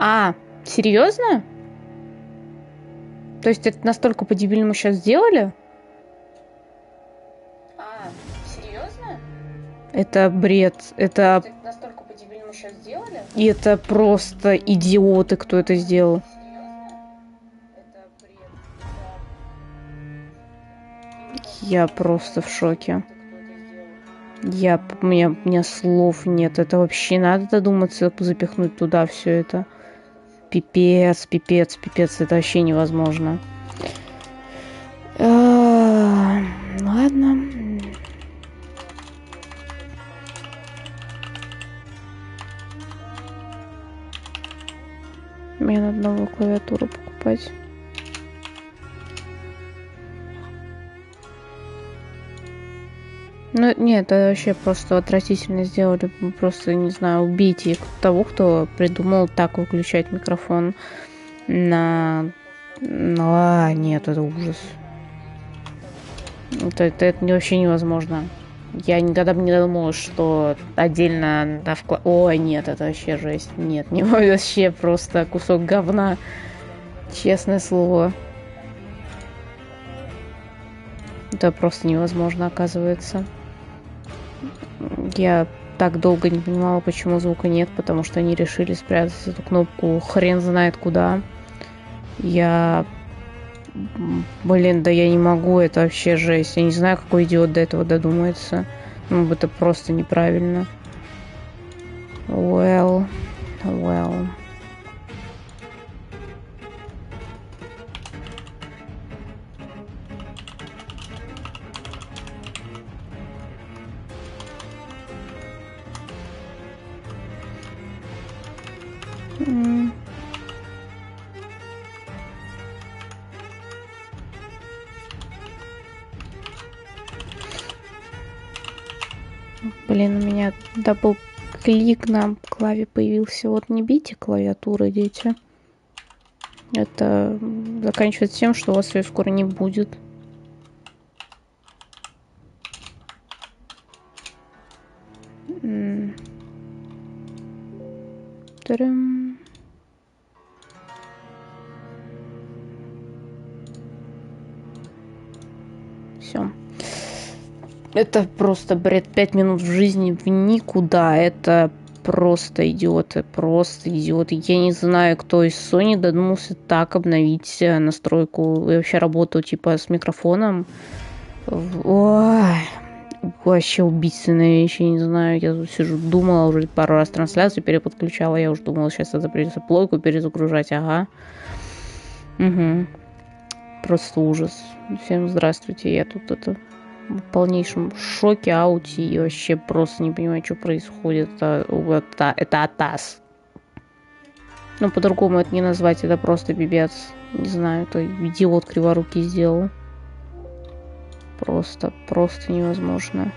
А, серьезно? То есть это настолько по-дебильному сейчас сделали? А, серьезно? Это бред. Это настолько по-дебильному сейчас сделали? И это просто идиоты, кто это сделал. Я просто в шоке. У меня слов нет. Это вообще надо додуматься запихнуть туда все это. Пипец, пипец, пипец. Это вообще невозможно. Ладно. Мне надо новую клавиатуру покупать. Ну, нет, это вообще просто отвратительно сделали. Просто, не знаю, убейте того, кто придумал так выключать микрофон на... нет, это ужас. Это вообще невозможно. Я никогда бы не додумалась, что отдельно... Ой, нет, это вообще жесть. Нет, не вообще просто кусок говна. Честное слово. Это просто невозможно, оказывается. Я так долго не понимала, почему звука нет, потому что они решили спрятать эту кнопку хрен знает куда. Блин, да я не могу, это вообще жесть. Я не знаю, какой идиот до этого додумается. Ну, это просто неправильно. Well. Блин, у меня дабл-клик на клаве появился. Вот не бейте клавиатуры, дети. Это заканчивается тем, что у вас ее скоро не будет. Та-дам. Все. Это просто бред. 5 минут в жизни в никуда. Это просто идиоты. Просто идиоты. Я не знаю, кто из Sony додумался так обновить настройку и вообще работу типа с микрофоном. Ой, вообще убийственная вещь, я не знаю. Я тут сижу, думала уже пару раз трансляцию переподключала. Я уже думала, сейчас это придется плойку перезагружать. Ага. Угу. Просто ужас. Всем здравствуйте. Я тут в полнейшем шоке, ауте и вообще просто не понимаю, что происходит. Это атас. Ну, по-другому это не назвать, это просто пипец. Не знаю, это идиот криворукий сделал. Просто невозможно.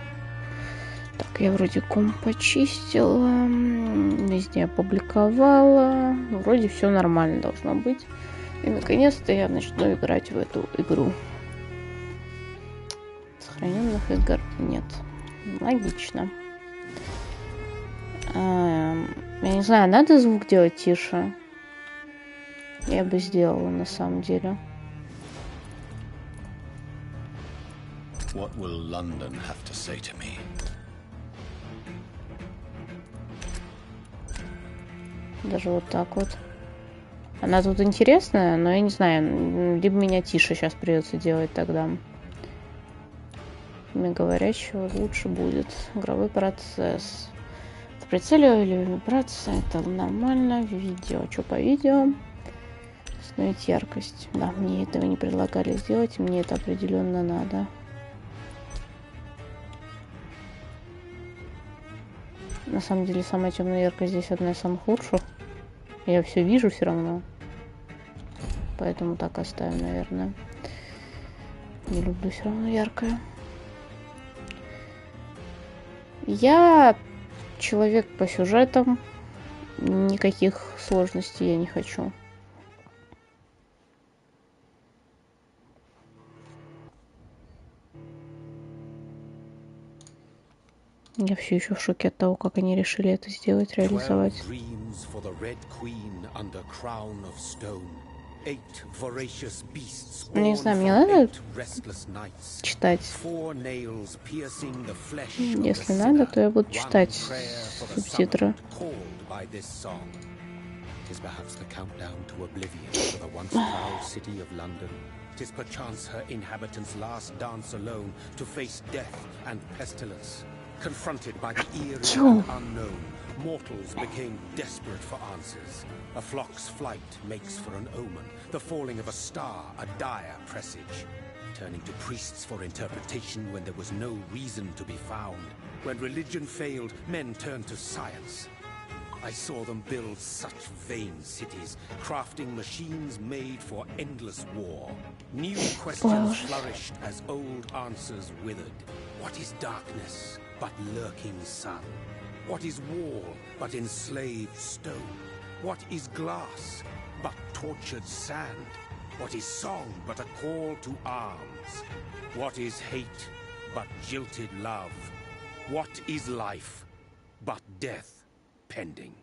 Так, я вроде комп почистила, везде опубликовала. Вроде все нормально должно быть. И наконец-то я начну играть в эту игру. Сохраненных игр нет. Логично. Я не знаю, надо звук делать тише? Я бы сделала на самом деле. What will London have to say to me? Даже вот так вот. Она тут интересная, но я не знаю, либо меня тише сейчас придется делать тогда. Имя говорящего лучше будет. Игровой процесс. Прицеливали вибрация, это нормально. Видео. Что по видео? Установить яркость. Да, мне этого не предлагали сделать, мне это определенно надо. На самом деле, самая темная яркость здесь одна из самых лучших. Я все вижу все равно. Поэтому так оставим, наверное. Не люблю все равно яркое. Я человек по сюжетам. Никаких сложностей я не хочу. Я все еще в шоке от того, как они решили это сделать, реализовать. Не знаю, мне надо читать. Если надо, то я буду читать субтитры. Tis perhaps the countdown to oblivion for the once proud city of London. Tis perchance her inhabitants' last dance alone to face death and pestilence. Confronted by the eerie and unknown, mortals became desperate for answers. A flock's flight makes for an omen, the falling of a star a dire presage. Turning to priests for interpretation when there was no reason to be found. When religion failed, men turned to science. I saw them build such vain cities, crafting machines made for endless war. New questions flourished as old answers withered. What is darkness but lurking sun? What is wall but enslaved stone? What is glass but tortured sand? What is song but a call to arms? What is hate but jilted love? What is life but death? Pending.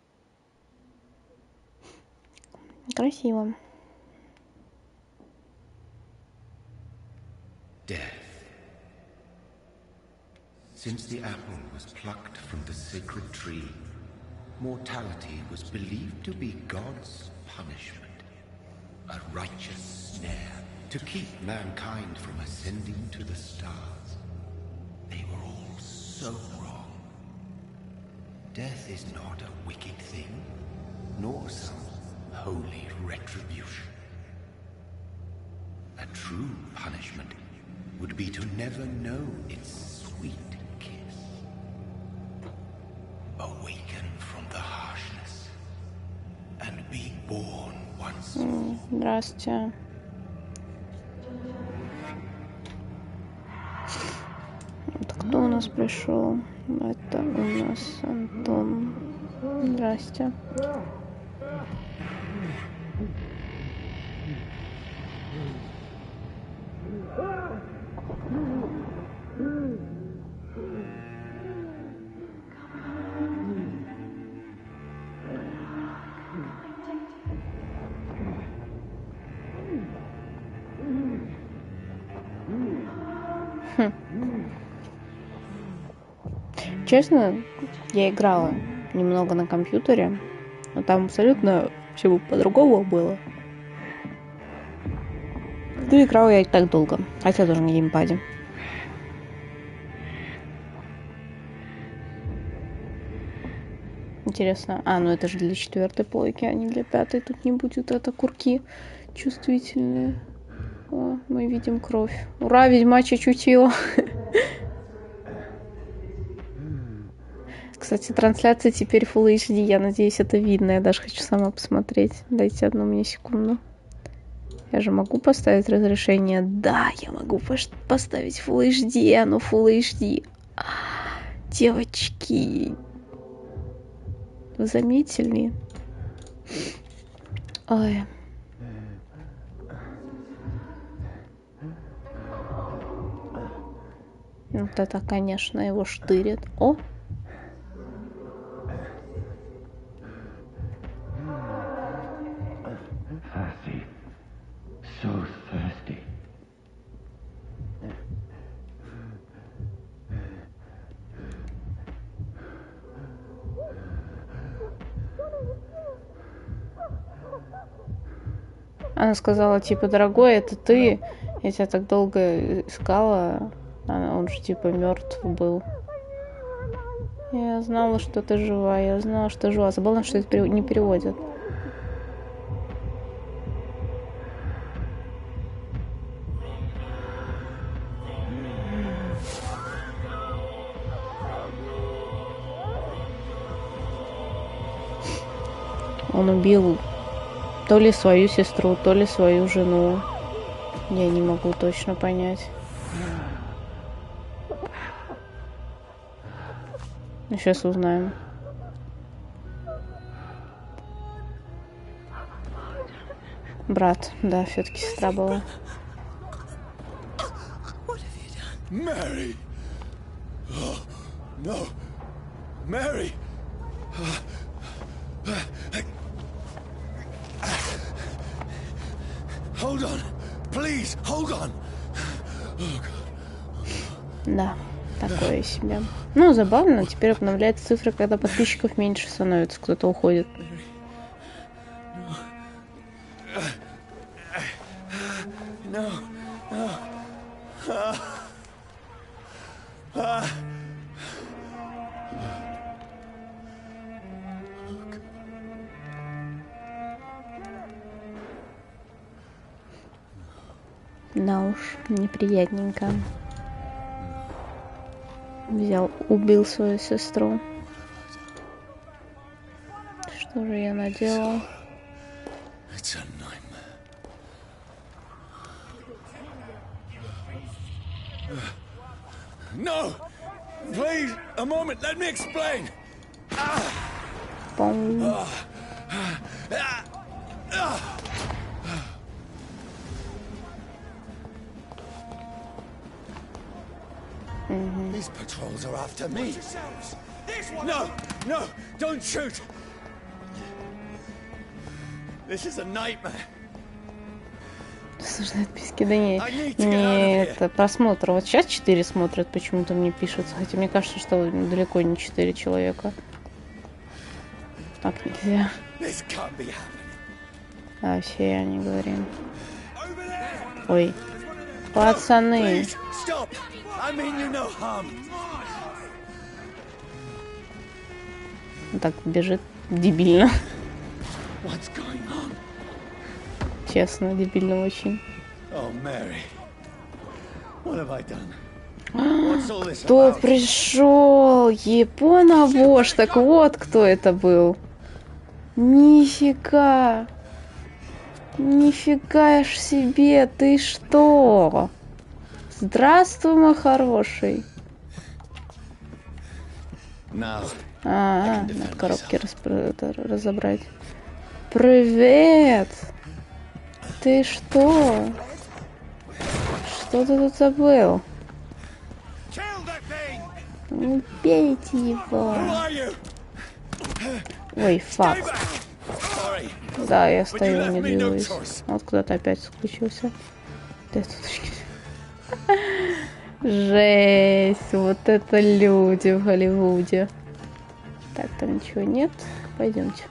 Красиво. Death. Since the apple was plucked from the sacred tree, mortality was believed to be God's punishment, a righteous snare to keep mankind from ascending to the stars. They were all so wrong. Death is not a wicked thing, nor some holy retribution. A true punishment would be to never know its sweet kiss. Awaken from the harshness and be born once more. Здрасте. Это кто у нас пришел? Это у нас Антон. Здрасте. Честно, я играла немного на компьютере, но там абсолютно все по-другому было. Ну, играла я и так долго, хотя тоже на геймпаде. Интересно. Ну это же для 4-й плойки, а не для 5-й. Тут не будет это курки чувствительные. О, мы видим кровь. Ура, ведьмачье чутье. Кстати, трансляция теперь Full HD. Я надеюсь, это видно. Я даже хочу сама посмотреть. Дайте одну мне секунду. Я же могу поставить разрешение? Да, я могу поставить Full HD. Оно Full HD. Девочки. Вы заметили? Ой. Вот это, конечно, его штырит. О! Thirsty. So thirsty. Она сказала, типа, дорогой, это ты? Я тебя так долго искала. Он же, типа, мертв был. Я знала, что ты жива. Я знала, что ты жива. Забыла, что это не переводят. Он убил то ли свою сестру, то ли свою жену. Я не могу точно понять. Сейчас узнаем. Брат, да, все-таки сестра была. Mary! No, Mary. Hold on, please, hold on. Да, такое себе. Ну, забавно, теперь обновляется цифра, когда подписчиков меньше становится, кто-то уходит. Да уж, неприятненько. Взял, убил свою сестру. Что же я наделал? No! Please, a moment, let me explain! Пом. These patrols are after me. No, no, don't shoot! This is a nightmare. Слушай, отписки, да не это просмотр. Вот сейчас 4 смотрят, почему-то мне пишется. Хотя мне кажется, что далеко не 4 человека. Так нельзя. А все я не говорим. Ой, пацаны. Так бежит дебильно. Честно, дебильно очень. Кто пришел? Японовож, так вот кто это был. Нифига. Нифига ж себе, ты что? Здравствуй, мой хороший. На коробке разобрать. Привет! Ты что? Что ты тут забыл? Убейте его. Ой, фак. Да, я стою, не двигаюсь. Вот куда-то опять включился. Жесть, вот это люди в Голливуде. Так, там ничего нет. Пойдемте.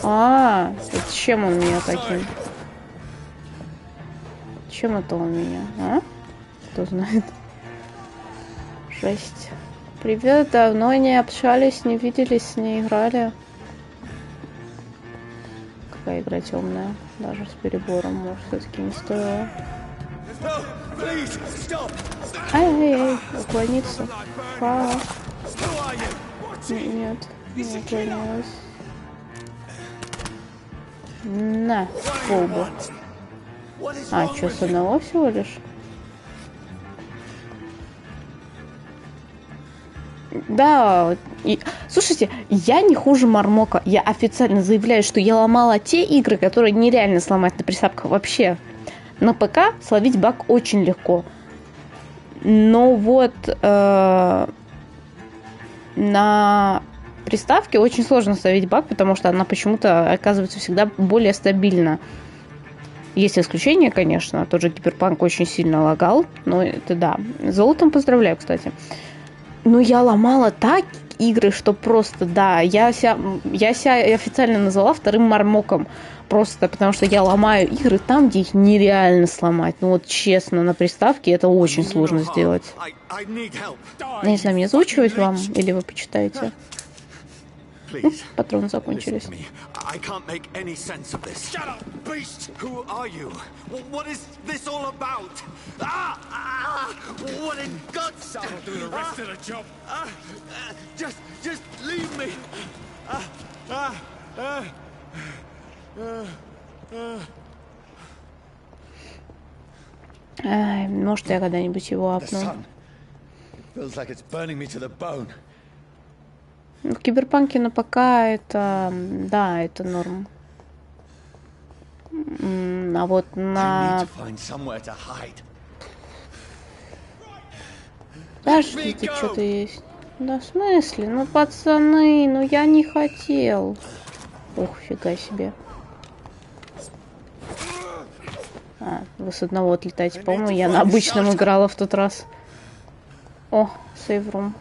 А, это чем он меня таким? Чем это он меня, а? Кто знает? Жесть. Привет, давно не общались, не виделись, не играли. Какая игра темная. Даже с перебором, может, все-таки не стоило. Ай-яй-яй, уклониться. Фак. Нет, не уклонилась. На, колбу. А, что, с одного всего лишь? Да, и... слушайте, я не хуже Мармока. Я официально заявляю, что я ломала те игры, которые нереально сломать на приставках вообще. На ПК словить баг очень легко. Но вот на приставке очень сложно словить баг, потому что она почему-то оказывается всегда более стабильна. Есть исключения, конечно. Тот же Киберпанк очень сильно лагал. Но это да. С золотом поздравляю, кстати. Но я ломала так игры, что просто, да, я себя официально назвала вторым Мармоком. Просто потому что я ломаю игры там, где их нереально сломать. Ну вот честно, на приставке это очень сложно сделать. Я не знаю, мне озвучивать вам или вы почитаете? Патроны закончились. Ай, может, я когда-нибудь его апну. В Киберпанке на ПК это... Да, это норм. А вот на... Подождите, что-то есть. Да в смысле? Ну, пацаны, ну я не хотел. Ух, фига себе. А, вы с одного отлетаете. По-моему, я на обычном играла в тот раз. О, сейврум.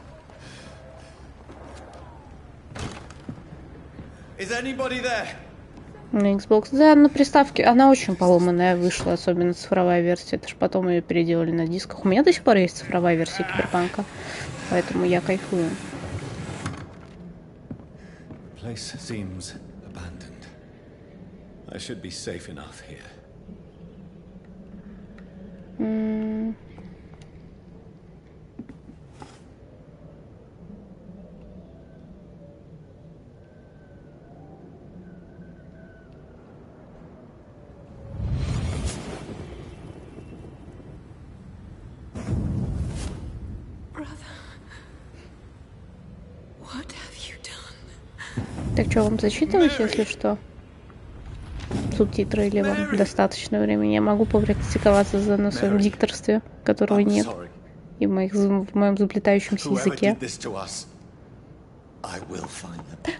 На Xbox. Да, на приставке. Она очень поломанная вышла, особенно цифровая версия. Это ж потом ее переделали на дисках. У меня до сих пор есть цифровая версия Киберпанка. Поэтому я кайфую. Так что, вам зачитывать, если что? Субтитры или вам достаточно времени? Я могу попрактиковаться на своем дикторстве, которого нет. И в моем заплетающемся языке.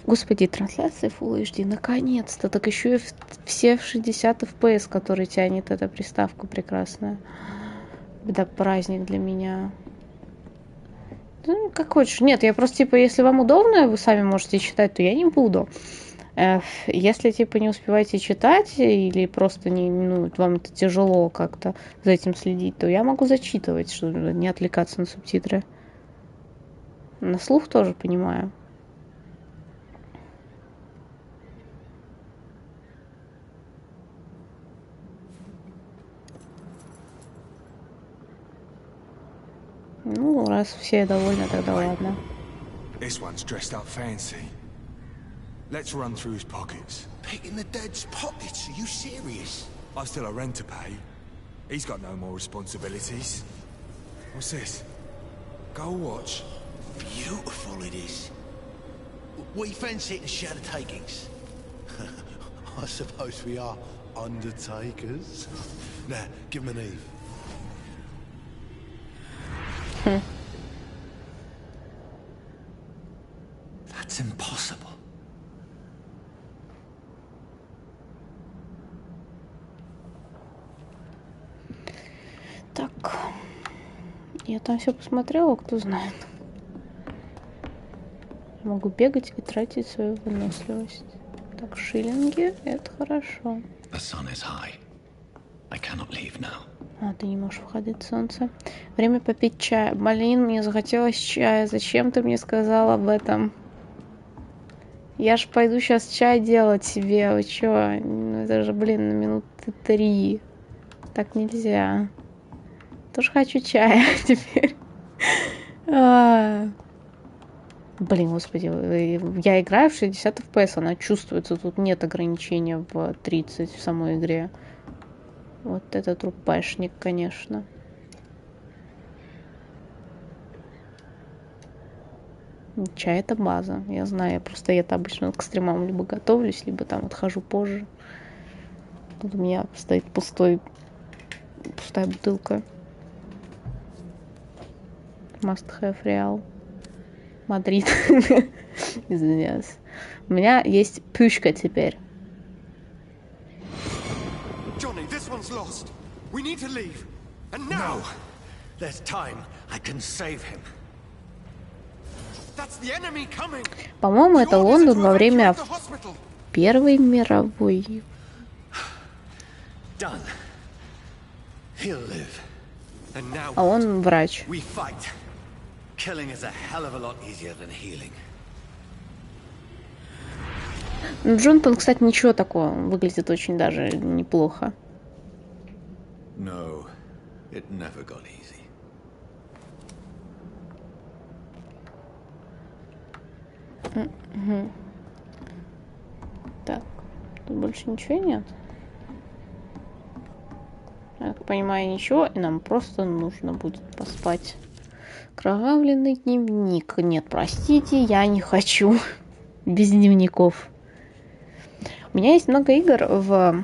Господи, трансляция Full HD, наконец-то. Так еще и все в 60 FPS, который тянет эта приставка прекрасная. Да, праздник для меня. Ну, как хочешь. Нет, я просто, типа, если вам удобно, вы сами можете читать, то я не буду. Если, типа, не успеваете читать или просто не, ну, вам это тяжело как-то за этим следить, то я могу зачитывать, чтобы не отвлекаться на субтитры. На слух тоже понимаю. Ну, раз все довольны, тогда ладно. This one's dressed up fancy. Let's run through his pockets. Picking the dead's pockets? Are you serious? I've still a rent to pay. He's got no more responsibilities. What's this? Gold watch. Beautiful it is. We fancy it and share the takings. I suppose we are undertakers. Now, give him an Eve. That's impossible. Так, я там все посмотрела, кто знает. Могу бегать и тратить свою выносливость. Так, шиллинги, это хорошо. А, ты не можешь выходить, солнце. Время попить чай. Блин, мне захотелось чая. Зачем ты мне сказал об этом? Я ж пойду сейчас чай делать себе. Вы чё? Ну, это же, блин, на минуты 3. Так нельзя. Тоже хочу чая теперь. Блин, господи, я играю в 60 FPS, она чувствуется, тут нет ограничения в 30 в самой игре. Вот этот рупешник, конечно. Чай это база, я знаю, я просто это обычно к стримам либо готовлюсь, либо там отхожу позже. Тут у меня стоит пустая бутылка. Must have real. Мадрид. Извиняюсь. У меня есть пушка теперь. Johnny, this one's lost. We need to leave. And now. No. There's time. I can save him. That's the enemy coming. По-моему, это Лондон во время Первой мировой. Done. He'll live. And now А он врач. We fight. Killing is a hell of a lot easier than healing. Джонатан, кстати, ничего такого. Выглядит очень даже неплохо. No, it never got easy. Так, тут больше ничего нет. Я так понимаю, ничего, и нам просто нужно будет поспать. Кровавленный дневник. Нет, простите, я не хочу без дневников. У меня есть много игр в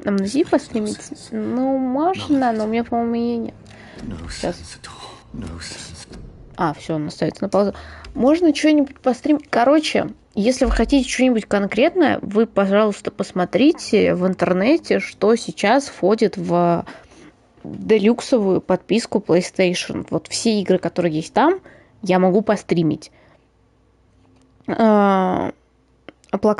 Амнезию постримить? Ну, можно, но у меня, по-моему, ее нет. Сейчас. А, все, он остается на паузу. Можно что-нибудь постримить? Короче, если вы хотите что-нибудь конкретное, вы, пожалуйста, посмотрите в интернете, что сейчас входит в делюксовую подписку PlayStation. Вот все игры, которые есть там, я могу постримить. Plague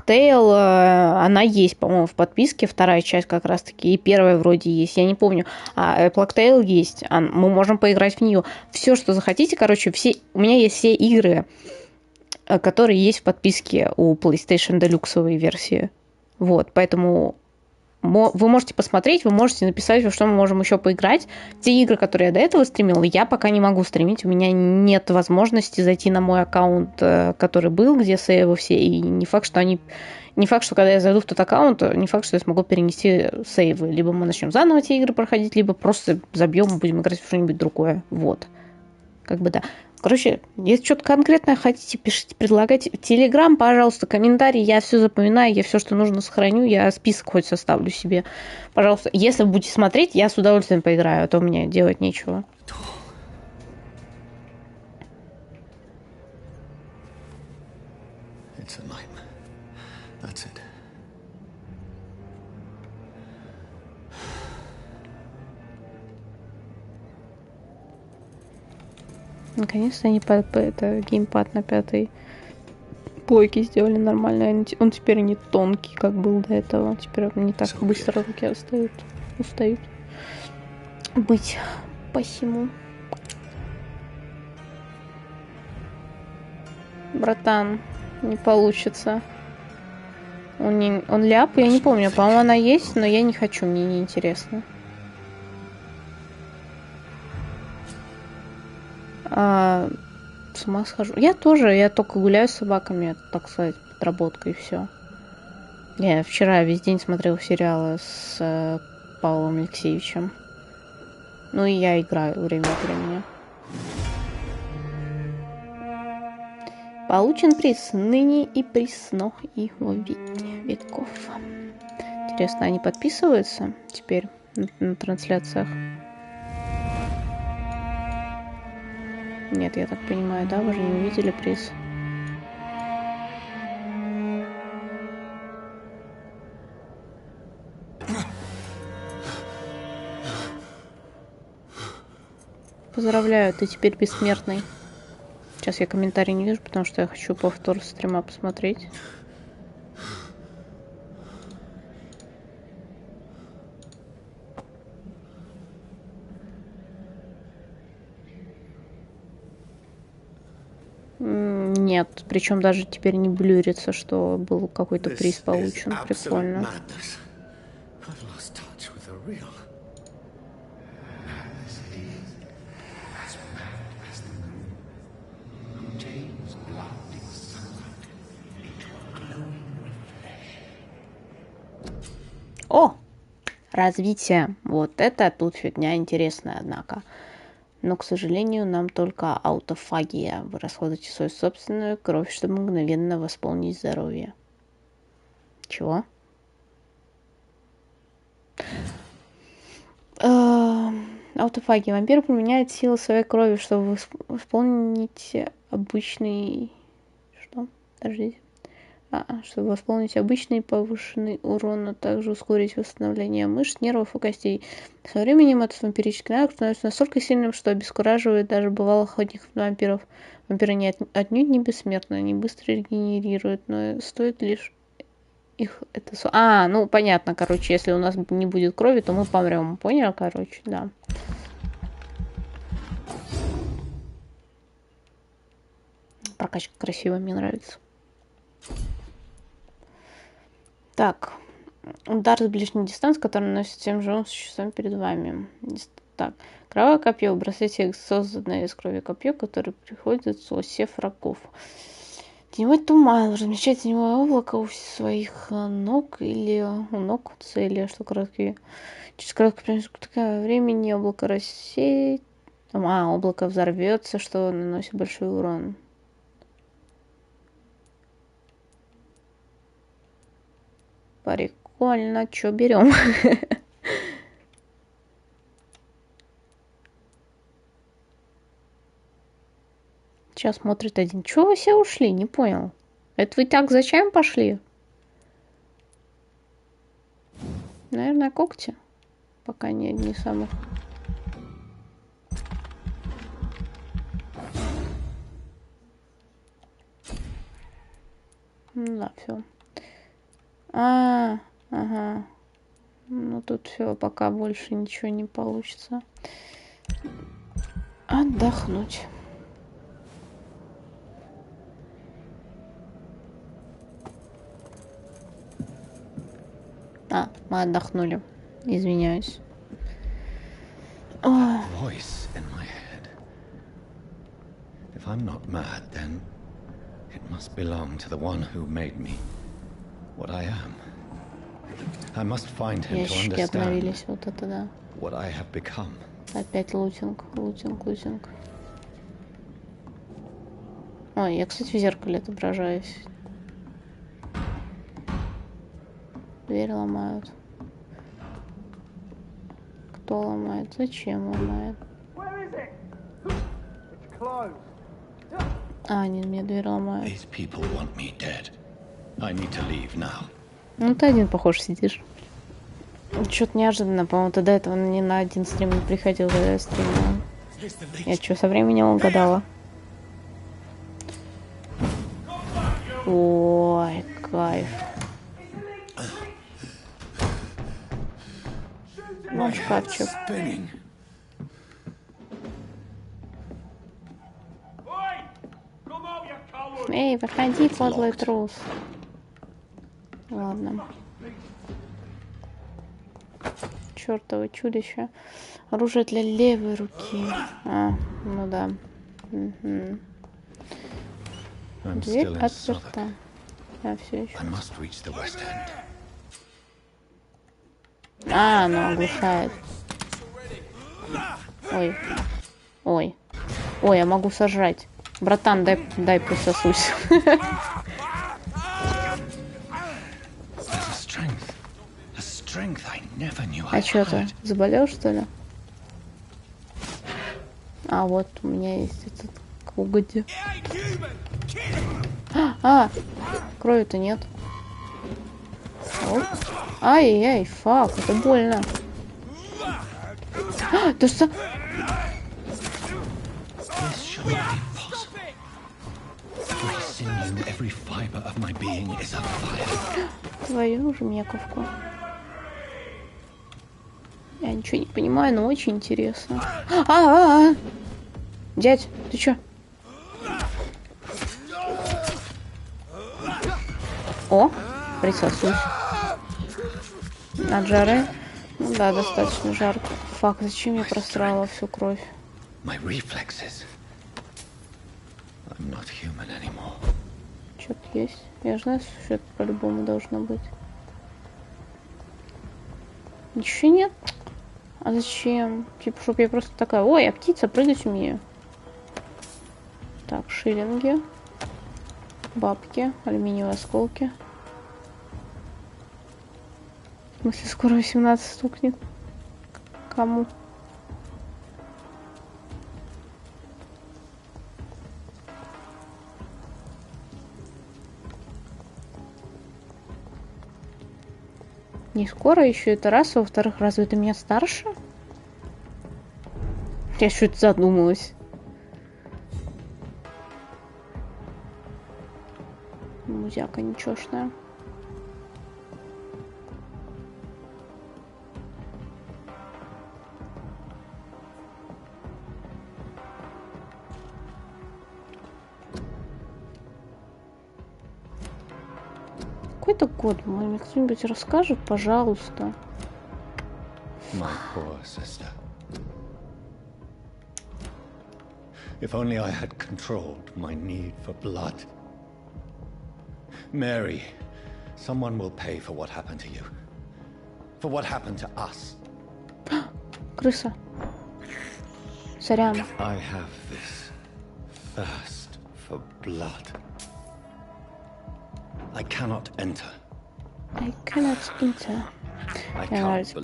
Tale, она есть, по-моему, в подписке, вторая часть как раз-таки, и первая вроде есть, я не помню. Plague Tale есть, мы можем поиграть в нее. Все, что захотите, короче, у меня есть все игры, которые есть в подписке у PlayStation Deluxe версии. Вот, поэтому вы можете посмотреть, вы можете написать, во что мы можем еще поиграть. Те игры, которые я до этого стримила, я пока не могу стримить. У меня нет возможности зайти на мой аккаунт, который был, где сейвы все. И не факт, что когда я зайду в тот аккаунт, не факт, что я смогу перенести сейвы. Либо мы начнем заново эти игры проходить, либо просто забьем и будем играть в что-нибудь другое. Вот. Как бы да. Короче, если что-то конкретное хотите, пишите, предлагайте. Телеграм, пожалуйста, комментарий. Я все запоминаю, я все, что нужно, сохраню. Я список хоть составлю себе. Пожалуйста, если вы будете смотреть, я с удовольствием поиграю, а то мне делать нечего. Наконец-то они геймпад на 5-й плойке сделали нормально. Он теперь не тонкий, как был до этого. Теперь он не так быстро руки устают быть посему. Братан, не получится. Он ляп, я не помню. По-моему, она есть, но я не хочу, мне не интересно. С ума схожу. Я только гуляю с собаками, так сказать, подработка и все. Я вчера весь день смотрела сериалы с Павлом Алексеевичем. Ну и я играю время от времени. Получен приз ныне и присно и во веки веков. Интересно, они подписываются теперь на трансляциях? Нет, я так понимаю, да? Вы же не увидели приз. Поздравляю, ты теперь бессмертный. Сейчас я комментарий не вижу, потому что я хочу повтор стрима посмотреть. Нет, причем даже теперь не блюрится, что был какой-то приз получен. Прикольно. О! Развитие. Вот это тут фигня интересная, однако. Но, к сожалению, нам только аутофагия. Вы расходуете свою собственную кровь, чтобы мгновенно восполнить здоровье. Чего? Аутофагия. Вампир применяет силу своей крови, чтобы восполнить обычный... Что? Подождите. Чтобы восполнить обычный повышенный урон, а также ускорить восстановление мышц, нервов и костей. Со временем этот вампирический навык становится настолько сильным, что обескураживает даже бывалых охотников на вампиров. Вампиры отнюдь не бессмертны, они быстро регенерируют, но стоит лишь их это... ну понятно, короче, если у нас не будет крови, то мы помрем. Понял, короче, да. Прокачка красивая, мне нравится. Так, удар с ближней дистанции, который наносит всем живым существам перед вами. Так, кровавое копье. Бросайте созданное из крови копье, которое приходится у всех врагов. Теневой туман. Размещайте теневое облако у своих ног или у ног цели, что короткие. Через короткое промежуток времени облако рассеет. Облако взорвется, что наносит большой урон. Прикольно, что берем? Сейчас смотрит один. Чего вы все ушли? Не понял. Это вы так зачем пошли? Наверное, когти. Пока не самых. Ну да, все. Ага. Ну тут все, пока больше ничего не получится. Отдохнуть. Мы отдохнули. Извиняюсь. Voice in my head. If I'm not mad, then it must belong to the one who made me what I am. I must find him to Ящики understand обновились, вот это да. what I have become. Опять лутинг. Ой, я, кстати, в зеркале отображаюсь. Дверь ломают. Кто ломает? Зачем ломает? Они мне дверь ломают. These people want me dead. I need to leave now. Ну ты один, похож, сидишь. Что-то неожиданно, по-моему, ты до этого ни на один стрим не приходил, когда я стримила. Я что, со временем угадала? Ой, кайф. Ну, шкафчик. Эй, выходи, подлый трус. Ладно. Чёртово чудище. Оружие для левой руки. Ну да. Угу. Дверь отперта. Я все еще. Оно оглушает. Ой, я могу сожрать. Братан, дай пососусь. А что ты, заболел, что ли? А, вот у меня есть этот коготь. Крови-то нет. Ай-яй, фак, это больно. Ты что? Твою же мековку. Я ничего не понимаю, но очень интересно. Дядь, ты чё? О, присосусь. От жары? Ну да, достаточно жарко. Фак, зачем я просрала всю кровь? Что-то есть. Я же знаю, что это по-любому должно быть. Ничего нет? А зачем? Типа, чтобы я просто такая, ой, а птица, прыгать умею. Так, шиллинги. Бабки, алюминиевые осколки. В смысле, скоро 18 стукнет. Кому? Не скоро еще это раз, а во-вторых, разве ты меня старше? Я что-то задумалась. Музяка ничешная. Какой-то год, мне кто-нибудь расскажет, пожалуйста. My poor sister. If only I had controlled my need for blood. Mary, someone will pay for what happened to you. For what happened to us. Крыса. Сорян. I have this thirst for blood. I cannot enter I cannot enter. Мне нравится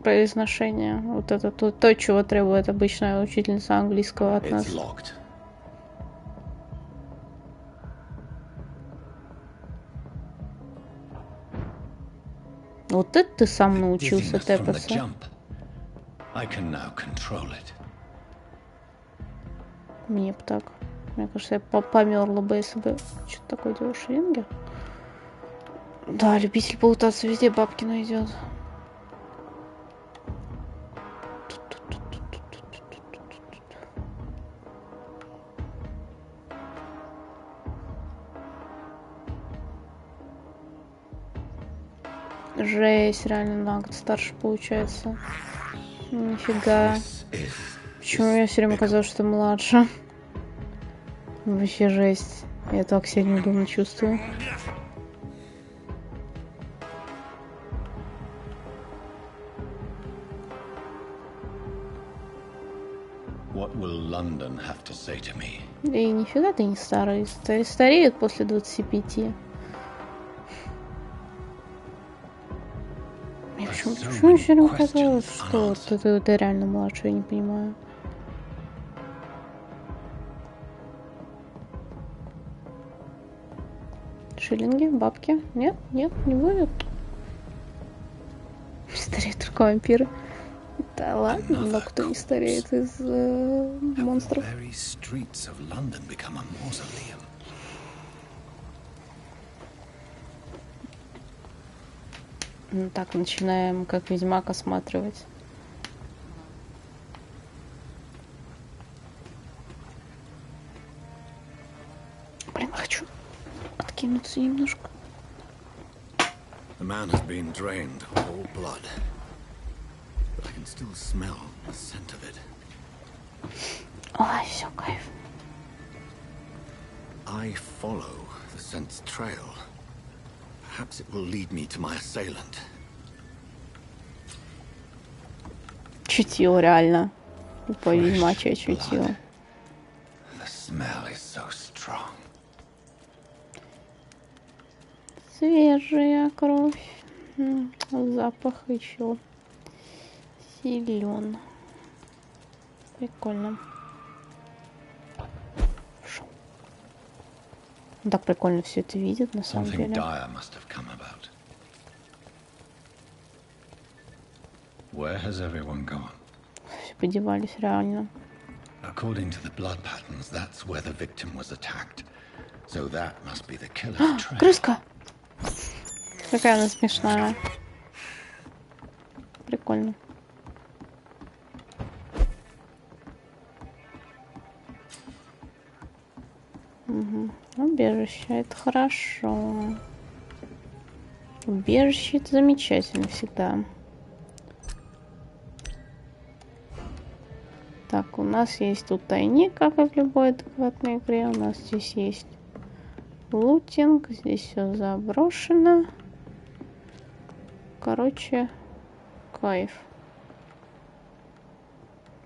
произношение. Вот это то, чего требует обычная учительница английского от нас. Вот это ты сам научился тэпаться. Мне бы так. Мне кажется, я померла бы, если бы что-то такое делал в ринге. Да, любитель полутаться везде бабки найдет. Жесть, реально на год старше получается. Нифига. Почему я все время казалось, что младше? Вообще жесть. Я так себя неудобно чувствую. И нифига ты не старый. Стареют после 25. Почему все время казалось, что ты реально младший, я не понимаю. Шиллинги, бабки? Нет, нет, не будет. Стареют только вампиры. Да ладно, но кто не стареет из монстров. Ну так, начинаем как Ведьмак осматривать. Блин, хочу откинуться немножко. The man has been drained of all blood, but I can still smell the scent of it. Ой, все, кайф. I follow the scent's trail. Perhaps it will lead me to my assailant. Чутье, реально. По ведьмачье чутье. The smell is so strong. Свежая кровь. Запах еще силен. Прикольно. Так прикольно все это видит, на самом деле. Все подевались, реально. Крыска! Какая она смешная. Прикольно. Угу. Убежище, это хорошо. Убежище это замечательно всегда. Так, у нас есть тут тайник, как и в любой адекватной игре. У нас здесь есть лутинг, здесь все заброшено. Короче, кайф.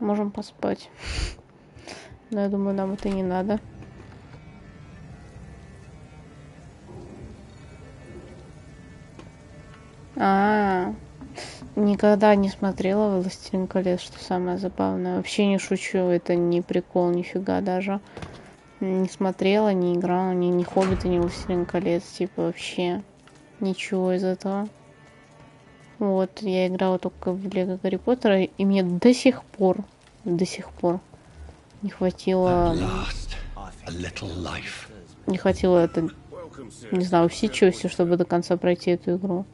Можем поспать. Но я думаю, нам это не надо. Никогда не смотрела «Властелин колец», что самое забавное. Вообще не шучу, это не прикол, нифига даже. Не смотрела, не играла, ни «Хоббита», ни «Властелин колец», типа вообще ничего из этого. Вот, я играла только в Лего Гарри Поттера, и мне до сих пор не хватило... Не хватило это, не знаю, усидчивости, чтобы до конца пройти эту игру.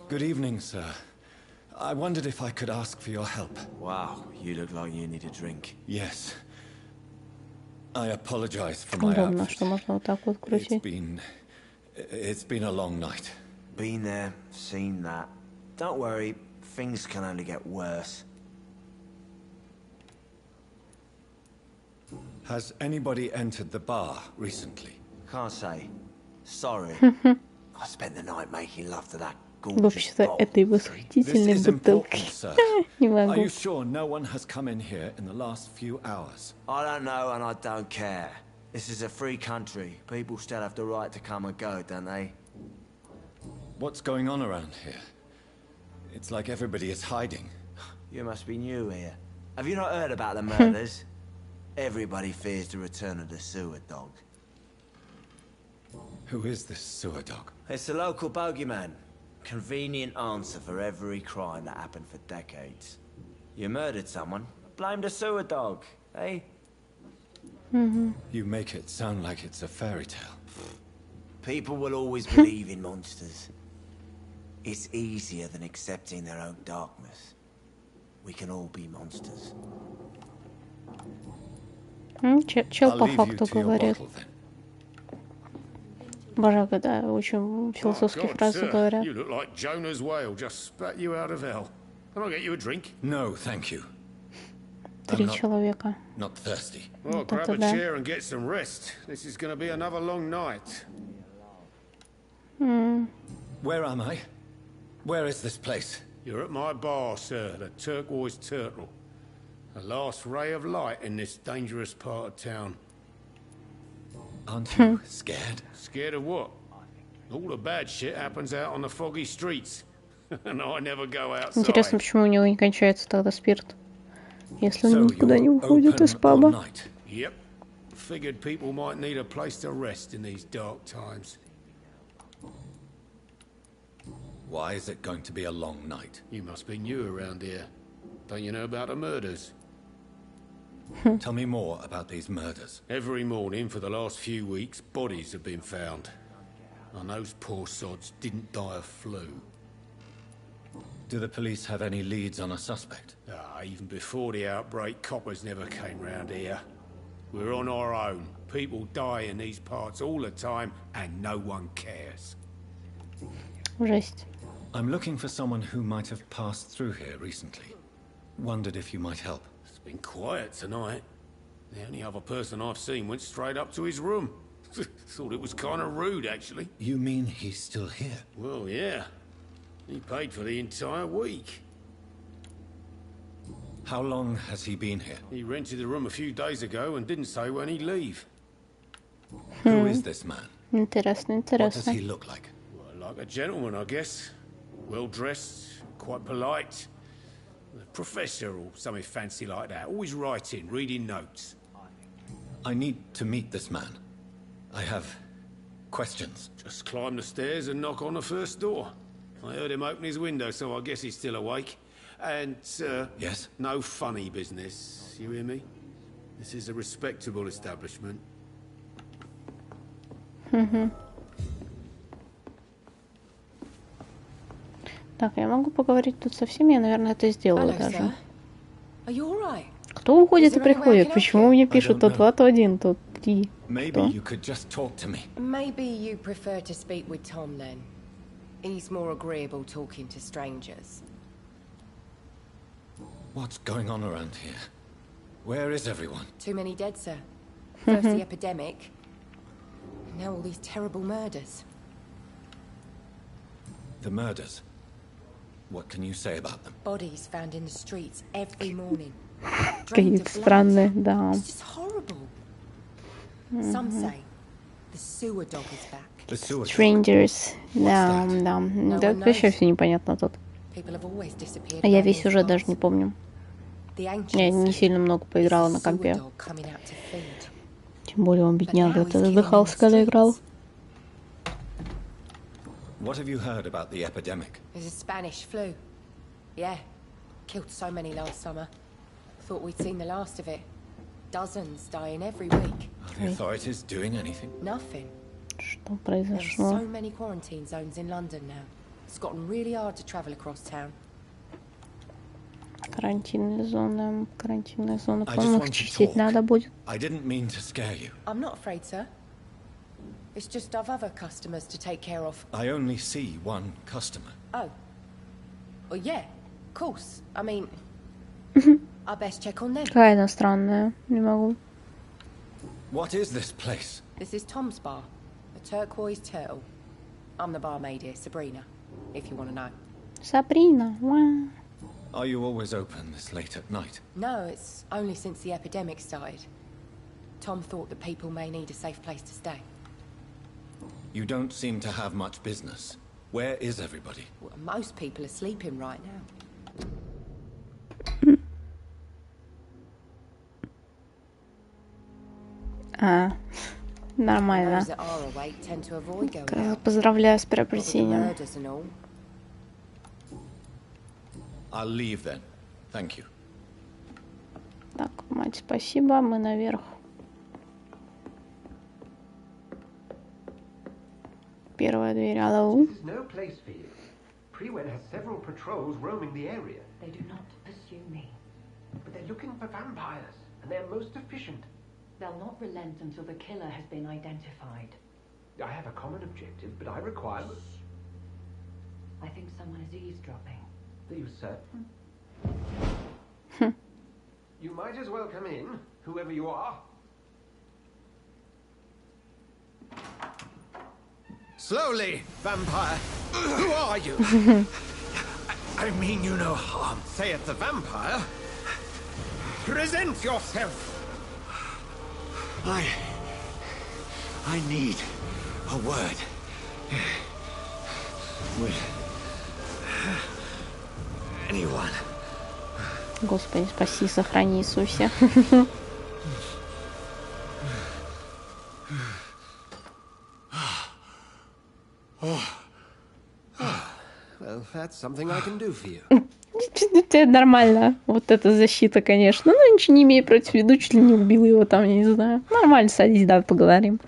Good evening, sir. I wondered if I could ask for your help. Wow, you look like you need a drink. Yes. I apologize for my Удобно, outfit. что можно вот так вот крутить. It's been a long night. Been there, seen that. Don't worry, things can only get worse. Has anybody entered the bar recently? Can't say. Sorry. I spent the night making love to that gorgeous Вообще-то bottle. этой восхитительной This is бутылки. important, sir. Не Are могу. you sure no one has come in here in the last few hours? I don't know and I don't care. This is a free country. People still have the right to come and go, don't they? What's going on around here? It's like everybody is hiding. You must be new here. Have you not heard about the murders? Everybody fears the return of the sewer dog. Who is this sewer dog? It's the local bogeyman. Convenient answer for every crime that happened for decades. You murdered someone, blame the sewer dog, eh? You make it sound like it's a fairy tale. People will always believe in monsters. It's easier than accepting their own darkness. We can all be monsters. Чел I'll по leave you факту to your говорит. bottle then. Обожаю, когда очень философские фразы говорят. You look like Jonah's whale just spat you out of hell. Can I get you a drink? No, thank you. 3 человека. Not thirsty. Well, Вот grab это a да. chair and get some rest. This is going to be another long night. Where am I? Where is this place? You're at my bar, sir, the Turquoise Turtle. The last ray of light in this dangerous part of town. Aren't you scared? Scared of what? All the bad shit happens out on the foggy streets. And I never go outside. Интересно, почему у него не кончается тогда спирт, если он So никуда не you're уходит из open all паба. night. Yep. Figured people might need a place to rest in these dark times. Why is it going to be a long night? You must be new around here. Don't you know about the murders? Tell me more about these murders. Every morning for the last few weeks, bodies have been found. And those poor sods didn't die of flu. Do the police have any leads on a suspect? Even before the outbreak, coppers never came round here. We're on our own. People die in these parts all the time, and no one cares. Жесть. I'm looking for someone who might have passed through here recently. Wondered if you might help. It's been quiet tonight. The only other person I've seen went straight up to his room. Thought it was kind of rude, actually. You mean he's still here? Well, yeah. He paid for the entire week. How long has he been here? He rented the room a few days ago and didn't say when he'd leave. Who is this man? Интересно, What does интересно. he look like? Well, like a gentleman, I guess. Well-dressed, quite polite. A professor or something fancy like that. Always writing, reading notes. I need to meet this man. I have questions. Just climb the stairs and knock on the first door. I heard him open his window, so I guess he's still awake. And, Yes? no funny business, you hear me? This is a respectable establishment. Так, я могу поговорить тут со всеми, я, наверное, это сделаю Hello, даже. sir. Are you all right? Кто уходит и Is there any way I приходит? can help Почему you? мне I пишут don't то know. 2, то 1, то 3? Maybe Что? you could just talk to me. Maybe you prefer to speak with Tom then. He's more agreeable talking to strangers. What's going on around here? Where is everyone? Too many dead, sir. First the epidemic, now all these terrible murders. The murders. What can you say about them? Bodies found in the streets every morning. Drained Какие-то of blood. странные, да. It's just horrible. Some say the sewer dog is back. The sewer dog. Strangers. Да, that? да. No Да, one вообще knows. все непонятно тут. People have always disappeared. А я around весь these сюжет даже parts. не помню. The Я ancients не say сильно много поиграла it's на the sewer компе. dog coming out to feed. Тем более он, бедняга, But now he's killing задыхался, in the когда играл. streets. What have you heard about the epidemic? There's a Spanish flu. Yeah. Killed so many last summer. Thought we'd seen the last of it. Dozens dying every week. Are the authorities doing anything? Nothing. Что There are произошло? so many quarantine zones in London now. It's gotten really hard to travel across town. Карантинная зона, карантинная зона. I just По-моему, их want to чистить talk. надо будет. I didn't mean to scare you. I'm not afraid, sir. It's just I've other customers to take care of. I only see one customer. Oh. Well, yeah. Of course. I mean... I best check on them. Какая она странная. Не могу. What is this place? This is Tom's bar. The Turquoise Turtle. I'm the barmaid here, Sabrina. If you want to know. Сабрина. Уа. Are you always open this late at night? No, it's only since the epidemic started. Tom thought that people may need a safe place to stay. You don't seem to have much business. Where is everybody? Well, most people are sleeping right now. Нормально. Those that are awake tend to avoid going out. Поздравляю с What with the приобретением. murders and all. I'll leave then. Thank you. Так, мать, спасибо, мы наверх. Первая дверь, алло. This is no place for you. Prewen has several patrols roaming the area. They do not pursue me. But they're looking for vampires, and they're most efficient. They'll not relent until the killer has been identified. I have a common objective, but I require... I think someone is eavesdropping. Are you certain? You might as well come in, whoever you are. Slowly, vampire. Who are you? I mean you no harm. Saith the vampire. Present yourself. I need a word. With anyone. Господи, спаси, сохрани, Иисусе. Well, that's something I can do for you. Это нормально. Вот эта защита, конечно. Ну, ничего не имею против. Иду, чуть ли не убил его там, я не знаю. Нормально, садись, давай поговорим.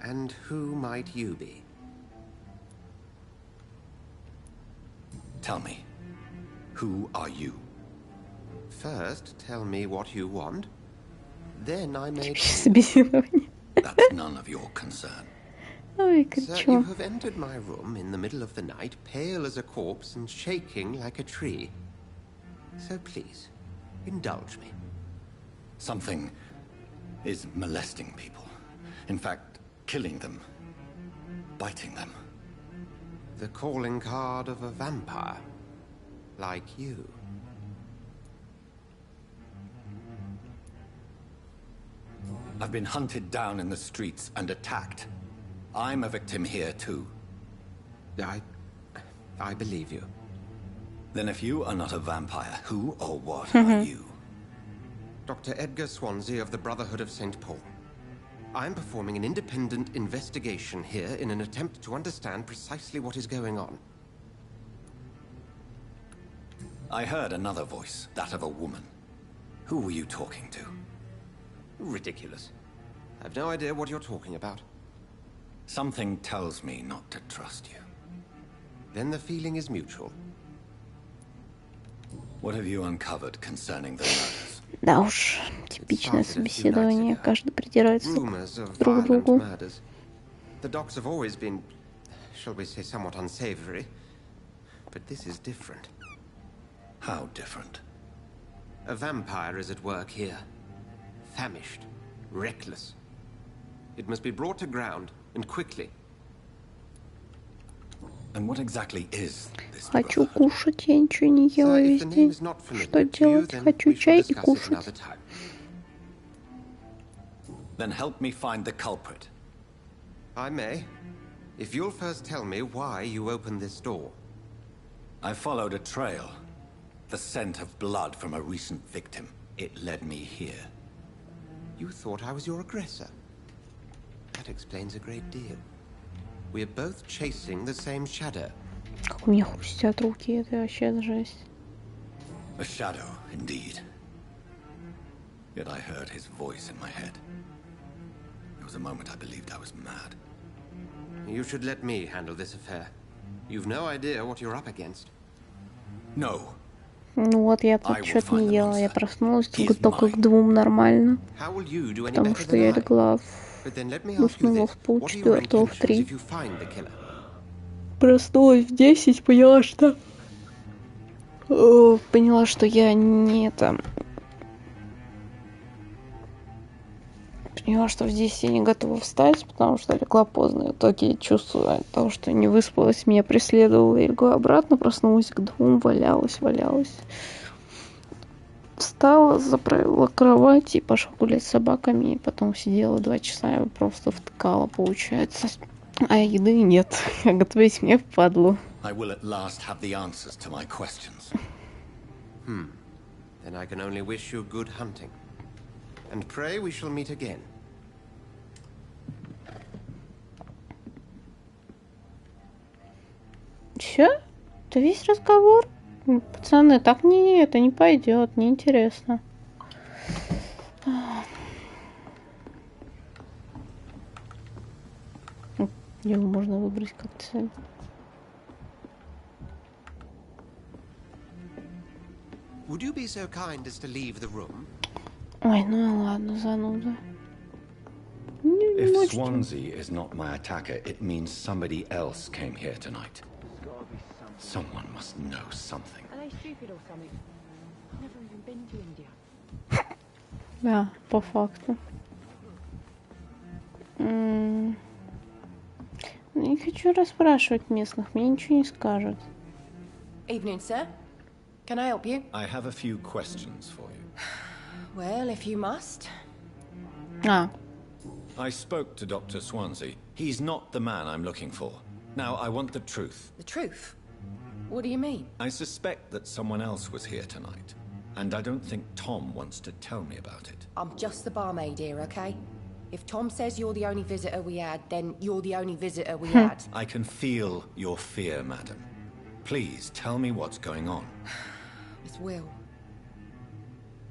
And who might you be? Tell me, who are you? First, tell me what you want. Then I may... Собеседование. That's none of your concern. Ой, Sir, чё? you have entered my room in the middle of the night, pale as a corpse and shaking like a tree. So please, indulge me. Something is molesting people. In fact, killing them. Biting them. The calling card of a vampire. Like you. I've been hunted down in the streets and attacked. I'm a victim here too. I believe you. Then if you are not a vampire, who or what are you? Dr. Edgar Swansea of the Brotherhood of St. Paul. I'm performing an independent investigation here in an attempt to understand precisely what is going on. I heard another voice, that of a woman. Who were you talking to? Ridiculous. I've no idea what you're talking about. Something tells me not to trust you. Then the feeling is mutual. What have you uncovered concerning the murders? Да уж, типичное собеседование. Каждый придирается Rumors of друг к violent другу. murders. The docs have always been, shall we say, somewhat unsavory. But this is different. How different? A vampire is at work here. Famished. Reckless. It must be brought to ground, and quickly. And what exactly is this Хочу brotherhood? кушать, я ничего не ела Sir, весь if the name день. is not familiar Что to you, делать? then Хочу we shall чай и discuss it another кушать. time. Then help me find the culprit. I may. If you'll first tell me why you opened this door. I followed a trail. The scent of blood from a recent victim. It led me here. You thought I was your aggressor. That explains a great deal. We're both chasing the same shadow. Как у меня хрустят руки, это вообще жесть. A shadow, indeed. Yet I heard his voice in my head. There was a moment I believed I was mad. You should let me handle this affair. You've no idea what you're up against. No. Ну вот, я тут что-то не ела. Я проснулась только к 2 нормально. How will you do any Потому better что than я I? легла But then let me ask you уснула this. в What are your 3:30, в intentions 3. if you find the killer? Проснулась в 10, поняла, что я не это... поняла, что в 10 я не готова встать, потому что легла поздно. И в итоге чувствую от того, что не выспалась, меня преследовала. Я легла обратно, проснулась к 2, валялась. Встала, заправила кровать и пошла гулять с собаками. И потом сидела 2 часа и просто втыкала, получается. А еды нет. А готовить мне впадлу. I will at last have the answers to my questions. Then I can only wish you good hunting. And pray we shall meet again. Все? Это весь разговор? Пацаны, так это не пойдет, неинтересно. Его можно выбрать как цель. Would you be so kind as to leave the room? Ой, ну ладно, зануда. If Swansea is not my attacker, it means somebody else came here tonight. Someone must know something. Are they stupid or something? I've never even been to India. Да, по факту. Не хочу расспрашивать местных, мне ничего не скажут. Evening, sir. Can I help you? I have a few questions for you. Well, if you must. I spoke to Dr. Swansea. He's not the man I'm looking for. Now, I want the truth. The truth? What do you mean? I suspect that someone else was here tonight. And I don't think Tom wants to tell me about it. I'm just the barmaid here, okay? If Tom says you're the only visitor we had, then you're the only visitor we had. I can feel your fear, madam. Please, tell me what's going on. It's Will.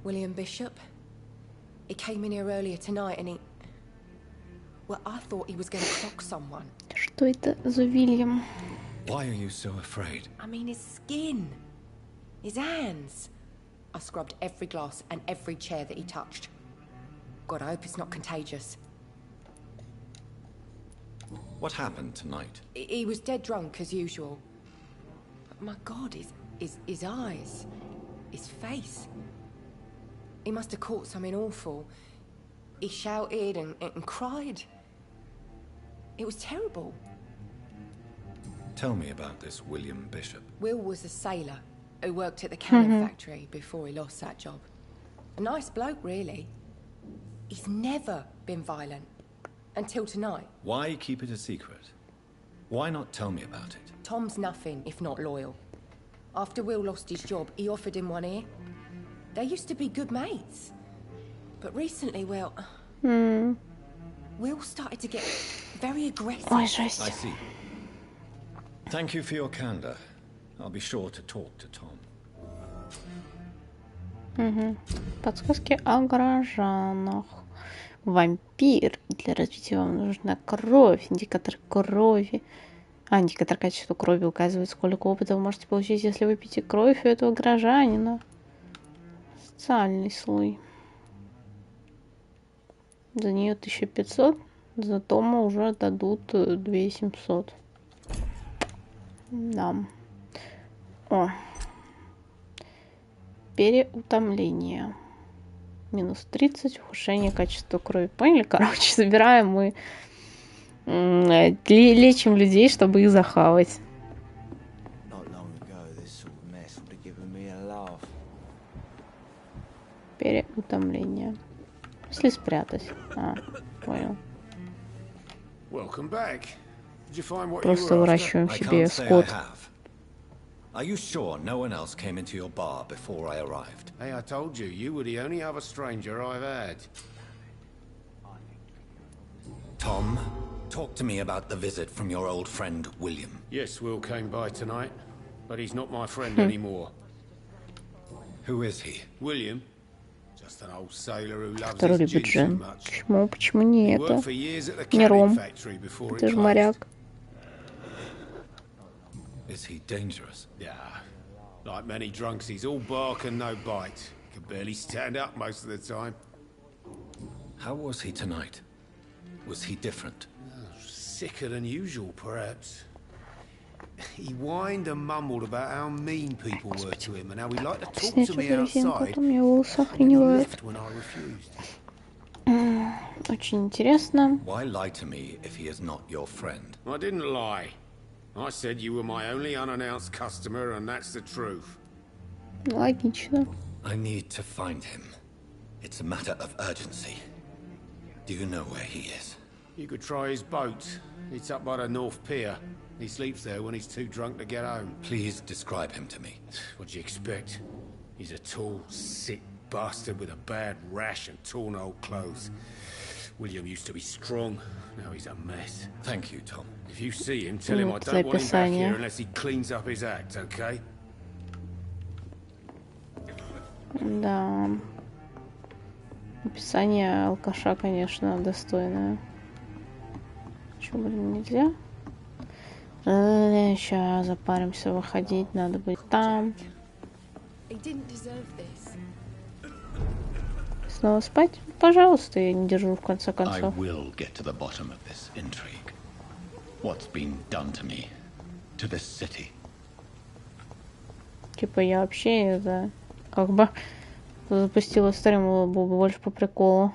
William Bishop. He came in here earlier tonight and he... Well, I thought he was going to clock someone. Что это за Вильям? Why are you so afraid? I mean, his skin. His hands. I scrubbed every glass and every chair that he touched. God, I hope it's not contagious. What happened tonight? He was dead drunk, as usual. But my God, his eyes. His face. He must have caught something awful. He shouted and cried. It was terrible. Tell me about this William Bishop. Will was a sailor who worked at the cannon factory before he lost that job. A nice bloke, really. He's never been violent. Until tonight. Why keep it a secret? Why not tell me about it? Tom's nothing if not loyal. After Will lost his job, he offered him one ear. They used to be good mates. But recently, well... Will started to get very aggressive. Ой, жесть. I see. Thank you for your candor. I'll be sure to talk to Tom. Подсказки о горожанах. Вампир. Для развития вам нужна кровь. Индикатор крови. Индикатор качества крови указывает, сколько опыта вы можете получить, если вы пьете кровь у этого горожанина. Социальный слой. За нее 1500. За Тома уже дадут 2700. Да. О. Переутомление. Минус 30. Ухудшение качества крови. Поняли? Короче, собираем мы. Лечим людей, чтобы их захавать. Переутомление. Если спрятать. Понял. Просто выращиваем себе скот. Are you sure no one else came into your bar before I arrived? Hey, I told you, you were the only other stranger I've had. Tom, talk to me about the visit from your old friend, William. Yes, Will came by tonight, but he's not my friend anymore. Who is he? William? Just an old sailor who loves Который his любит gin so джин. much. Почему не He это? worked for years at the Не canning ром. factory before it Ты же closed. моряк. Is he dangerous? Yeah. Like many drunks, he's all bark and no bite. Can barely stand up most of the time. How was he tonight? Was he different? Sicker than usual, perhaps. He whined and mumbled about how mean people were to him and how he liked to talk Снять to me эту резинку, а outside. то мне волосы And he охреневают. left when I refused. Очень интересно. Why lie to me if he is not your friend? I didn't lie. I said you were my only unannounced customer, and that's the truth. Логично. I need to find him. It's a matter of urgency. Do you know where he is? You could try his boat. It's up by the North Pier. He sleeps there when he's too drunk to get home. Please describe him to me. What'd you expect? He's a tall, sick bastard with a bad rash and torn old clothes. William used to be strong. Now he's a mess. Thank you, Tom. If you see him, tell him I don't want him back here unless he cleans up his act, okay? Да. Описание алкаша, конечно, достойное. Чего, блин, нельзя? Сейчас запаримся выходить, надо быть там. Снова спать? Пожалуйста, я не держу в конце концов. I will get to the bottom of this intrigue. What's been done to me, to this city? Типа я вообще это как бы запустила стрим, было бы больше по приколу.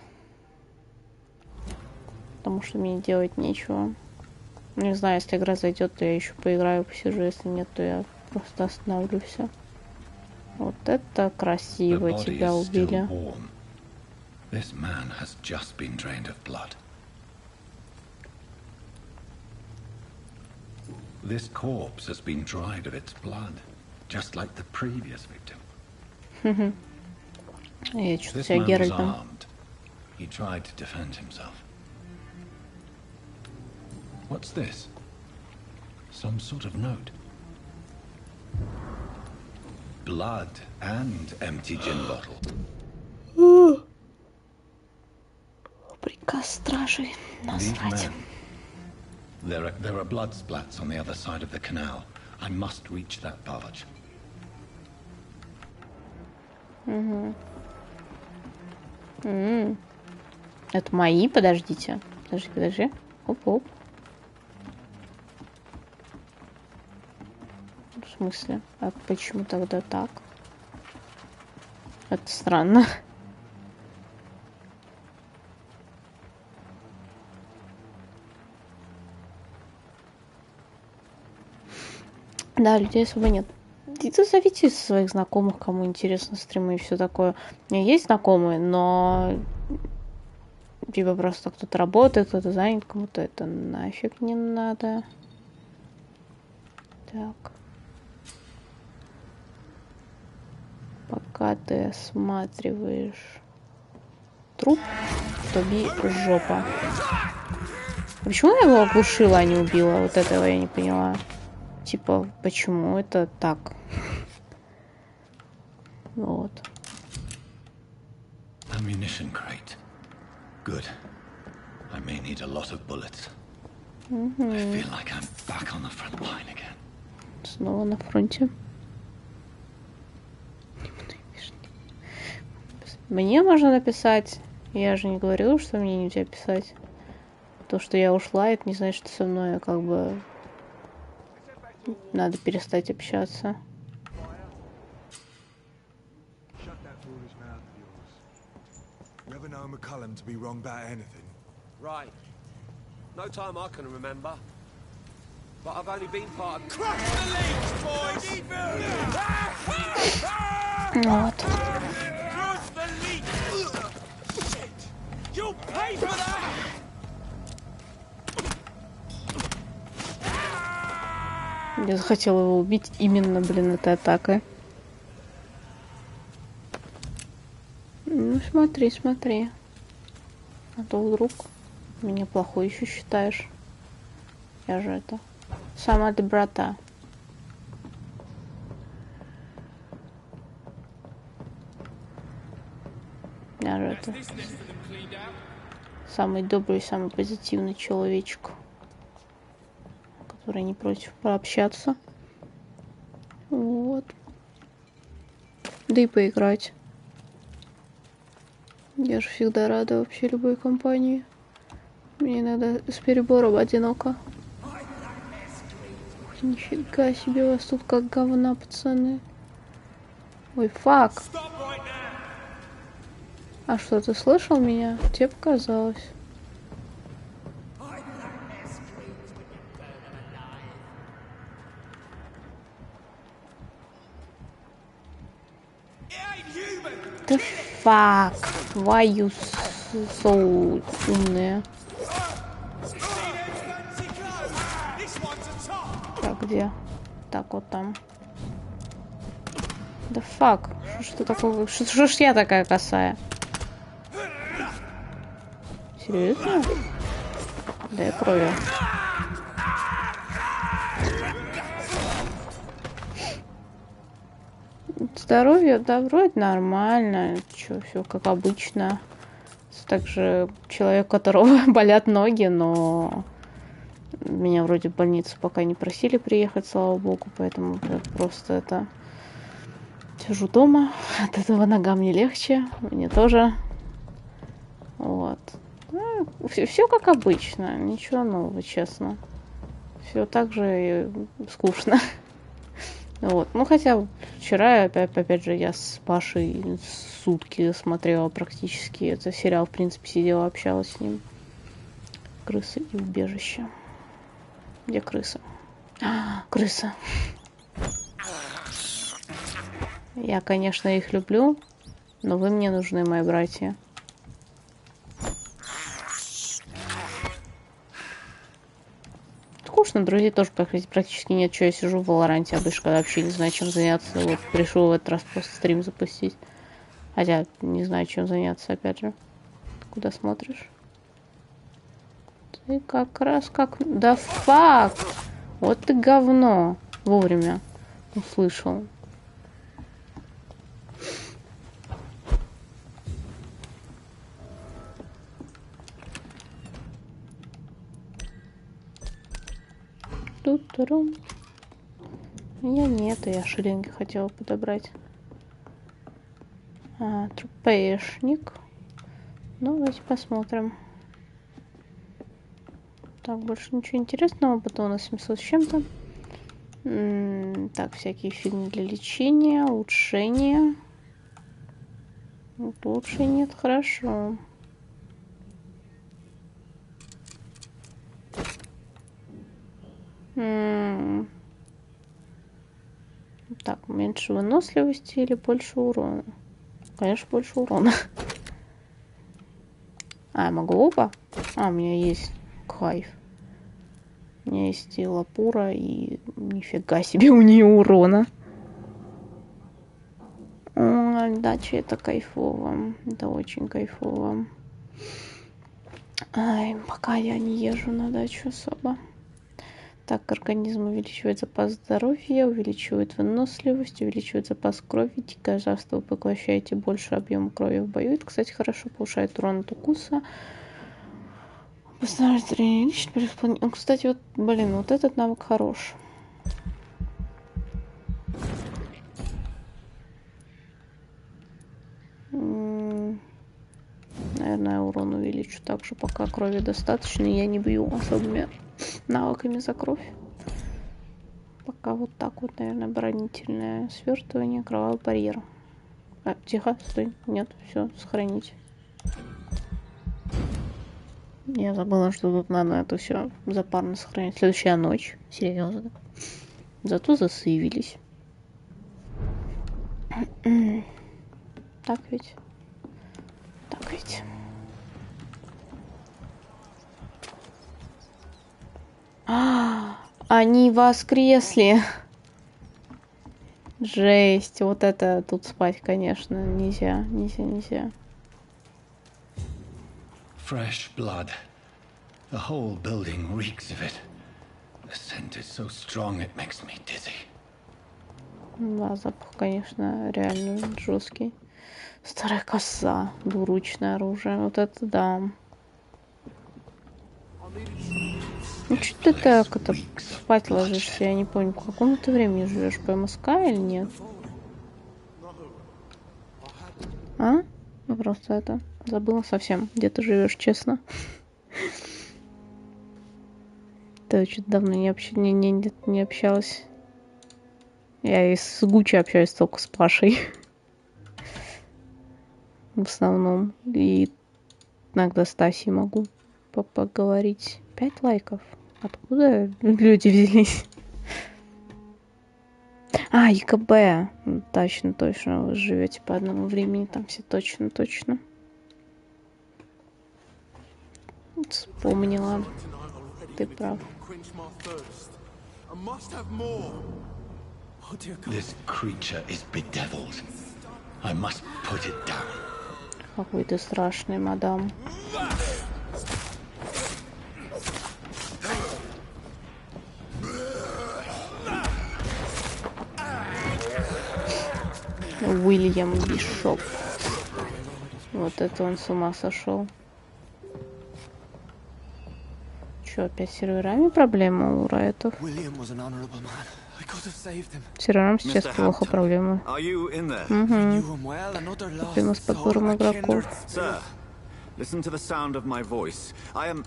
Потому что мне делать нечего. Не знаю, если игра зайдет, то я еще поиграю, посижу, если нет, то я просто остановлю все. Вот это красиво, тебя убили. This man has just been drained of blood. This corpse has been dried of its blood, just like the previous victim. Я чувствую себя Геральтом. He tried to defend himself. What's this? Some sort of note. Blood and empty gin bottle. Приказ стражи. Насрать. There are blood splats on the other side of the canal. I must reach that barge. Это мои? Подождите. Подожди. Оп-оп. В смысле? А почему тогда так? Это странно. Да, людей особо нет. Иди зовите своих знакомых, кому интересно стримы и все такое. У меня есть знакомые, но типа просто кто-то работает, кто-то занят, кому-то это нафиг не надо. Так. Пока ты осматриваешь труп, тоби жопа. Почему я его оглушила, а не убила? Вот этого я не поняла. Типа, почему это так? Вот. Ammunition crate. Good. I may need a lot of bullets. I feel like I'm back on the front line again. Снова на фронте. Мне можно написать. Я же не говорила, что мне нельзя писать. То, что я ушла, это не значит, что со мной как бы надо перестать общаться. Right. No time I can remember. But I've only been part of... Crush the leech, boys! Вот. Crush the leech! Shit! You'll pay for that! Я захотела его убить именно, блин, этой атакой. Ну, смотри. А то вдруг меня плохой еще считаешь. Я же это... Сама доброта. Я же это... Самый добрый, самый позитивный человечек, который не против пообщаться. Вот. Да и поиграть. Я же всегда рада вообще любой компании. Мне иногда с перебором одиноко. Нифига себе, у вас тут как говна, пацаны. Ой, фак. А что, ты слышал меня? Тебе показалось. The fuck? Why you so умные? Так, где? Так, вот там. Да fuck. Что такое? Что ж я такая косая? Серьезно? Да я крови. Здоровье, да, вроде нормально. Чё, все как обычно. Также человек, у которого болят ноги, но меня вроде в больницу пока не просили приехать, слава богу, поэтому просто это сижу дома. От этого ногам не легче, мне тоже. Вот. Ну, все как обычно, ничего нового, честно. Все так же скучно. Вот. Ну, хотя вчера, опять же, я с Пашей сутки смотрела практически этот сериал. В принципе, сидела, общалась с ним. Крысы и убежище. Где крыса? Крыса. Я, конечно, их люблю, но вы мне нужны, мои братья. Скучно, друзей тоже практически нет. Что я сижу в Валоранте обычно, когда вообще не знаю, чем заняться. Вот пришел в этот раз просто стрим запустить. Хотя не знаю, чем заняться, опять же. Куда смотришь? Ты как раз как... Да фак! Вот ты говно. Вовремя услышал. Тут-турум. Меня нет, я шиллинги хотела подобрать. Трупешник. Ну, давайте посмотрим. Так, больше ничего интересного. Батона 700 с чем-то. Так, всякие фигни для лечения, улучшения. Лучше нет, хорошо. Так, меньше выносливости или больше урона? Конечно, больше урона. Я могу оба? У меня есть кайф. У меня есть и лапура, и нифига себе у нее урона. Дача это кайфово. Это очень кайфово. Пока я не езжу на дачу особо. Так, организм увеличивает запас здоровья, увеличивает выносливость, увеличивает запас крови. Дикое жавство, вы поглощаете больше объема крови в бою. Это, кстати, хорошо повышает урон от укуса. Восстанавливает зрение лично. Кстати, вот, блин, вот этот навык хорош. Наверное, урон увеличу также, пока крови достаточно, и я не бью особыми навыками за кровь. Пока вот так вот, наверное, оборонительное свертывание, кровавый барьер. Тихо, стой, нет, все, сохранить. Я забыла, что тут надо это все запарно сохранить. Следующая ночь, серьезно. Зато засейвились. Так ведь. Так ведь. Они воскресли. Жесть. Вот это тут спать, конечно, нельзя. Нельзя. Fresh blood. The whole building reeks of it. The scent is so strong it makes me dizzy. Да, запах, конечно, реально жесткий. Старая коса, двуручное оружие. Вот это да. Ну что ты так это спать ложишься? Я не помню, по какому ты времени живешь? По МСК или нет? Я просто это забыла совсем, где ты живешь, честно. Ты что-то давно не общалась. Я и с Гуччи общаюсь только с Пашей. В основном. И иногда с Тасей могу поговорить. 5 лайков. Откуда люди взялись? А, ЕКБ. Точно, точно. Вы живете по одному времени, там все точно, точно. Вспомнила. Ты прав. This creature is bedeviled. I must put it down. Какой ты страшный, мадам. Уильям Бишоп. Вот это он с ума сошел. Че, опять с серверами проблема у Райтов? С серверами сейчас плохо проблемы. Угу. Проблемы с подбором игроков. Listen to the sound of my voice. I'm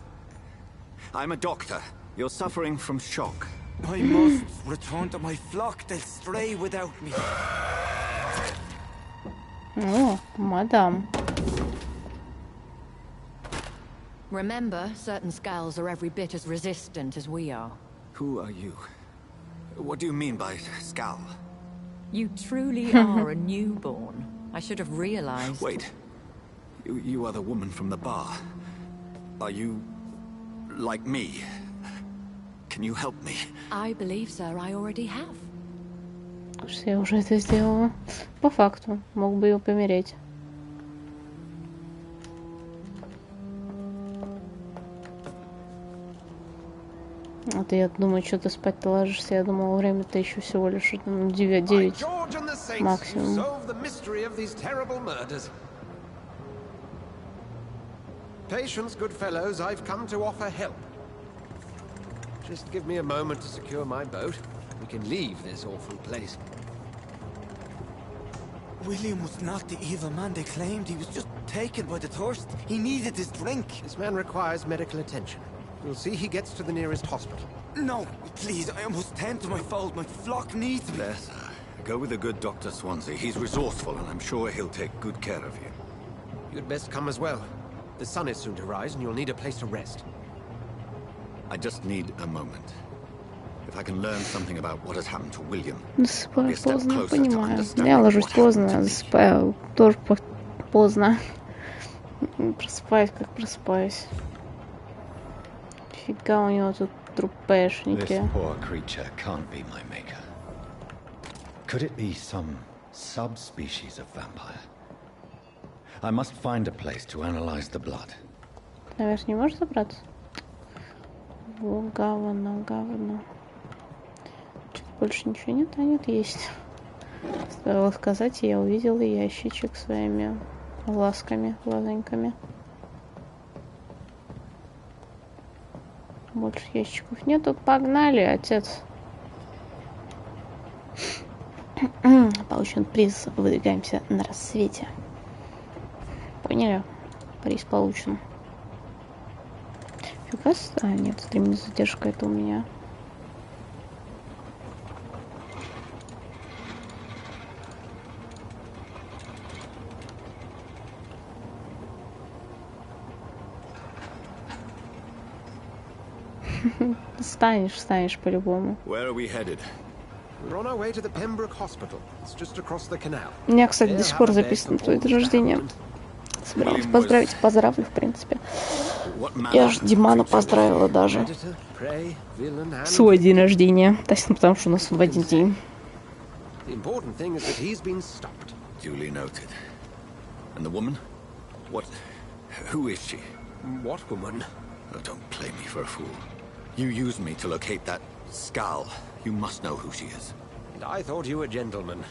a doctor. You're suffering from shock. I must return to my flock. They'll stray without me. О, мадам. Remember, certain skulls are every bit as resistant as we are. Who are you? What do you mean by skull? You truly are a newborn. I should have realized. Wait. You are the woman from the bar. Are you like me? Can you help me? I believe, sir, I already have. Что я уже это сделала. По факту. Мог бы ее помереть. Вот я думаю, что ты спать-то ложишься. Я думала, время-то еще всего лишь 9 максимум. Patience, good fellows, I've come to offer help. Just give me a moment to secure my boat. We can leave this awful place. William was not the evil man they claimed. He was just taken by the thirst. He needed his drink. This man requires medical attention. We'll see he gets to the nearest hospital. No, please, I must tend to my fold. My flock needs me. Yes, go with the good Dr. Swansea. He's resourceful, and I'm sure he'll take good care of you. You'd best come as well. The sun is soon to rise, and you'll need a place to rest. I just need a moment. If I can learn something about what has happened to William, засыпаю поздно, понимаю. Я ложусь поздно, засыпаю тоже поздно. Просыпаюсь, как просыпаюсь. Фига у него тут трупешники. This poor creature can't be my maker. Could it be some subspecies of vampire? I must find a place to analyze the blood. Наверх не можешь забраться? Говно, говно. Больше ничего нет? А нет, есть. Стоило сказать, и я увидела ящичек своими глазками, глазоньками. Больше ящиков нету. Погнали, отец. Получен приз. Выдвигаемся на рассвете. Поняли? Приз получен. Фига. А, нет, стримная задержка это у меня. Станешь по-любому. У меня, кстати, до сих пор записано твой день рождения. Собиралась поздравить, поздравлю, в принципе. Я же Диману поздравила даже. Свой день рождения. Точно потому, что у нас в один день. Duly noted. And the woman? Who is she? What woman? Oh, don't play me for a fool. You used me to locate that skull. You must know who she is. And I thought you a gentleman.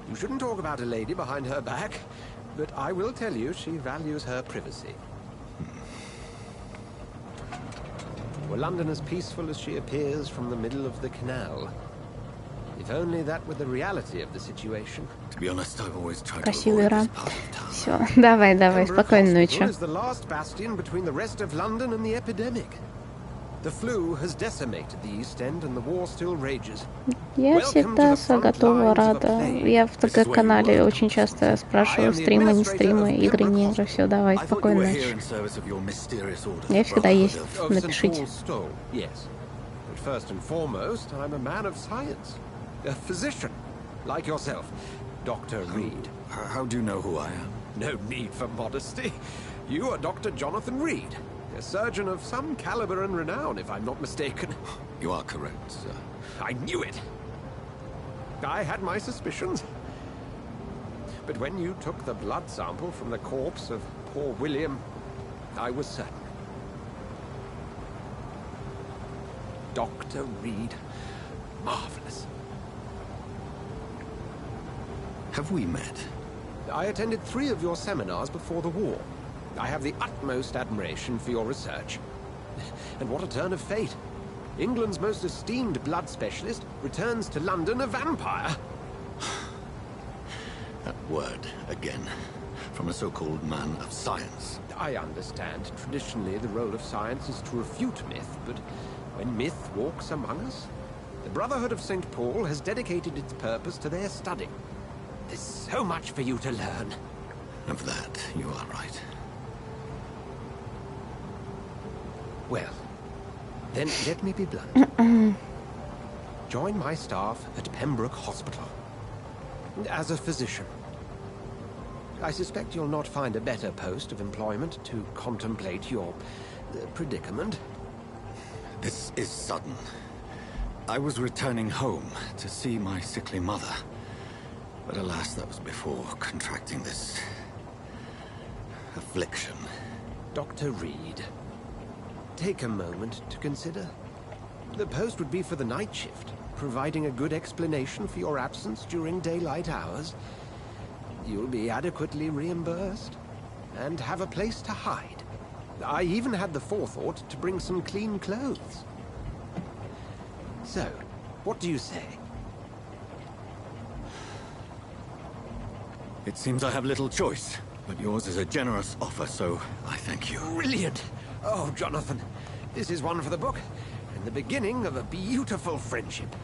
You shouldn't talk about a lady behind her back, but I will tell you she values her privacy. Were London as peaceful as she appears from the middle of the canal? If only that were the reality of the situation. To be honest, I've always tried to Красивый avoid рам. this part of town. Все, давай, спокойной ночи. Is the last bastion between the rest of London and the epidemic. The flu has decimated the East End, and the war still rages. Я всегда готова, Рада. Я в ТГ-канале очень часто спрашиваю, стримы, не стримы, игры, не игры. Все, давай, спокойной ночи. Я всегда есть. Напишите. Yes. But first and foremost, I'm a man of science. A physician. Like yourself, Dr. Reed. How do you know who I am? No need for modesty. You are Dr. Jonathan Reed, a surgeon of some caliber and renown, if I'm not mistaken. You are correct, sir. I knew it! I had my suspicions. But when you took the blood sample from the corpse of poor William, I was certain. Dr. Reed. Marvelous. Have we met? I attended 3 of your seminars before the war. I have the utmost admiration for your research. And what a turn of fate. England's most esteemed blood specialist returns to London a vampire. That word, again. From a so-called man of science. I understand. Traditionally, the role of science is to refute myth, but when myth walks among us, the Brotherhood of St. Paul has dedicated its purpose to their study. There's so much for you to learn. Of that, you are right. Well, then let me be blunt. Join my staff at Pembroke Hospital. As a physician. I suspect you'll not find a better post of employment to contemplate your predicament. This is sudden. I was returning home to see my sickly mother. But alas, that was before contracting this affliction. Dr. Reed, take a moment to consider. The post would be for the night shift, providing a good explanation for your absence during daylight hours. You'll be adequately reimbursed, and have a place to hide. I even had the forethought to bring some clean clothes. So, what do you say? It seems I have little choice, but yours is a generous offer, so I thank you. Brilliant! Oh, Jonathan, this is one for the book, and the beginning of a beautiful friendship.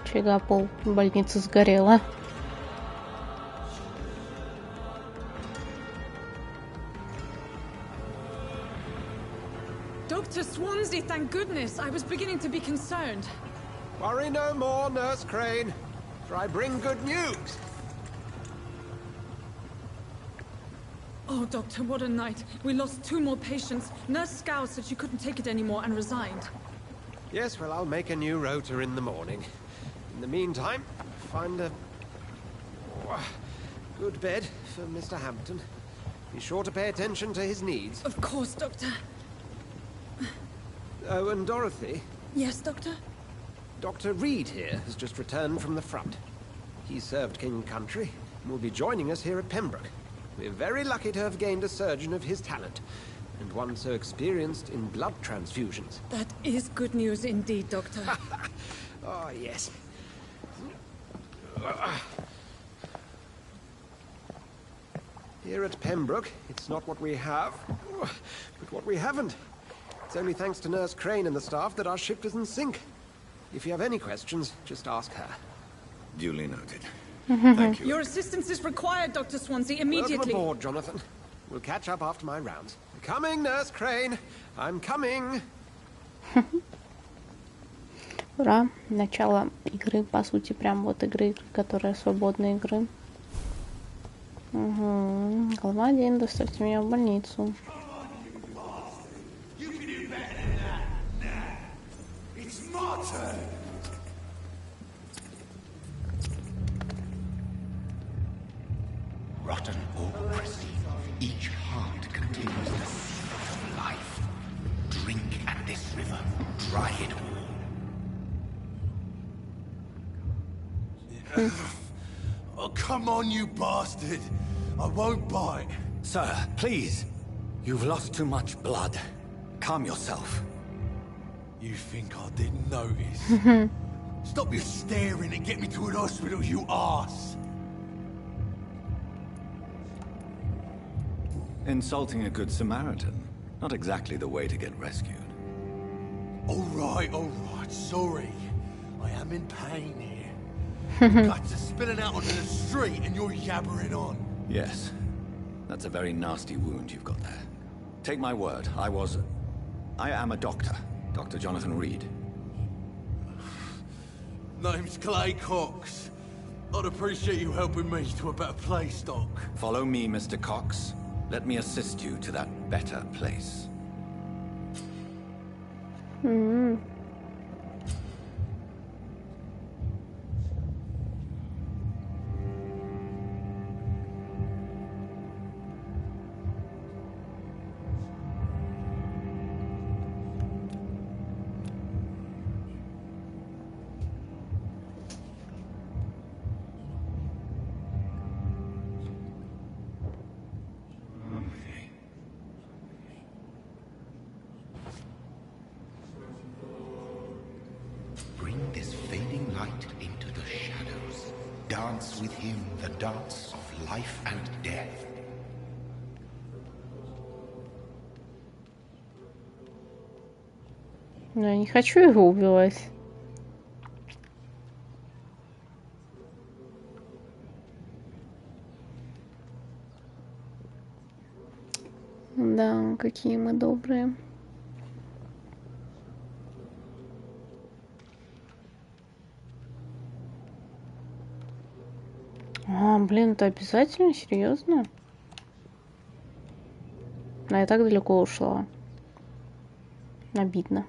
Фига, пол больницы сгорела. Dr. Swansea, thank goodness. I was beginning to be concerned. Worry no more, Nurse Crane, for I bring good news. Oh, Doctor, what a night. We lost 2 more patients. Nurse Scow said she couldn't take it anymore and resigned. Yes, well, I'll make a new rota in the morning. In the meantime, find a good bed for Mr. Hampton. Be sure to pay attention to his needs. Of course, Doctor. Oh, and Dorothy? Yes, Doctor? Dr. Reed here has just returned from the front. He served King Country and will be joining us here at Pembroke. We're very lucky to have gained a surgeon of his talent, and one so experienced in blood transfusions. That is good news indeed, Doctor. Oh, yes. Here at Pembroke, it's not what we have, but what we haven't. It's only thanks to Nurse Crane and the staff that our ship isn't sink. If you have any questions, just ask her. Duly noted. Thank you. Your assistance is required, Dr. Swansea, immediately. Welcome aboard, Jonathan. We'll catch up after my rounds. Coming, Nurse Crane. I'm coming. Ура! Начало игры, по сути, прям вот игры, которая свободные игры. Глава 1, доставьте меня в больницу. Rotten or pristine, each heart contains the seed of life. Drink at this river, dry it all. Oh, come on, you bastard! I won't bite. Sir, please. You've lost too much blood. Calm yourself. You think I didn't notice? Stop your staring and get me to an hospital, you arse! Insulting a good Samaritan. Not exactly the way to get rescued. All right, sorry. I am in pain here. Guts are spilling out onto the street and you're yabbering on. Yes. That's a very nasty wound you've got there. Take my word, I am a doctor. Dr. Jonathan Reed. Name's Clay Cox. I'd appreciate you helping me to a better place, Doc. Follow me, Mr. Cox. Let me assist you to that better place. Bring this fading light into the shadows. Dance with him the dance of life and death. Но я не хочу его убивать. Да, какие мы добрые. А, блин, это обязательно? Серьезно? А я так далеко ушла. Обидно.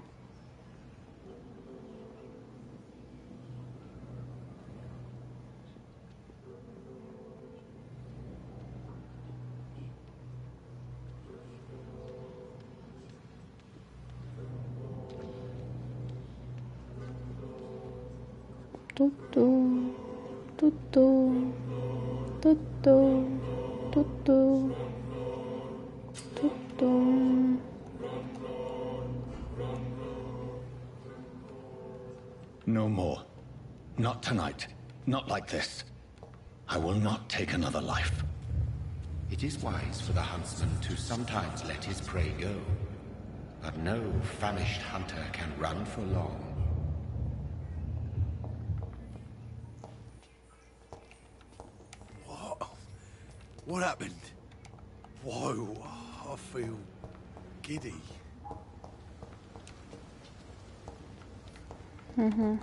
Ту-ту, ту-ту, ту-ту, ту-ту, ту-ту. No more. Not tonight. Not like this. I will not take another life. It is wise for the huntsman to sometimes let his prey go. But no famished hunter can run for long. What happened? Whoa, I feel giddy. Угу.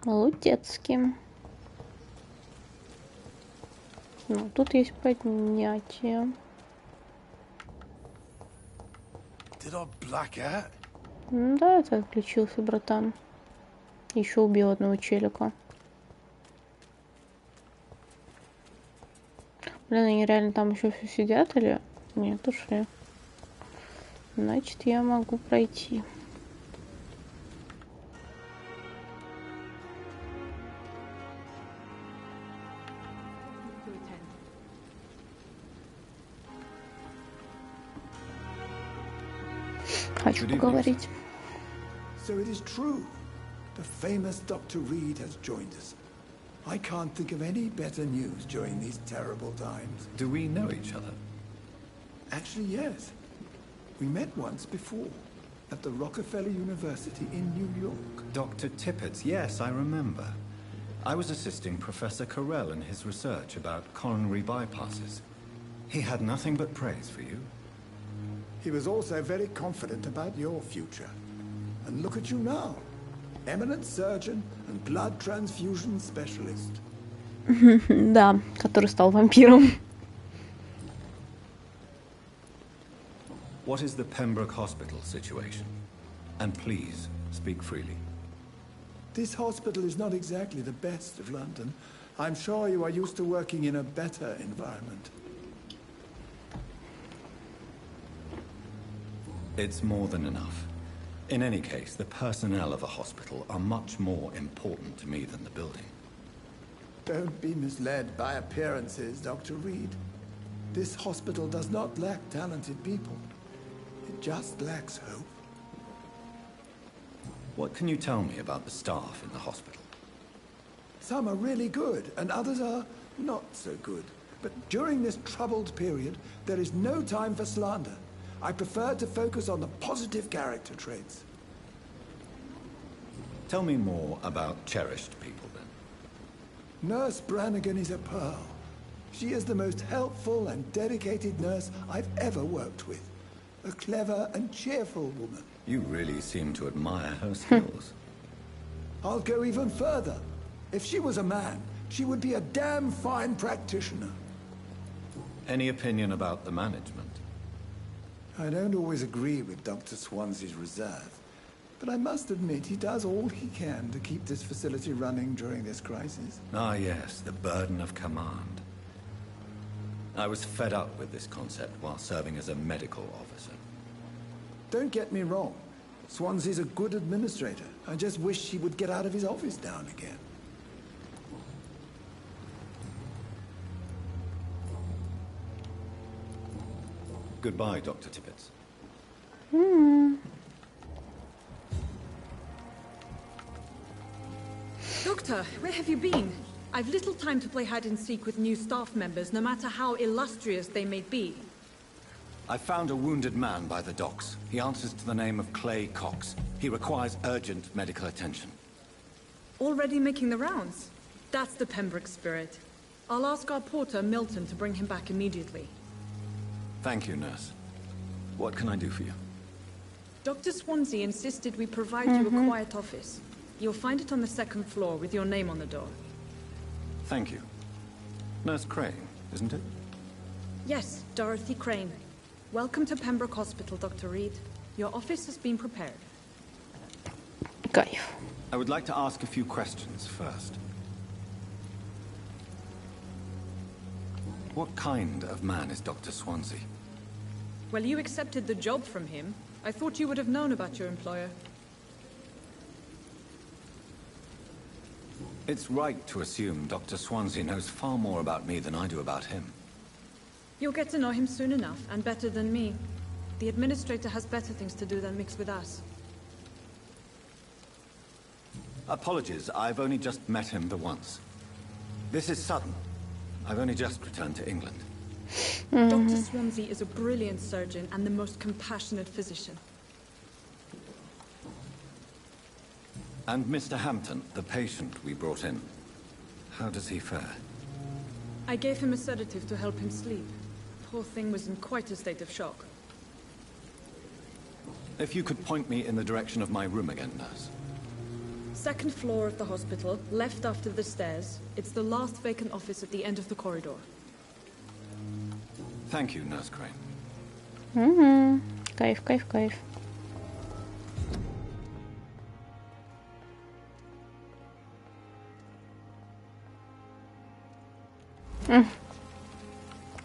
Молодецкий. Ну, тут есть поднятие. Did I black out? Ну да, это отключился, братан. Еще убил одного челика. Блин, они реально там еще все сидят или... Нет, ушли. Значит, я могу пройти. Хочу поговорить. So it is true. The famous Dr. Reed has joined us. I can't think of any better news during these terrible times. Do we know each other? Actually, yes. We met once before, at the Rockefeller University in New York. Dr. Tippett's, yes, I remember. I was assisting Professor Carell in his research about coronary bypasses. He had nothing but praise for you. He was also very confident about your future. And look at you now. Eminent surgeon and blood transfusion specialist. Да, который стал вампиром. What is the Pembroke Hospital situation? And please, speak freely. This hospital is not exactly the best of London. I'm sure you are used to working in a better environment. It's more than enough. In any case, the personnel of a hospital are much more important to me than the building. Don't be misled by appearances, Dr. Reed. This hospital does not lack talented people. It just lacks hope. What can you tell me about the staff in the hospital? Some are really good, and others are not so good. But during this troubled period, there is no time for slander. I prefer to focus on the positive character traits. Tell me more about cherished people, then. Nurse Brannigan is a pearl. She is the most helpful and dedicated nurse I've ever worked with. A clever and cheerful woman. You really seem to admire her skills. I'll go even further. If she was a man, she would be a damn fine practitioner. Any opinion about the management? I don't always agree with Dr. Swansea's reserve, but I must admit he does all he can to keep this facility running during this crisis. Ah, yes, the burden of command. I was fed up with this concept while serving as a medical officer. Don't get me wrong. Swansea's a good administrator. I just wish he would get out of his office now and again. Goodbye, Dr. Tippett. Doctor, where have you been? I've little time to play hide-and-seek with new staff members, no matter how illustrious they may be. I found a wounded man by the docks. He answers to the name of Clay Cox. He requires urgent medical attention. Already making the rounds? That's the Pembroke spirit. I'll ask our porter, Milton, to bring him back immediately. Thank you, nurse. What can I do for you? Dr. Swansea insisted we provide you a quiet office. You'll find it on the second floor with your name on the door. Thank you. Nurse Crane, isn't it? Yes, Dorothy Crane. Welcome to Pembroke Hospital, Dr. Reed. Your office has been prepared. Кайф. I would like to ask a few questions first. What kind of man is Dr. Swansea? Well, you accepted the job from him. I thought you would have known about your employer. It's right to assume Dr. Swansea knows far more about me than I do about him. You'll get to know him soon enough, and better than me. The administrator has better things to do than mix with us. Apologies, I've only just met him the once. This is sudden. I've only just returned to England. Dr. Swansea is a brilliant surgeon and the most compassionate physician. And Mr. Hampton, the patient we brought in, how does he fare? I gave him a sedative to help him sleep. Poor thing was in quite a state of shock. If you could point me in the direction of my room again, nurse. Second floor of the hospital, left after the stairs. It's the last vacant office at the end of the corridor. Thank you, Nurse Crane. Кайф, кайф, кайф.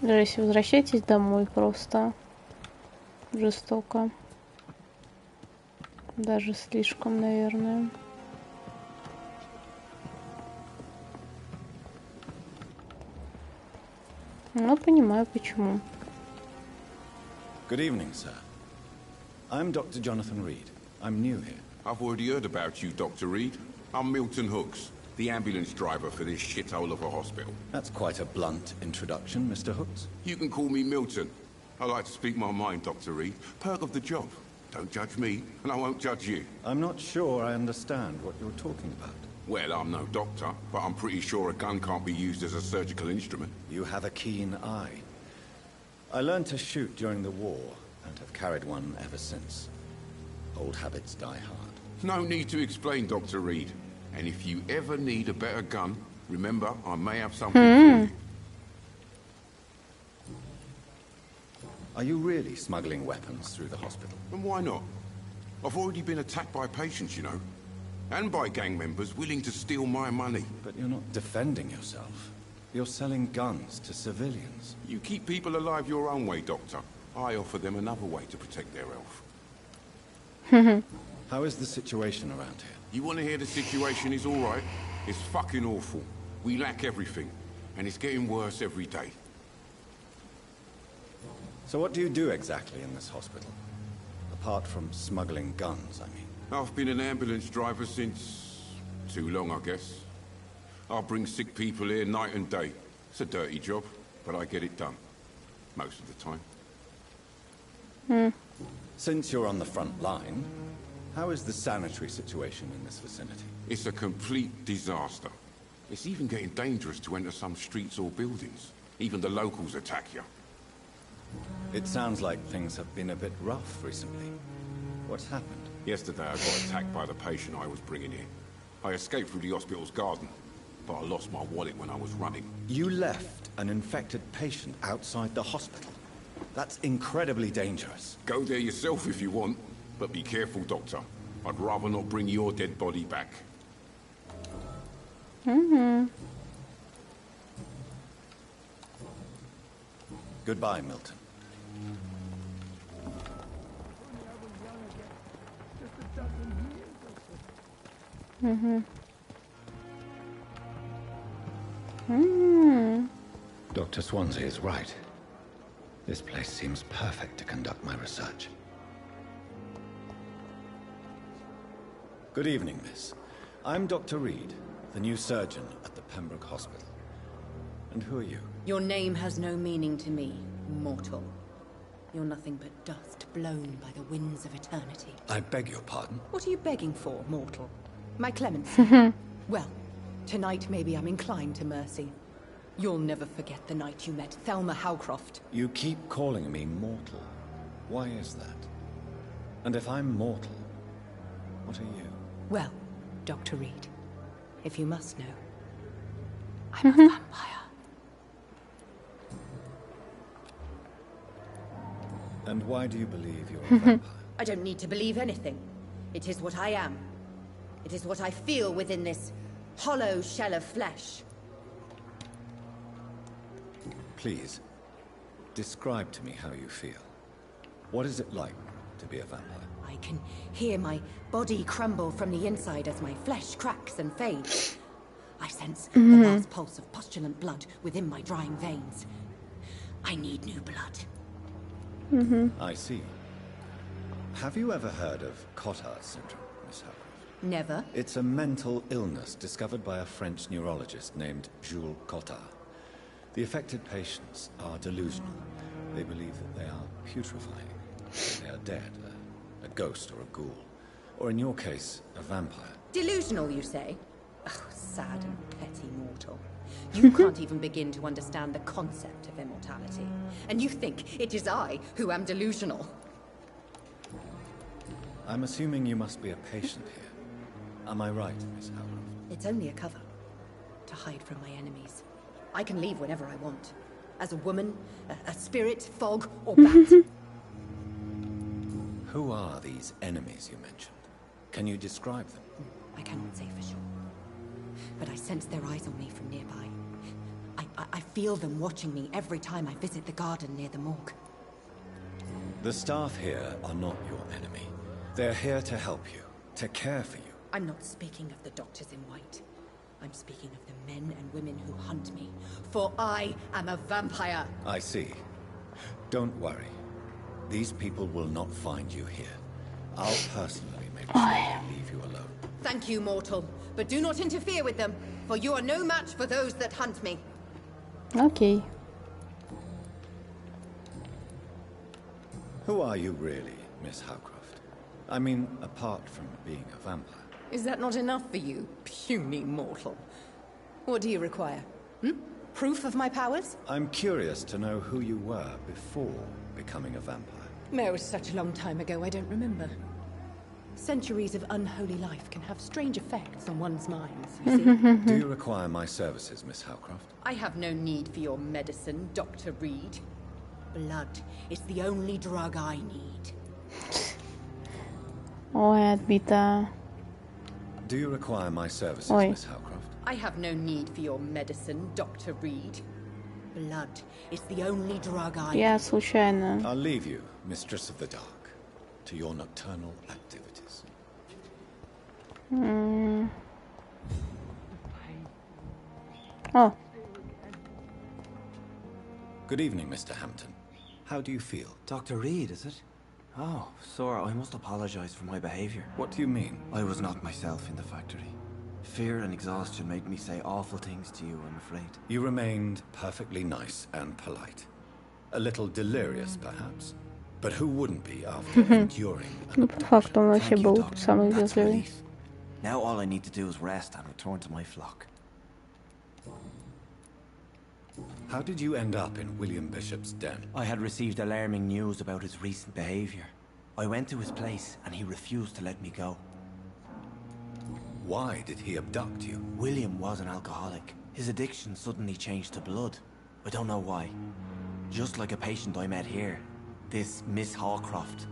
Жесть, возвращайтесь домой просто. Жестоко. Даже слишком, наверное. Ну, понимаю, почему. Good evening, sir. I'm Dr. Jonathan Reed. I'm new here. I've already heard about you, Dr. Reed. I'm Milton Hooks, the ambulance driver for this shithole of a hospital. That's quite a blunt introduction, Mr. Hooks. You can call me Milton. I like to speak my mind, Dr. Reed. Perk of the job. Don't judge me, and I won't judge you. I'm not sure I understand what you're talking about. Well, I'm no doctor, but I'm pretty sure a gun can't be used as a surgical instrument. You have a keen eye. I learned to shoot during the war, and have carried one ever since. Old habits die hard. No need to explain, Dr. Reed. And if you ever need a better gun, remember, I may have something for you. Are you really smuggling weapons through the hospital? And why not? I've already been attacked by patients, you know. And by gang members willing to steal my money. But you're not defending yourself. You're selling guns to civilians. You keep people alive your own way, Doctor. I offer them another way to protect their health. How is the situation around here? You want to hear the situation is all right? It's fucking awful. We lack everything. And it's getting worse every day. So what do you do exactly in this hospital? Apart from smuggling guns, I mean. I've been an ambulance driver since... too long, I guess. I bring sick people here night and day. It's a dirty job, but I get it done. Most of the time. Since you're on the front line, How is the sanitary situation in this vicinity? It's a complete disaster. It's even getting dangerous to enter some streets or buildings. Even the locals attack you. It sounds like things have been a bit rough recently. What's happened? Yesterday I got attacked by the patient I was bringing in. I escaped through the hospital's garden, but I lost my wallet when I was running. You left an infected patient outside the hospital? That's incredibly dangerous. Go there yourself if you want, but be careful, Doctor. I'd rather not bring your dead body back. Goodbye, Milton. Dr. Swansea is right. This place seems perfect to conduct my research. Good evening, miss. I'm Dr. Reed, the new surgeon at the Pembroke Hospital. And who are you? Your name has no meaning to me, mortal. You're nothing but dust blown by the winds of eternity. I beg your pardon? What are you begging for, mortal? My clemency? Well, tonight maybe I'm inclined to mercy. You'll never forget the night you met Thelma Howcroft. You keep calling me mortal. Why is that? And if I'm mortal, what are you? Well, Dr. Reed, if you must know, I'm a vampire. And why do you believe you're a vampire? I don't need to believe anything. It is what I am. It is what I feel within this hollow shell of flesh. Please, describe to me how you feel. What is it like to be a vampire? I can hear my body crumble from the inside as my flesh cracks and fades. I sense the last pulse of postulant blood within my drying veins. I need new blood. I see. Have you ever heard of Cotard syndrome, Miss Howcroft? Never. It's a mental illness discovered by a French neurologist named Jules Cotard. The affected patients are delusional. They believe that they are putrefying. They are dead, a ghost or a ghoul. Or in your case, a vampire. Delusional, you say? Oh, sad and petty mortal. You can't even begin to understand the concept of immortality. And you think it is I who am delusional. I'm assuming you must be a patient here. Am I right, Miss Howcroft? It's only a cover. To hide from my enemies. I can leave whenever I want. As a woman, a spirit, fog, or bat. Who are these enemies you mentioned? Can you describe them? I cannot say for sure. But I sense their eyes on me from nearby. I feel them watching me every time I visit the garden near the morgue. The staff here are not your enemy. They're here to help you, to care for you. I'm not speaking of the doctors in white. I'm speaking of the men and women who hunt me. For I am a vampire. I see. Don't worry. These people will not find you here. I'll personally make sure they leave you alone. Thank you, mortal. But do not interfere with them, for you are no match for those that hunt me. Okay. Who are you really, Miss Howcroft? I mean, apart from being a vampire. Is that not enough for you, puny mortal? What do you require? Proof of my powers? I'm curious to know who you were before becoming a vampire. It was such a long time ago, I don't remember. Centuries of unholy life can have strange effects on one's minds, you see. Do you require my services, Miss Howcroft? I have no need for your medicine, Dr. Reed. Blood is the only drug I need. Ой, отбита. Do you require my services, Miss Howcroft? I have no need for your medicine, Dr. Reed. Blood is the only drug I Я need. случайно. I'll leave you, Mistress of the Dark, to your nocturnal activities. Oh. Good evening, Mr. Hampton. How do you feel? Dr. Reed, is it? Oh, sir, I must apologize for my behavior. What do you mean? I was not myself in the factory. Fear and exhaustion made me say awful things to you, I'm afraid. You remained perfectly nice and polite. A little delirious, perhaps. But who wouldn't be after enduring an Ну, по факту он вообще Thank you, был Doctor. самый That's вежливый. relief. Now all I need to do is rest and return to my flock. How did you end up in William Bishop's den? I had received alarming news about his recent behavior. I went to his place and he refused to let me go. Why did he abduct you? William was an alcoholic. His addiction suddenly changed to blood. I don't know why. Just like a patient I met here. This Miss Hawcroft.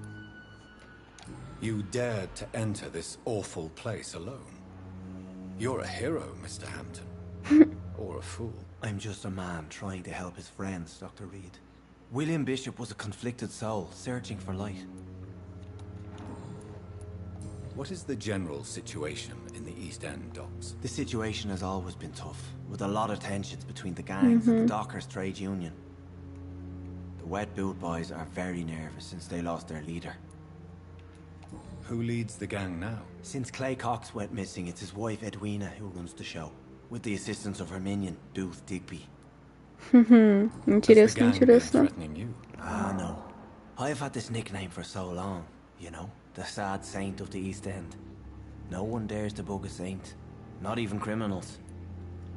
You dared to enter this awful place alone. You're a hero, Mr. Hampton. Or a fool. I'm just a man trying to help his friends, Dr. Reed. William Bishop was a conflicted soul, searching for light. What is the general situation in the East End docks? The situation has always been tough, with a lot of tensions between the gangs and the Dockers Trade Union. The Wet Boot Boys are very nervous since they lost their leader. Who leads the gang now? Since Clay Cox went missing, it's his wife Edwina who runs the show, with the assistance of her minion, Booth Digby. Интересно, интересно. Ah, no. I've had this nickname for so long, you know, the sad saint of the East End. No one dares to bug a saint, not even criminals.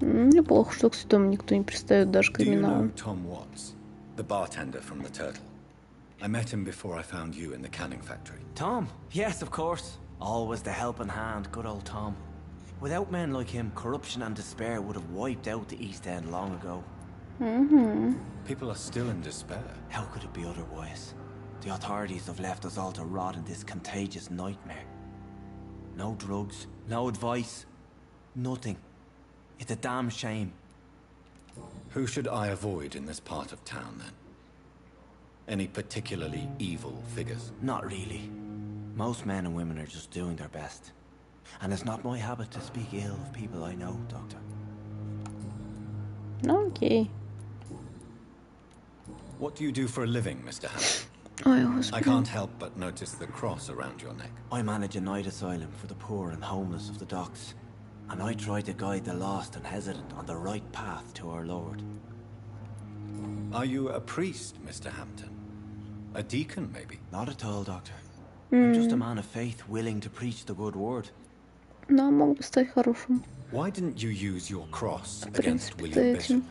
Неплохо, что к святому никто не пристает, даже Do you know криминалам. Tom Watts, the bartender from the Turtle? I met him before I found you in the canning factory. Tom? Yes, of course. Always the helping hand, good old Tom. Without men like him, corruption and despair would have wiped out the East End long ago. People are still in despair. How could it be otherwise? The authorities have left us all to rot in this contagious nightmare. No drugs, no advice, nothing. It's a damn shame. Who should I avoid in this part of town, then? Any particularly evil figures? Not really. Most men and women are just doing their best. And it's not my habit to speak ill of people I know, Doctor. Okay. What do you do for a living, Mr. Hampton? Ой, I can't help but notice the cross around your neck. I manage a night asylum for the poor and homeless of the docks. And I try to guide the lost and hesitant on the right path to our Lord. Are you a priest, Mr. Hampton? A deacon, maybe? Not at all, Doctor. I'm just a man of faith willing to preach the good word. Да, мог бы стать хорошим. Why didn't you use your cross В against принципе, William этим. Bishop?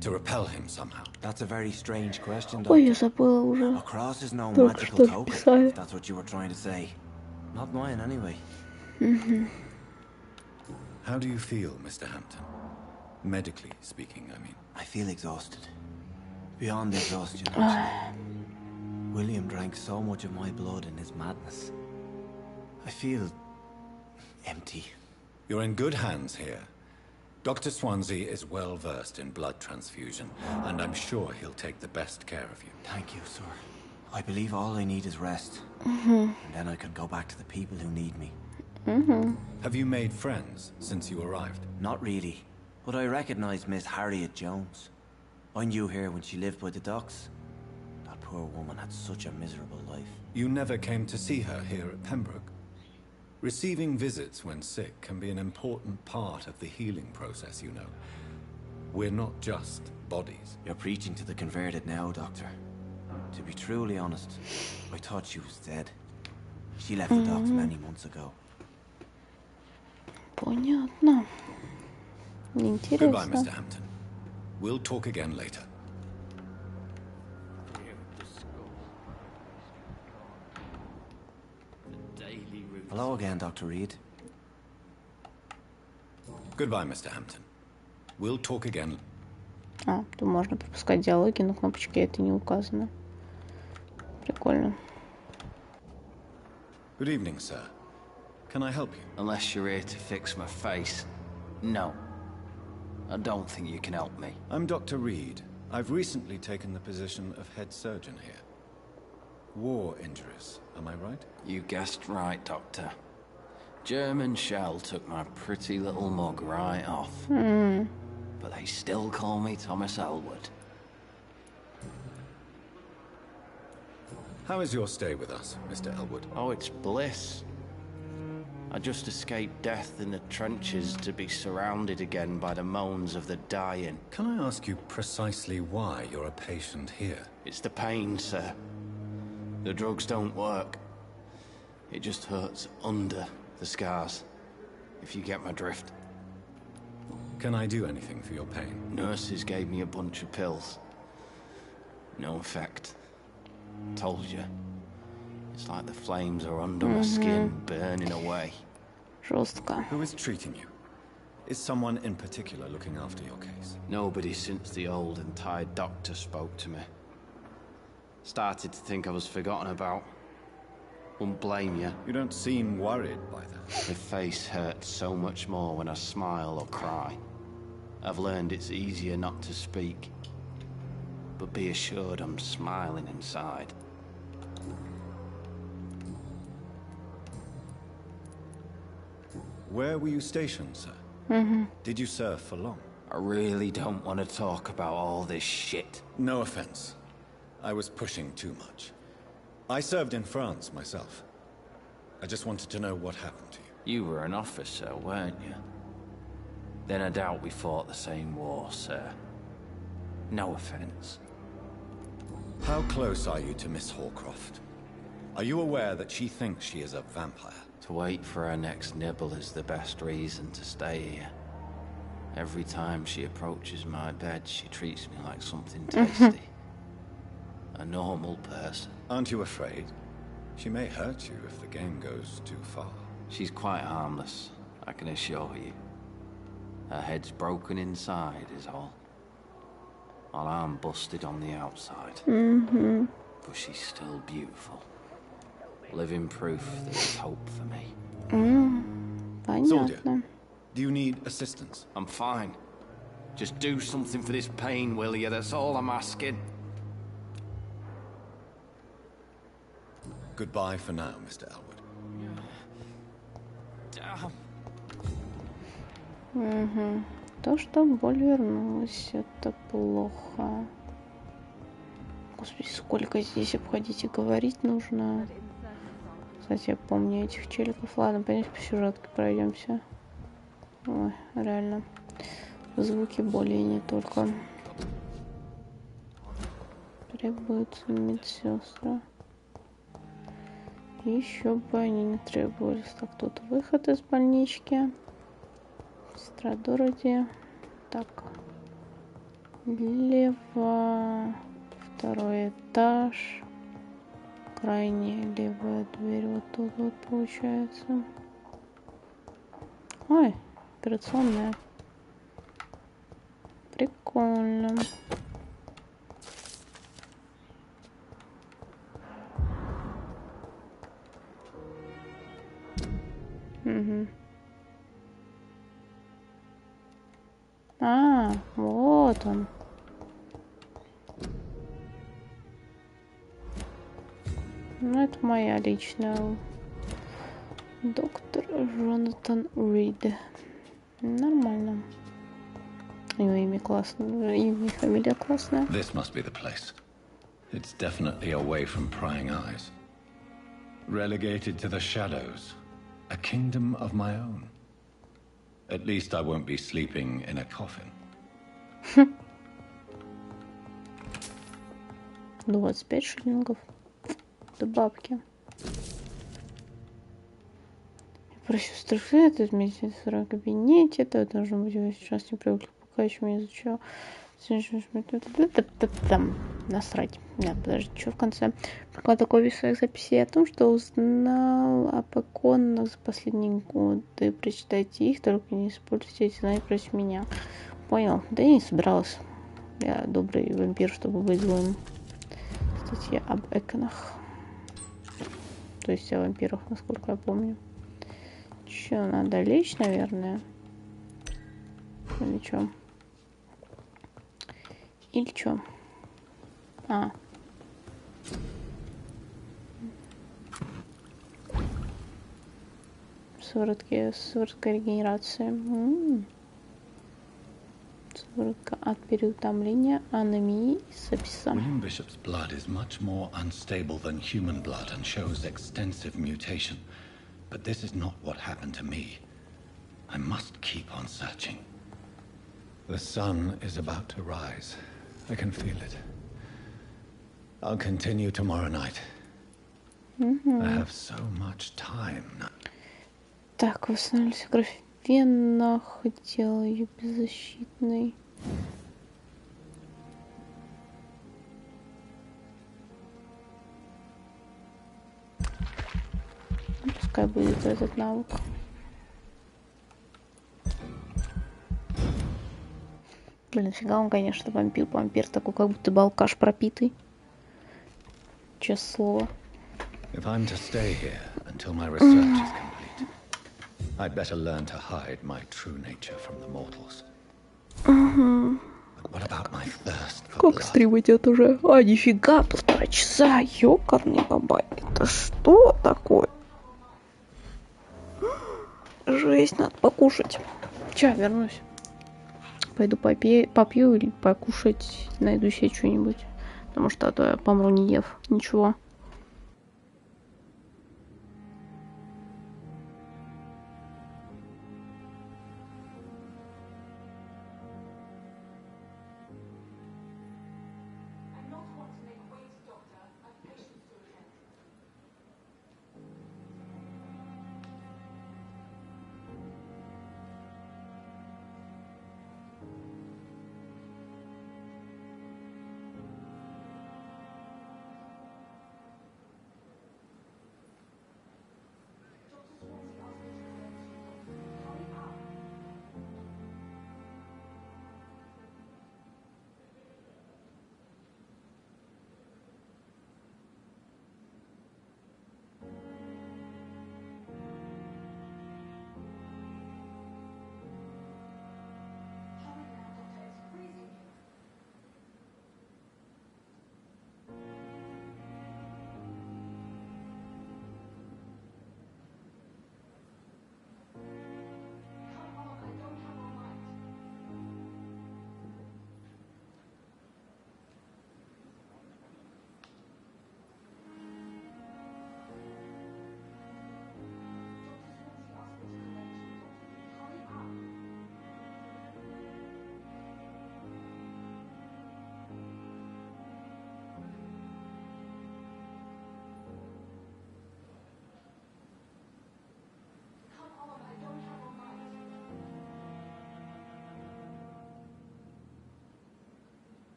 To repel him somehow? That's a very strange question, Ой, я Doctor. забыла уже. A cross is no Только magical что token, писали. if that's what you were trying to say. Not mine, anyway. How do you feel, Mr. Hampton? Medically speaking, I mean. I feel exhausted. Beyond exhaustion, actually. William drank so much of my blood in his madness. I feel empty. You're in good hands here. Dr. Swansea is well versed in blood transfusion, and I'm sure he'll take the best care of you. Thank you, sir. I believe all I need is rest. And then I can go back to the people who need me. Have you made friends since you arrived? Not really, but I recognize Miss Harriet Jones. I knew her when she lived by the docks. That poor woman had such a miserable life. You never came to see her here at Pembroke? Receiving visits when sick can be an important part of the healing process, you know. We're not just bodies. You're preaching to the converted now, Doctor. To be truly honest, I thought she was dead. She left the docks many months ago. Понятно. Goodbye, Интересно. Mr. Hampton. We'll talk again later. Hello again, Dr. Reed. Goodbye, Mr. Hampton. We'll talk again. А, тут можно пропускать диалоги, но кнопочке это не указано. Прикольно. Good evening, sir. Can I help you? Unless you're here to fix my face. No. I don't think you can help me. I'm Dr. Reed. I've recently taken the position of head surgeon here. War injuries, am I right? You guessed right, Doctor. German shell took my pretty little mug right off. But they still call me Thomas Elwood. How is your stay with us, Mr. Elwood? Oh, it's bliss. I just escaped death in the trenches to be surrounded again by the moans of the dying. Can I ask you precisely why you're a patient here? It's the pain, sir. The drugs don't work. It just hurts under the scars, if you get my drift. Can I do anything for your pain? Nurses gave me a bunch of pills. No effect. Told you. It's like the flames are under my skin, burning away. Жестко. Who is treating you? Is someone in particular looking after your case? Nobody since the old and tired doctor spoke to me. Started to think I was forgotten about. Wouldn't blame you. You don't seem worried by that. The face hurts so much more when I smile or cry. I've learned it's easier not to speak. But be assured I'm smiling inside. Where were you stationed, sir? Did you serve for long? I really don't want to talk about all this shit. No offense. I was pushing too much. I served in France myself. I just wanted to know what happened to you. You were an officer, weren't you? Then I doubt we fought the same war, sir. No offense. How close are you to Miss Horcroft? Are you aware that she thinks she is a vampire? To wait for her next nibble is the best reason to stay here. Every time she approaches my bed, she treats me like something tasty. A normal person. Aren't you afraid? She may hurt you if the game goes too far. She's quite harmless, I can assure you. Her head's broken inside is all. While I'm busted on the outside. But she's still beautiful. Living proof there's hope for me. Soldier, do you need assistance? I'm fine. Just do something for this pain, will you? That's all I'm asking. Goodbye for now, Mr. Elwood. То, что боль вернулась, это плохо. Господи, сколько здесь обходить и говорить нужно. Кстати, я помню этих челиков. Ладно, пойдемте по сюжетке пройдемся. Ой, реально. Звуки боли и не только. Требуются медсестры. Еще бы они не требовались. Так, тут выход из больнички. Сестра Дороти. Так. Лево. Второй этаж. Крайняя левая дверь. Вот тут вот получается. Ой, операционная. Прикольно. А, вот он. Ну, это моя личная. Доктор Джонатан Рид. Нормально. Его имя классное, имя и фамилия классная. This must be the place. It's definitely away from prying eyes. Relegated to the shadows. A kingdom of my own. At least I won't be sleeping in a coffin. 25 шиллингов. До бабки. Просил страхы, это медицинского кабинете. Это должно быть сейчас не привыкли, пока еще не изучал. Там насрать. Нет, подожди, что в конце? Пока такой вид своих записей о том, что узнал об иконах за последние годы. Прочитайте их, только не используйте эти знания против меня. Понял? Да я не собиралась. Я добрый вампир, чтобы быть злым. Статья об иконах. То есть о вампирах, насколько я помню. Че, надо лечь, наверное? Или что? Или что? А. Сыворотка регенерации. Сыворотка от переутомления, анемии и сепсиса. William Bishop's blood is much more unstable than human blood and shows extensive mutation. But this is not what happened to me. I must keep on searching. The sun is about to rise. I can feel it. I'll continue tomorrow night. I have so much time. Так, восстановились графенах, делал ее беззащитной. Пускай будет этот навык. Блин, фига он, конечно, вампир. Вампир такой, как будто бы алкаш пропитый. Честное слово. If I'm to stay here until my research is complete, I'd better learn to hide my true nature from the mortals. But what about my thirst for Как стрим идет уже? А, нифига, 1,5 часа. Ёкарный бабай. Это что такое? Жесть, надо покушать. Сейчас вернусь. Пойду попью или покушать. Найду себе что-нибудь. Потому что а то я помру, не ев ничего.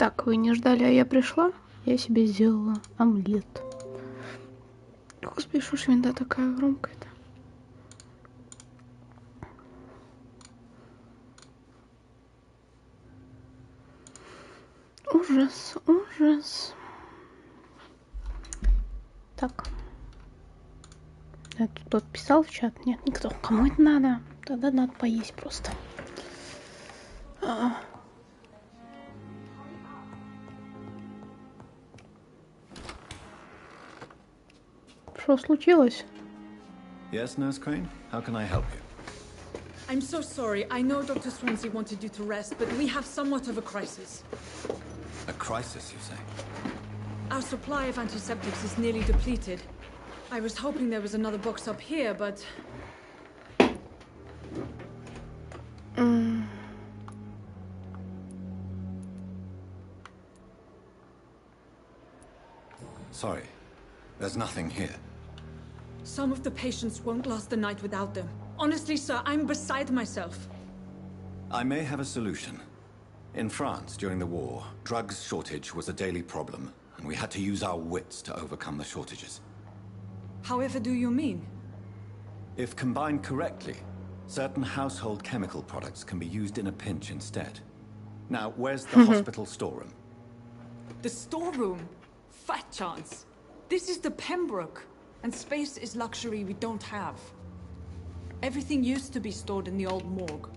Так, вы не ждали, а я пришла. Я себе сделала омлет. Господи, что ж винда такая громкая-то? Ужас, ужас. Так. Это тот писал в чат? Нет, никто. Кому это надо? Тогда надо поесть просто. Что случилось? Yes, Nurse Crane? How can I help you? I'm so sorry. I know Dr. Swansea wanted you to rest, but we have somewhat of a crisis. A crisis, you say? Our supply of antiseptics is nearly depleted. I was hoping there was another box up here, but... Sorry, there's nothing here. Some of the patients won't last the night without them. Honestly, sir, I'm beside myself. I may have a solution. In France, during the war, drugs shortage was a daily problem, and we had to use our wits to overcome the shortages. However do you mean? If combined correctly, certain household chemical products can be used in a pinch instead. Now, where's the hospital storeroom? The storeroom? Fat chance. This is the Pembroke, and space is luxury we don't have. Everything used to be stored in the old morgue.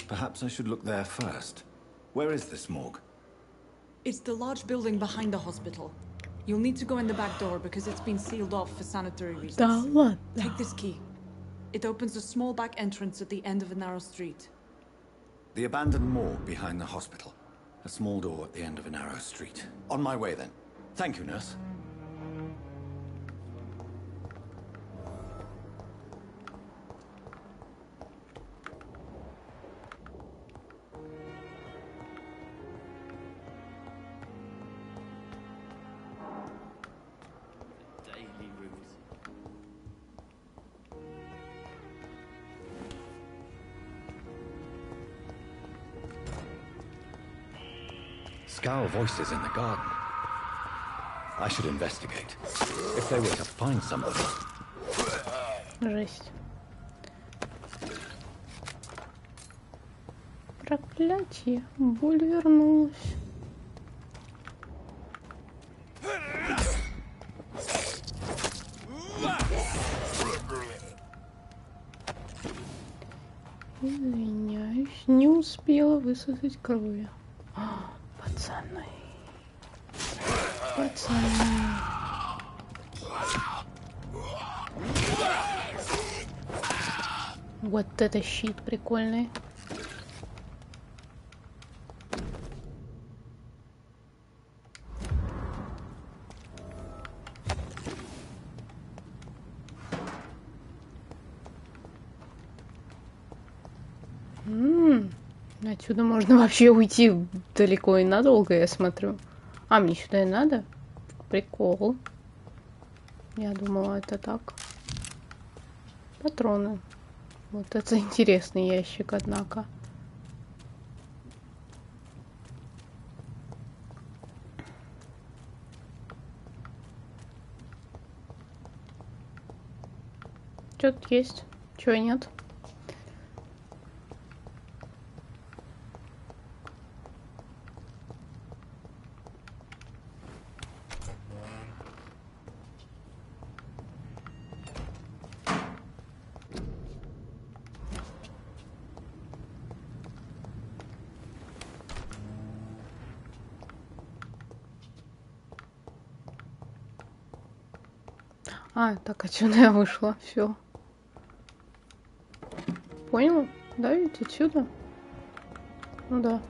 Perhaps I should look there first. Where is this morgue? It's the large building behind the hospital. You'll need to go in the back door because it's been sealed off for sanitary reasons. Take this key. It opens a small back entrance at the end of a narrow street. The abandoned morgue behind the hospital. A small door at the end of a narrow street. On my way then. Thank you, nurse. Scowl voices in the garden. I should investigate. If they were to find somebody. Жесть. Проклятие. Боль вернулась. Извиняюсь, не успела высосать крови. Пацаны. Пацаны. Вот это щит прикольный. Отсюда можно вообще уйти далеко и надолго, я смотрю. А, мне сюда и надо? Прикол. Я думала, это так. Патроны. Вот это интересный ящик, однако. Что тут есть? Чего нет? А, так, отсюда я вышла, все. Понял? Да, ведь отсюда? Ну да.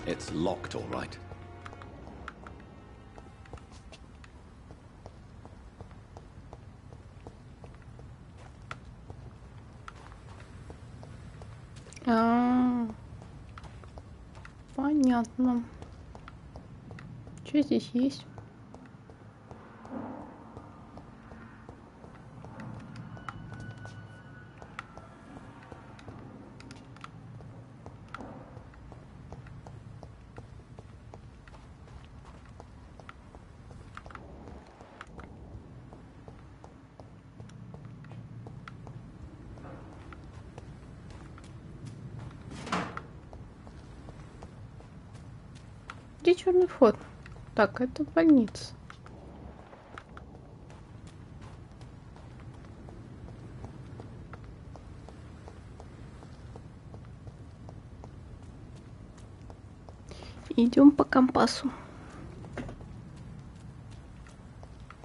It's locked, all right. Понятно. Что здесь есть? черный вход. Так, это больница. Идем по компасу.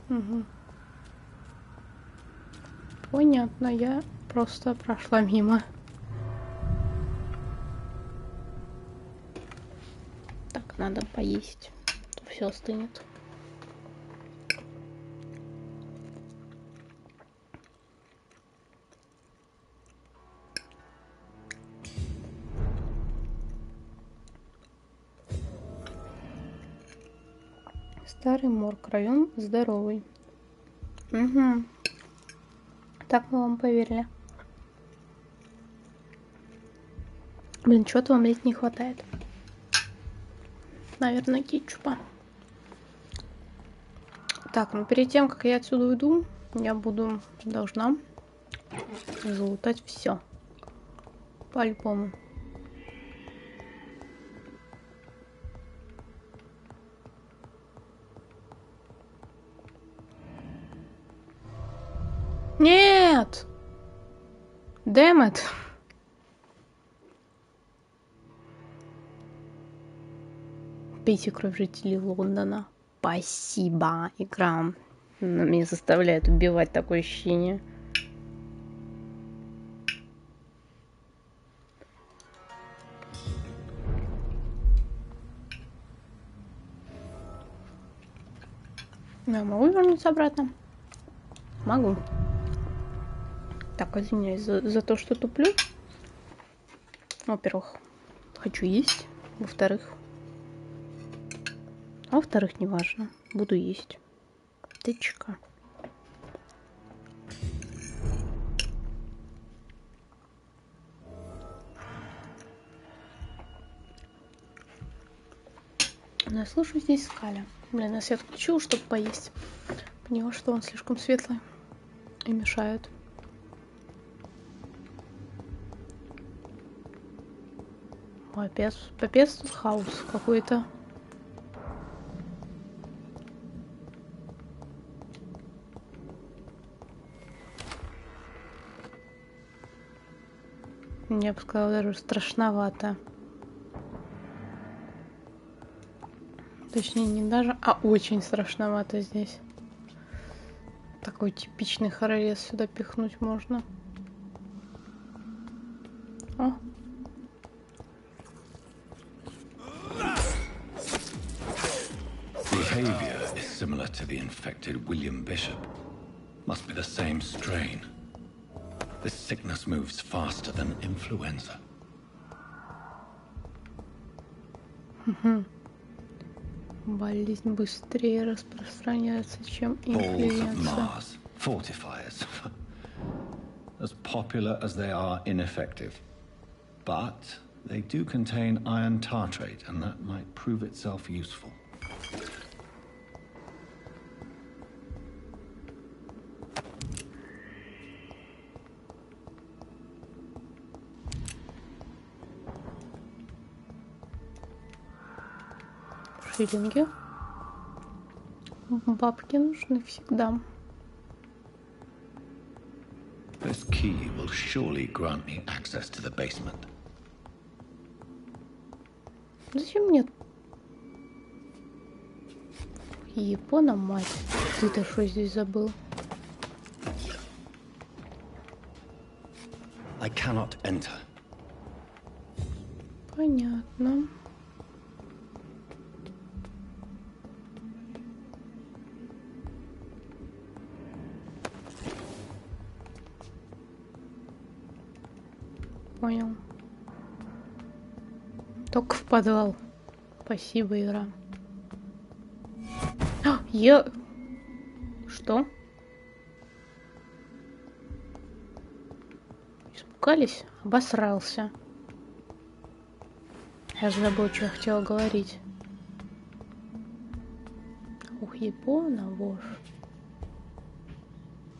Угу. Понятно, я просто прошла мимо. Так, надо поесть, а то все остынет. Старый морг, район здоровый. Угу. Так мы вам поверили. Блин, чего-то вам лет не хватает. Наверное, кетчупа. Так, ну перед тем, как я отсюда уйду, я должна залутать все. По-любому. Нет! Damn it! Пейте кровь жителей Лондона. Спасибо, игра. Меня заставляет убивать, такое ощущение. Я могу вернуться обратно? Могу. Так, извиняюсь за то, что туплю. Во-первых, хочу есть. Во-вторых, неважно. Буду есть. Тычка. Но я слышу здесь скаля. Блин, я свет включила, чтобы поесть. Поняла, что он слишком светлый и мешает. Попец тут хаос какой-то. Я бы сказала, даже страшновато. Точнее, не даже, а очень страшновато здесь. Такой типичный хоррорез сюда пихнуть можно. О. Behavior is similar to the infected William Bishop. Must be the same strain. This sickness moves faster than influenza. Болезнь быстрее распространяется, чем Balls of инфлюенса. Mars, fortifiers. As popular as they are ineffective. But they do contain iron tartrate, and that might prove itself useful. Шиллинги. Бабки нужны всегда. This key will surely grant me access to the basement. Зачем мне? Япона, мать. Ты-то что здесь забыл? I cannot enter. Понятно. Понял. Только в подвал. Спасибо, игра. Что? Испугались? Обосрался. Я же забыл, что я хотела говорить. Ух, Япона, вож.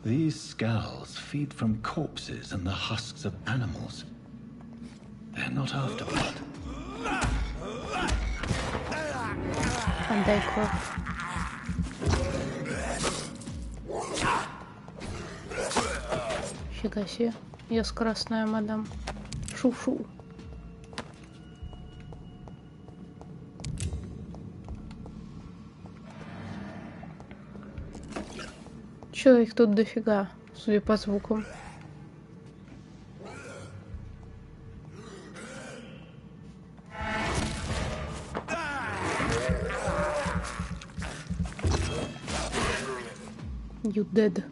These skulls feed from corpses and the husks of animals. They're not after blood. Дай кровь. Фига себе. Я скоростная мадам. Шу-шу. Чё их тут дофига, судя по звукам. You dead.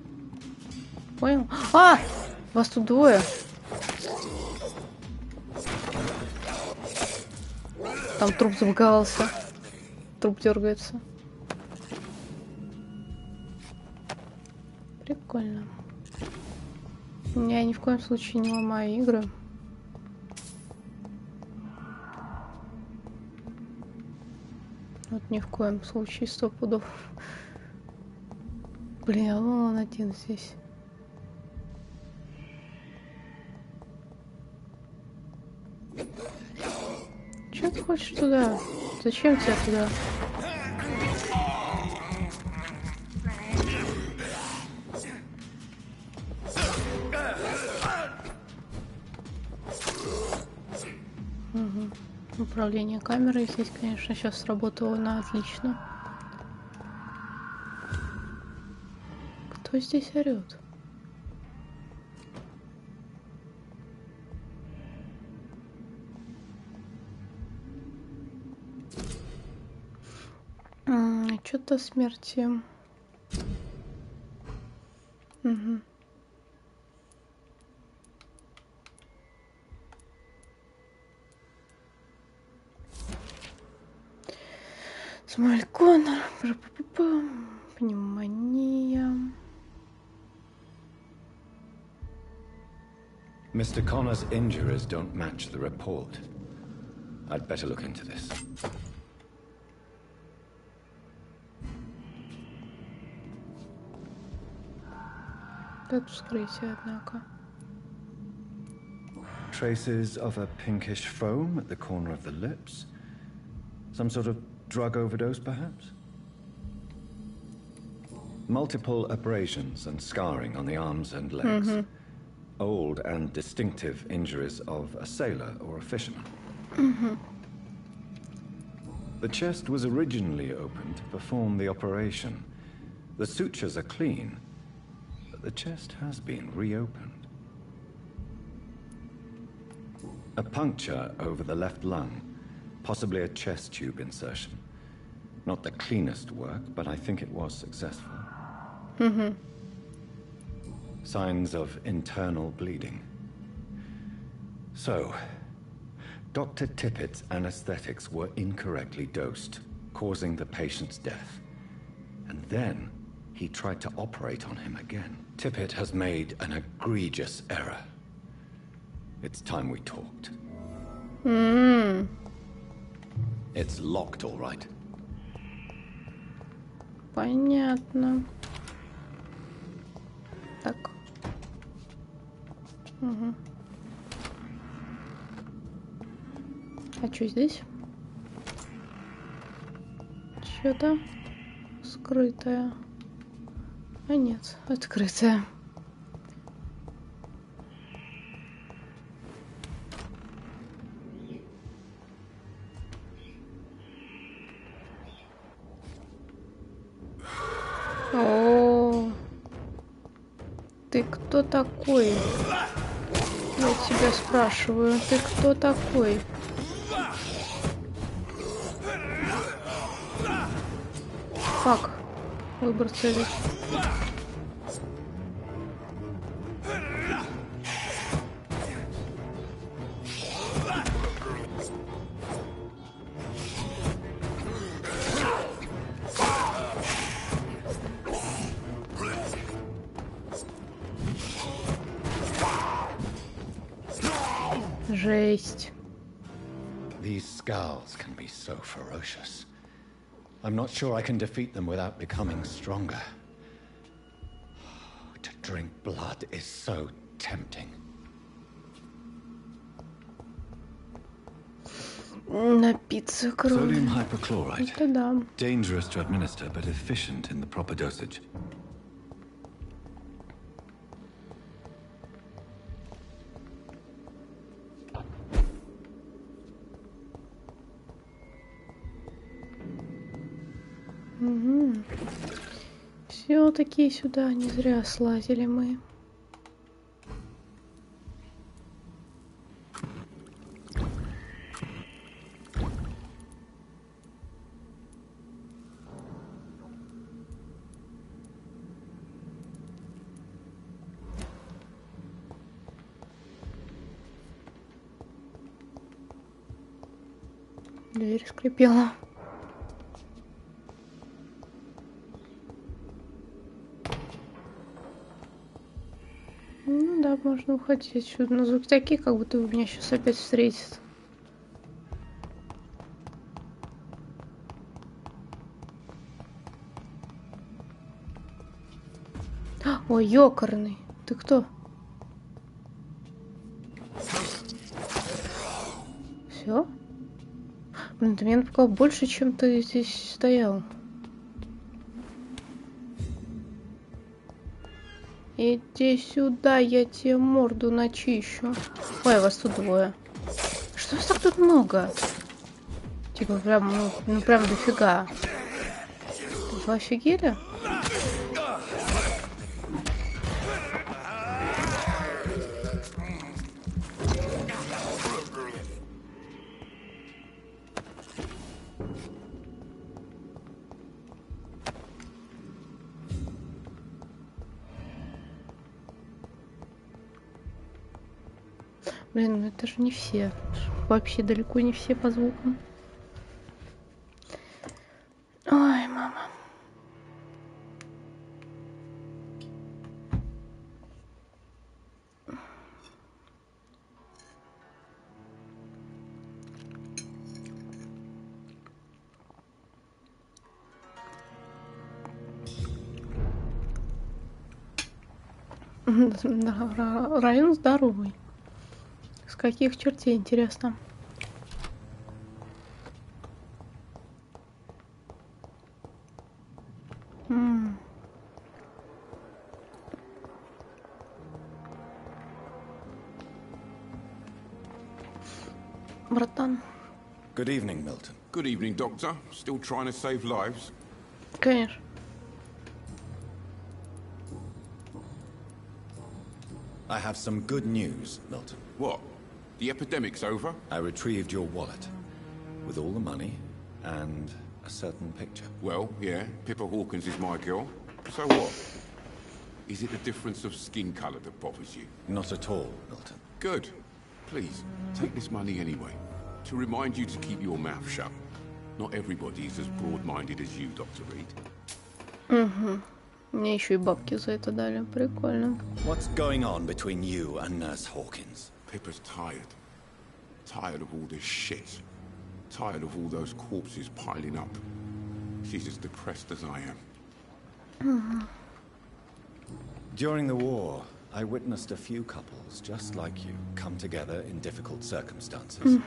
Понял? А! Вас тут двое. Там труп забаговался. Труп дергается. Прикольно. Я ни в коем случае не ломаю игры. Вот ни в коем случае 100 пудов. Блин, а вон он один здесь. Чё ты хочешь туда? Зачем тебе туда? Угу. Управление камерой здесь, конечно, сейчас сработало на отлично. Кто здесь орёт? Что-то смерти. Угу. Смоль Коннор. Пневмония. Mr. Connor's injuries don't match the report. I'd better look into this. Тут вскрытие, однако. Traces of a pinkish foam at the corner of the lips. Some sort of drug overdose, perhaps? Multiple abrasions and scarring on the arms and legs. Mm-hmm. Old and distinctive injuries of a sailor or a fisherman. Mm-hmm. The chest was originally opened to perform the operation. The sutures are clean, but the chest has been reopened. A puncture over the left lung, possibly a chest tube insertion. Not the cleanest work, but I think it was successful. Mm-hmm. Signs of internal bleeding. So, Dr. Tippett's anesthetics were incorrectly dosed, causing the patient's death. And then, he tried to operate on him again. Tippett has made an egregious error. It's time we talked. Mm. It's locked, all right. Понятно. Так. Угу. А что здесь? Что-то скрытое. А нет, открытое. О, ты кто такой? Я тебя спрашиваю, ты кто такой? Как выбор цели? Жесть. These skulls can be so ferocious. I'm not sure I can defeat them without becoming stronger. To drink blood is so tempting. Напиться крови. Sodium hypochlorite. Это да. Dangerous to administer, but efficient in the proper dosage. Угу. Все-таки сюда не зря слазили мы. Дверь скрипела. Ну да, можно уходить отсюда. Но звуки такие, как будто вы меня сейчас опять встретит. Ой, ёкарный. Ты кто? Все? Блин, ты меня напугал больше, чем ты здесь стоял. Иди сюда, я тебе морду начищу. Ой, вас тут двое. Что вас так тут много? Типа прям, ну прям дофига. Вы офигели? Блин, ну это же не все. Вообще далеко не все по звукам. Ой, мама. Район здоровый. С каких чертей, интересно? Братан. Good evening, Milton. Good evening, Doctor. Still trying to save lives? Конечно. I have some good news, Milton. What? The epidemic's over? I retrieved your wallet. With all the money and a certain picture. Well, yeah, Pippa Hawkins is my girl. So what? Is it the difference of skin colour that bothers you? Not at all, Milton. Good. Please, take this money anyway. To remind you to keep your mouth shut. Not everybody is as broad-minded as you, Dr. Reed. Угу. Мне еще и бабки за это дали. Прикольно. What's going on between you and Nurse Hawkins? Pippa's tired. Tired of all this shit. Tired of all those corpses piling up. She's as depressed as I am. During the war, I witnessed a few couples just like you come together in difficult circumstances.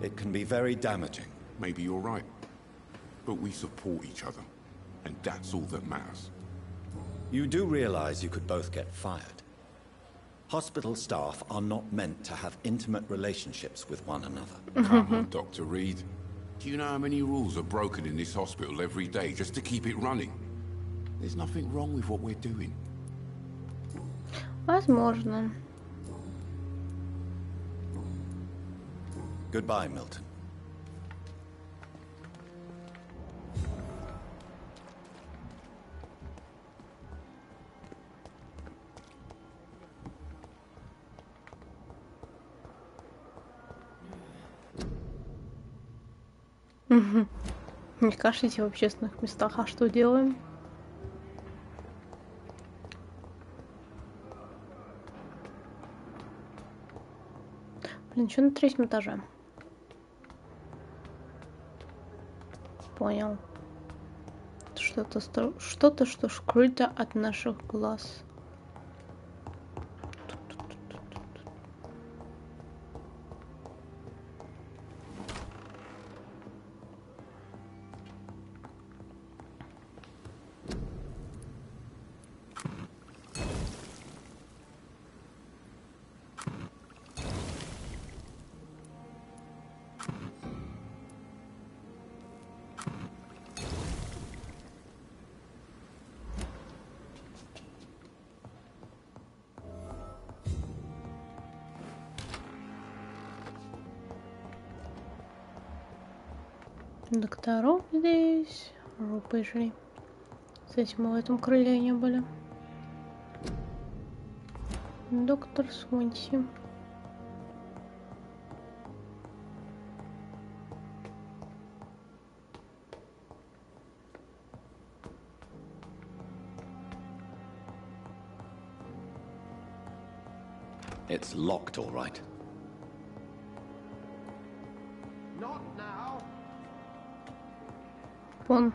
It can be very damaging. Maybe you're right. But we support each other. And that's all that matters. You do realize you could both get fired. Hospital staff are not meant to have intimate relationships with one another. Come on, Dr. Reed. Do you know how many rules are broken in this hospital every day just to keep it running? There's nothing wrong with what we're doing. Возможно. Goodbye, Milton. Не кашляйте в общественных местах. А что делаем? Блин, что на третьем этаже? Понял. Что-то, что скрыто от наших глаз. Докторов здесь. Жопы жри. Кстати, мы в этом крыле не были. Доктор Свонси. It's locked, all right. Not now. Вон.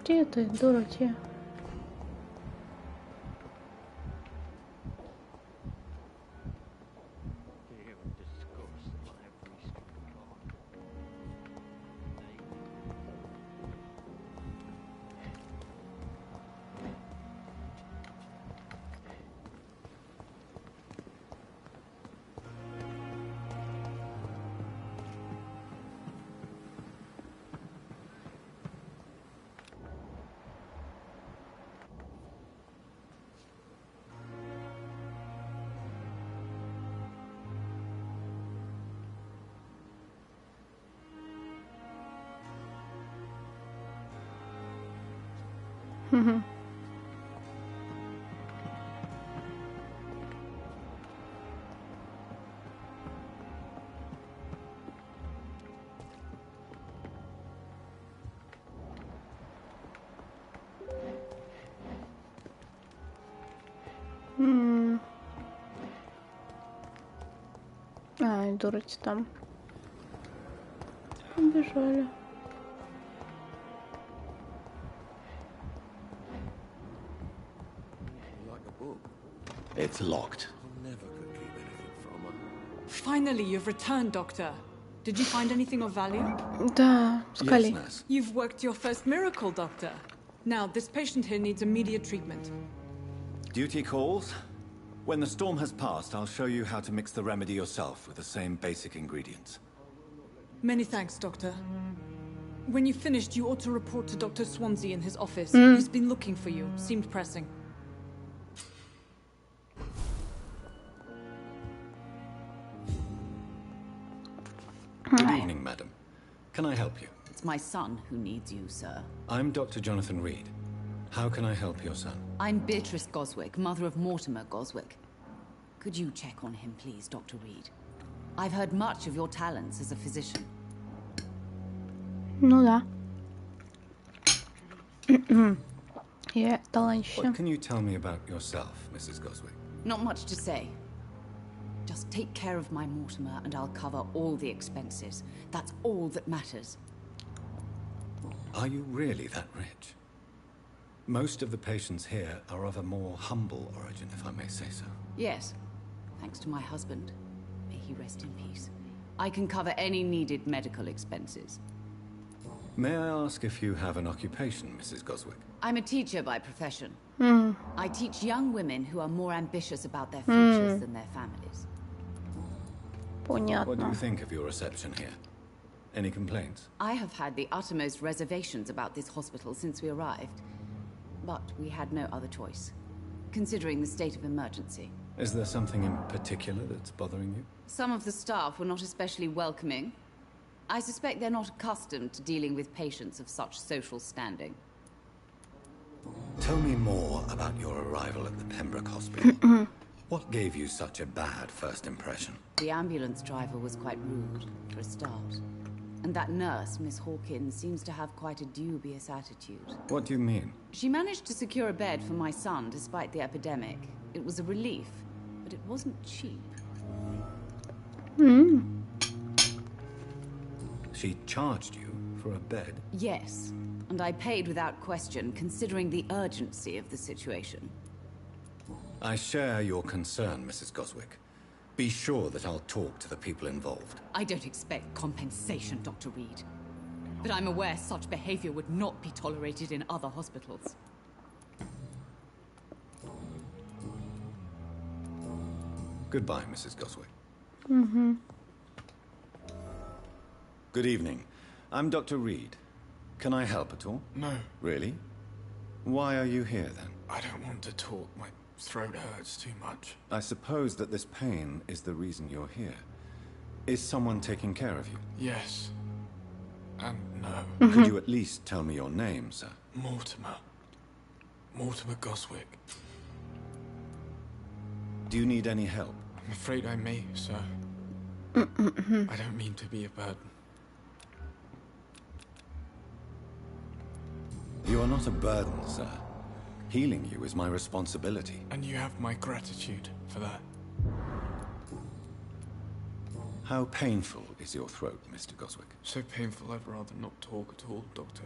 Где ты, Дороти? Ай, Дороти там. Убежали. It's locked. Finally, you've returned, Doctor. Did you find anything of value? Да, Скали. Yes, nurse. You've worked your first miracle, Doctor. Now, this patient here needs immediate treatment. Duty calls. When the storm has passed, I'll show you how to mix the remedy yourself with the same basic ingredients. Many thanks, Doctor. When you've finished, you ought to report to Dr. Swansea in his office. Mm. He's been looking for you. Seemed pressing. Good evening, madam. Can I help you? It's my son who needs you, sir. I'm Dr. Jonathan Reed. How can I help your son? I'm Beatrice Goswick, mother of Mortimer Goswick. Could you check on him, please, Dr. Reed? I've heard much of your talents as a physician. Ну да. Я талантище. What can you tell me about yourself, Mrs. Goswick? Not much to say. Just take care of my Mortimer and I'll cover all the expenses. That's all that matters. Are you really that rich? Most of the patients here are of a more humble origin, if I may say so. Yes, thanks to my husband. May he rest in peace. I can cover any needed medical expenses. May I ask if you have an occupation, Mrs. Goswick? I'm a teacher by profession. Mm. I teach young women who are more ambitious about their futures than their families. Понятно. What do you think of your reception here? Any complaints? I have had the uttermost reservations about this hospital since we arrived. But we had no other choice, considering the state of emergency. Is there something in particular that's bothering you? Some of the staff were not especially welcoming. I suspect they're not accustomed to dealing with patients of such social standing. Tell me more about your arrival at the Pembroke Hospital. What gave you such a bad first impression? The ambulance driver was quite rude, for a start. And that nurse, Miss Hawkins, seems to have quite a dubious attitude. What do you mean? She managed to secure a bed for my son despite the epidemic. It was a relief, but it wasn't cheap. She charged you for a bed? Yes, and I paid without question, considering the urgency of the situation. I share your concern, Mrs. Goswick. Be sure that I'll talk to the people involved. I don't expect compensation, Dr. Reed. But I'm aware such behavior would not be tolerated in other hospitals. Goodbye, Mrs. Goswick. Mm-hmm. Good evening. I'm Dr. Reed. Can I help at all? No. Really? Why are you here, then? I don't want to talk. My throat hurts too much. I suppose that this pain is the reason you're here. Is someone taking care of you? Yes. And no. Could you at least tell me your name, sir? Mortimer. Mortimer Goswick. Do you need any help? I'm afraid I may, sir. I don't mean to be a burden. You are not a burden, sir. Healing you is my responsibility. And you have my gratitude for that. How painful is your throat, Mr. Goswick? So painful I'd rather not talk at all, Doctor.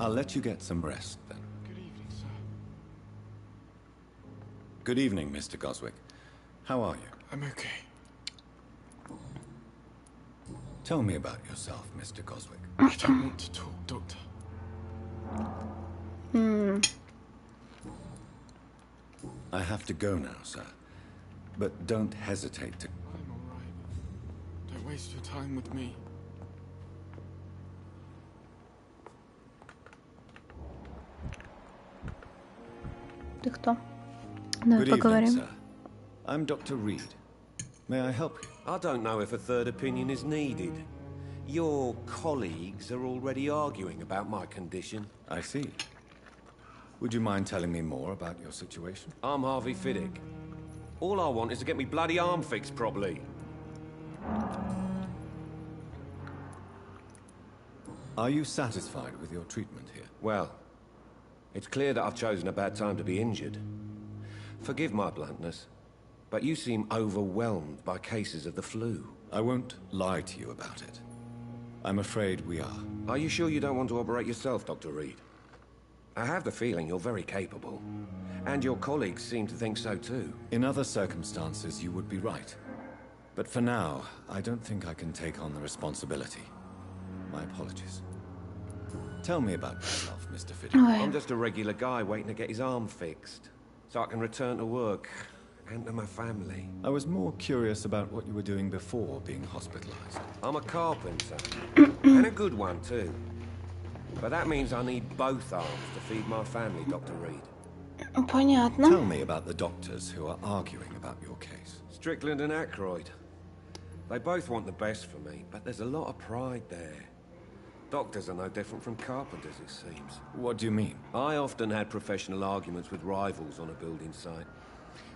I'll let you get some rest, then. Good evening, sir. Good evening, Mr. Goswick. How are you? I'm okay. Tell me about yourself, Mr. Goswick. I don't want to talk, Doctor. I have to go now, sir. But don't hesitate to... I'm all right. Don't waste your time with me. Ты кто? Давай Good поговорим. evening, sir. I'm Dr. Reed. May I help you? I don't know if a third opinion is needed. Your colleagues are already arguing about my condition. I see. Would you mind telling me more about your situation? I'm Harvey Fiddick. All I want is to get me bloody arm fixed properly. Are you satisfied with your treatment here? Well, it's clear that I've chosen a bad time to be injured. Forgive my bluntness, but you seem overwhelmed by cases of the flu. I won't lie to you about it. I'm afraid we are. Are you sure you don't want to operate yourself, Dr. Reed? I have the feeling you're very capable. And your colleagues seem to think so too. In other circumstances, you would be right. But for now, I don't think I can take on the responsibility. My apologies. Tell me about yourself, Mr. Fiddick. I'm just a regular guy waiting to get his arm fixed, so I can return to work and to my family. I was more curious about what you were doing before being hospitalized. I'm a carpenter, and a good one too. But that means I need both arms to feed my family, Dr. Reed. Понятно. Tell me about the doctors who are arguing about your case. Strickland and Aykroyd. They both want the best for me, but there's a lot of pride there. Doctors are no different from carpenters, it seems. What do you mean? I often had professional arguments with rivals on a building site.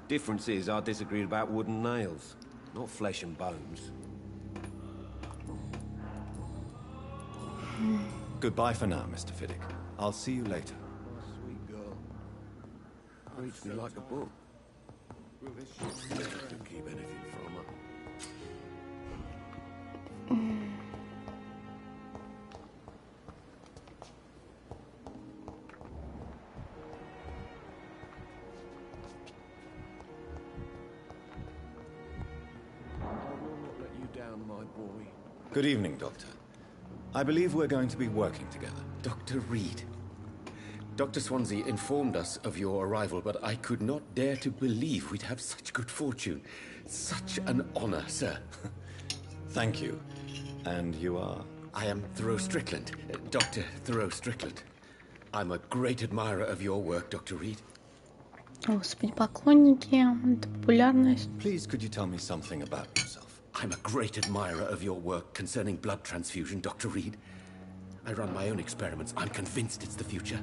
Difference is I disagreed about wooden nails, not flesh and bones. Goodbye for now, Mr. Fiddick. I'll see you later. My sweet girl. Reads me like a book. Don't keep anything from her. My boy. Good evening, Doctor. I believe we're going to be working together. Dr. Reed. Dr. Swansea informed us of your arrival, but I could not dare to believe we'd have such good fortune. Such an honor, sir. Thank you. And you are? I am Thoreau Strickland, Dr. Thoreau Strickland. I'm a great admirer of your work, Dr. Reed. Господи, поклонники, это популярность. Please, could you tell me something about yourself? I'm a great admirer of your work concerning blood transfusion, Dr. Reed. I run my own experiments. I'm convinced it's the future.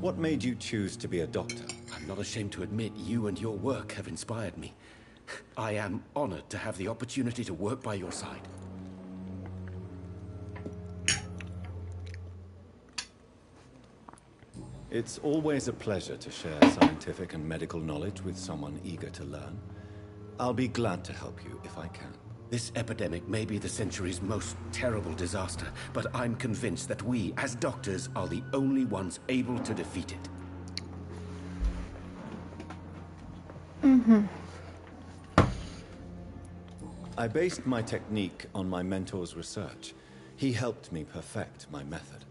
What made you choose to be a doctor? I'm not ashamed to admit you and your work have inspired me. I am honored to have the opportunity to work by your side. It's always a pleasure to share scientific and medical knowledge with someone eager to learn. I'll be glad to help you if I can. This epidemic may be the century's most terrible disaster, but I'm convinced that we, as doctors, are the only ones able to defeat it. I based my technique on my mentor's research. He helped me perfect my method.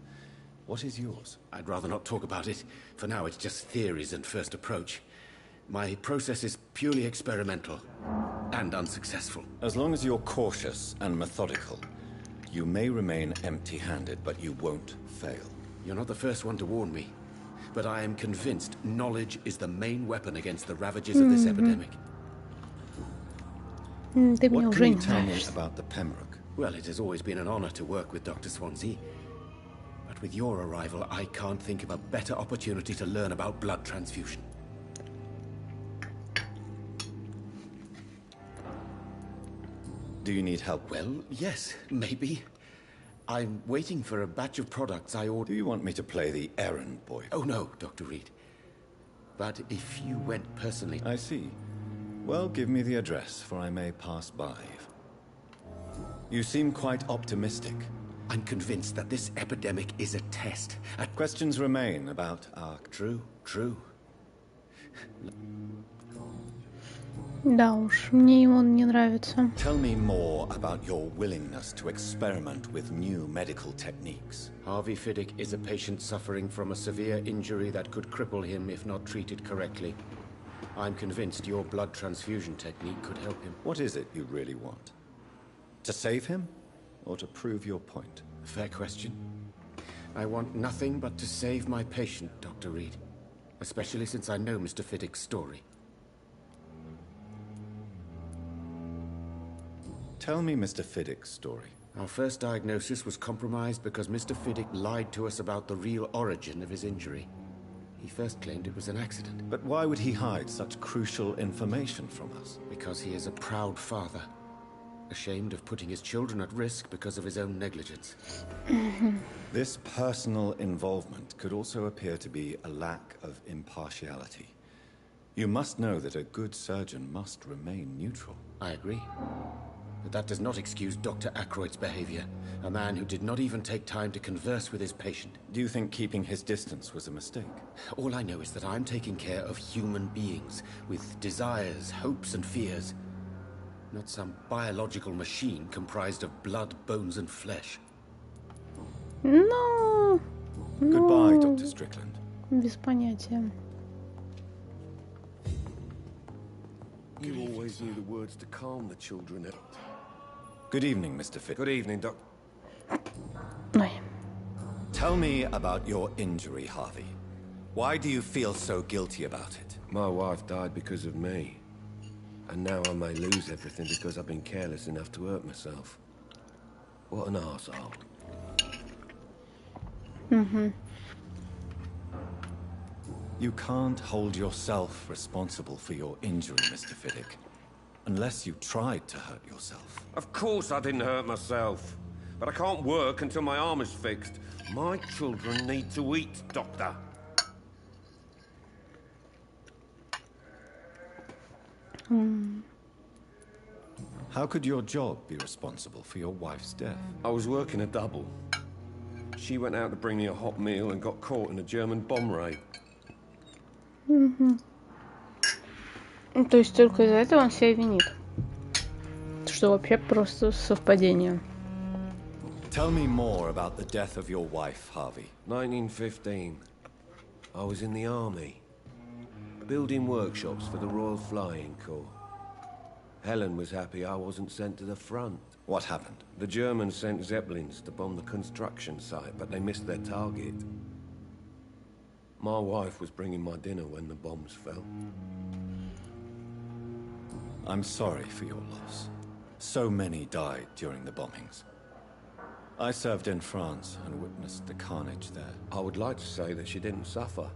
What is yours? I'd rather not talk about it. For now, it's just theories and first approach. My process is purely experimental and unsuccessful. As long as you're cautious and methodical, you may remain empty-handed, but you won't fail. You're not the first one to warn me, but I am convinced knowledge is the main weapon against the ravages of this epidemic. What can you tell me about the Pembroke? Well, it has always been an honor to work with Dr. Swansea. But with your arrival, I can't think of a better opportunity to learn about blood transfusion. Do you need help? Well, yes, maybe. I'm waiting for a batch of products I ordered. Do you want me to play the errand boy? Oh, no, Dr. Reed. But if you went personally... I see. Well, give me the address, for I may pass by. You seem quite optimistic. I'm convinced that this epidemic is a test. Questions remain about our... True. Да уж, мне он не нравится. Tell me more about your willingness to experiment with new medical techniques. Harvey Fiddick is a patient suffering from a severe injury that could cripple him if not treated correctly. I'm convinced your blood transfusion technique could help him. What is it you really want? To save him, or to prove your point? Fair question. I want nothing but to save my patient, Dr. Reed. Especially since I know Mr. Fiddick's story. Tell me Mr. Fiddick's story. Our first diagnosis was compromised because Mr. Fiddick lied to us about the real origin of his injury. He first claimed it was an accident. But why would he hide such crucial information from us? Because he is a proud father. Ashamed of putting his children at risk because of his own negligence. This personal involvement could also appear to be a lack of impartiality. You must know that a good surgeon must remain neutral. I agree. But that does not excuse Dr. Ackroyd's behavior. A man who did not even take time to converse with his patient. Do you think keeping his distance was a mistake? All I know is that I'm taking care of human beings with desires, hopes, and fears. Not some biological machine comprised of blood, bones, and flesh. No. Goodbye, Dr. Strickland. Без понятия. You always knew the words to calm the children. Good evening, Mr. Fitz. Good evening, Doc. Tell me about your injury, Harvey. Why do you feel so guilty about it? My wife died because of me. And now I may lose everything because I've been careless enough to hurt myself. What an arsehole. You can't hold yourself responsible for your injury, Mr. Fiddick. Unless you tried to hurt yourself. Of course I didn't hurt myself. But I can't work until my arm is fixed. My children need to eat, Doctor. How could your job be responsible for your wife's death? I was working a double. She went out to bring me a hot meal and got caught in a German bomb raid. То есть только из-за этого он себя винит. Что вообще просто совпадение. Tell me more about the death of your wife, Harvey. 1915. I was in the army. Building workshops for the Royal Flying Corps. Helen was happy I wasn't sent to the front. What happened? The Germans sent Zeppelins to bomb the construction site, but they missed their target. My wife was bringing my dinner when the bombs fell. I'm sorry for your loss. So many died during the bombings. I served in France and witnessed the carnage there. I would like to say that she didn't suffer.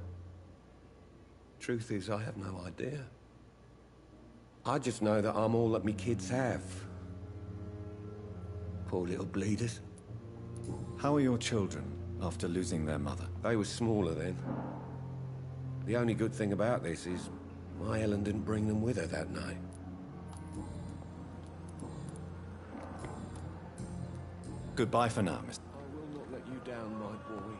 Truth is, I have no idea. I just know that I'm all that me kids have. Poor little bleeders. How are your children after losing their mother? They were smaller then. The only good thing about this is my Helen didn't bring them with her that night. Goodbye for now, Mr. I will not let you down, my boy.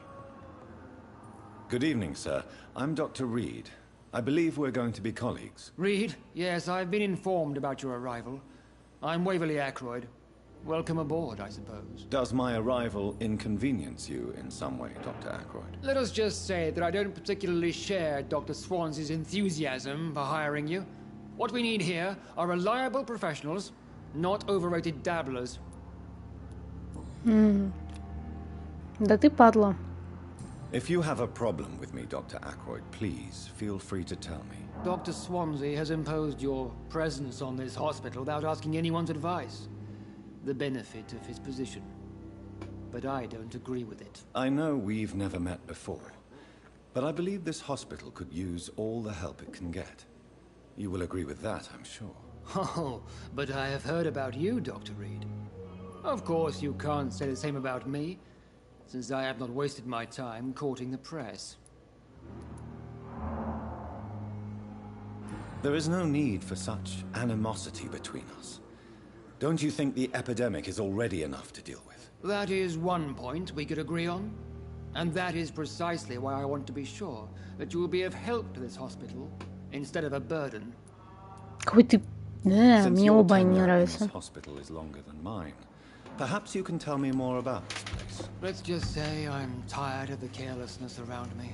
Good evening, sir. I'm Dr. Reed. I believe we're going to be colleagues. Reed? Yes, I've been informed about your arrival. I'm Waverly Ackroyd. Welcome aboard, I suppose. Does my arrival inconvenience you in some way, Dr. Ackroyd? Let us just say that I don't particularly share Dr. Swansea's enthusiasm for hiring you. What we need here are reliable professionals, not overrated dabblers. Да ты падла. If you have a problem with me, Dr. Ackroyd, please feel free to tell me. Dr. Swansea has imposed your presence on this hospital without asking anyone's advice. The benefit of his position. But I don't agree with it. I know we've never met before, but I believe this hospital could use all the help it can get. You will agree with that, I'm sure. Oh, but I have heard about you, Dr. Reed. Of course, you can't say the same about me, since I have not wasted my time courting the press. There is no need for such animosity between us. Don't you think the epidemic is already enough to deal with? That is one point we could agree on. And that is precisely why I want to be sure that you will be of help to this hospital, instead of a burden. Какой ты... Да, мне оба не нравятся. This hospital is longer than mine. Perhaps you can tell me more about this place. Let's just say I'm tired of the carelessness around me.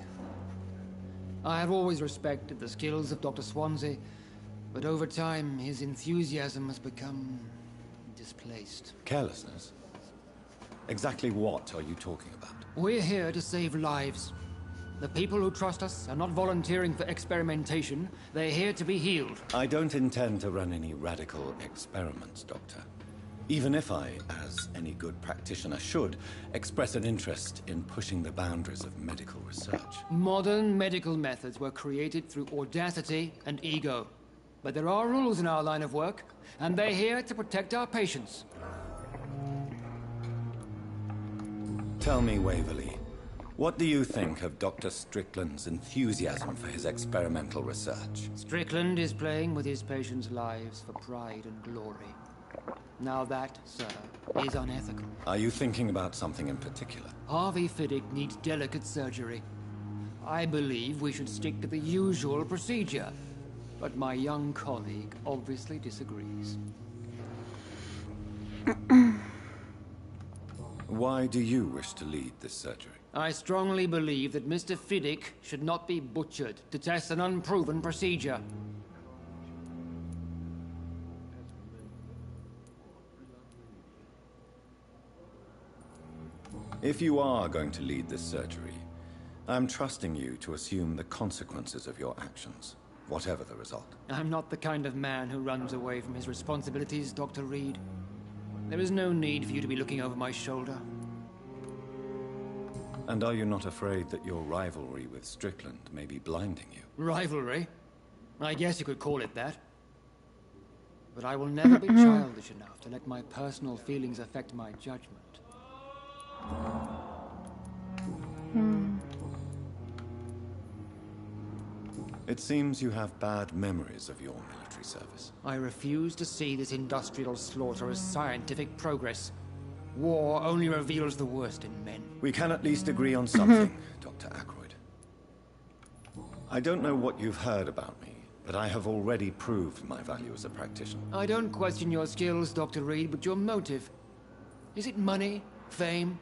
I have always respected the skills of Dr. Swansea, but over time his enthusiasm has become displaced. Carelessness? Exactly what are you talking about? We're here to save lives. The people who trust us are not volunteering for experimentation. They're here to be healed. I don't intend to run any radical experiments, Doctor. Even if I, as any good practitioner should, express an interest in pushing the boundaries of medical research. Modern medical methods were created through audacity and ego. But there are rules in our line of work, and they're here to protect our patients. Tell me, Waverly, what do you think of Dr. Strickland's enthusiasm for his experimental research? Strickland is playing with his patients' lives for pride and glory. Now that, sir, is unethical. Are you thinking about something in particular? Harvey Fiddick needs delicate surgery. I believe we should stick to the usual procedure. But my young colleague obviously disagrees. Why do you wish to lead this surgery? I strongly believe that Mr. Fiddick should not be butchered to test an unproven procedure. If you are going to lead this surgery, I'm trusting you to assume the consequences of your actions, whatever the result. I'm not the kind of man who runs away from his responsibilities, Dr. Reed. There is no need for you to be looking over my shoulder. And are you not afraid that your rivalry with Strickland may be blinding you? Rivalry? I guess you could call it that. But I will never be childish enough to let my personal feelings affect my judgment. It seems you have bad memories of your military service. I refuse to see this industrial slaughter as scientific progress. War only reveals the worst in men. We can at least agree on something, Dr. Ackroyd. I don't know what you've heard about me, but I have already proved my value as a practitioner. I don't question your skills, Dr. Reed, but your motive. Is it money, fame,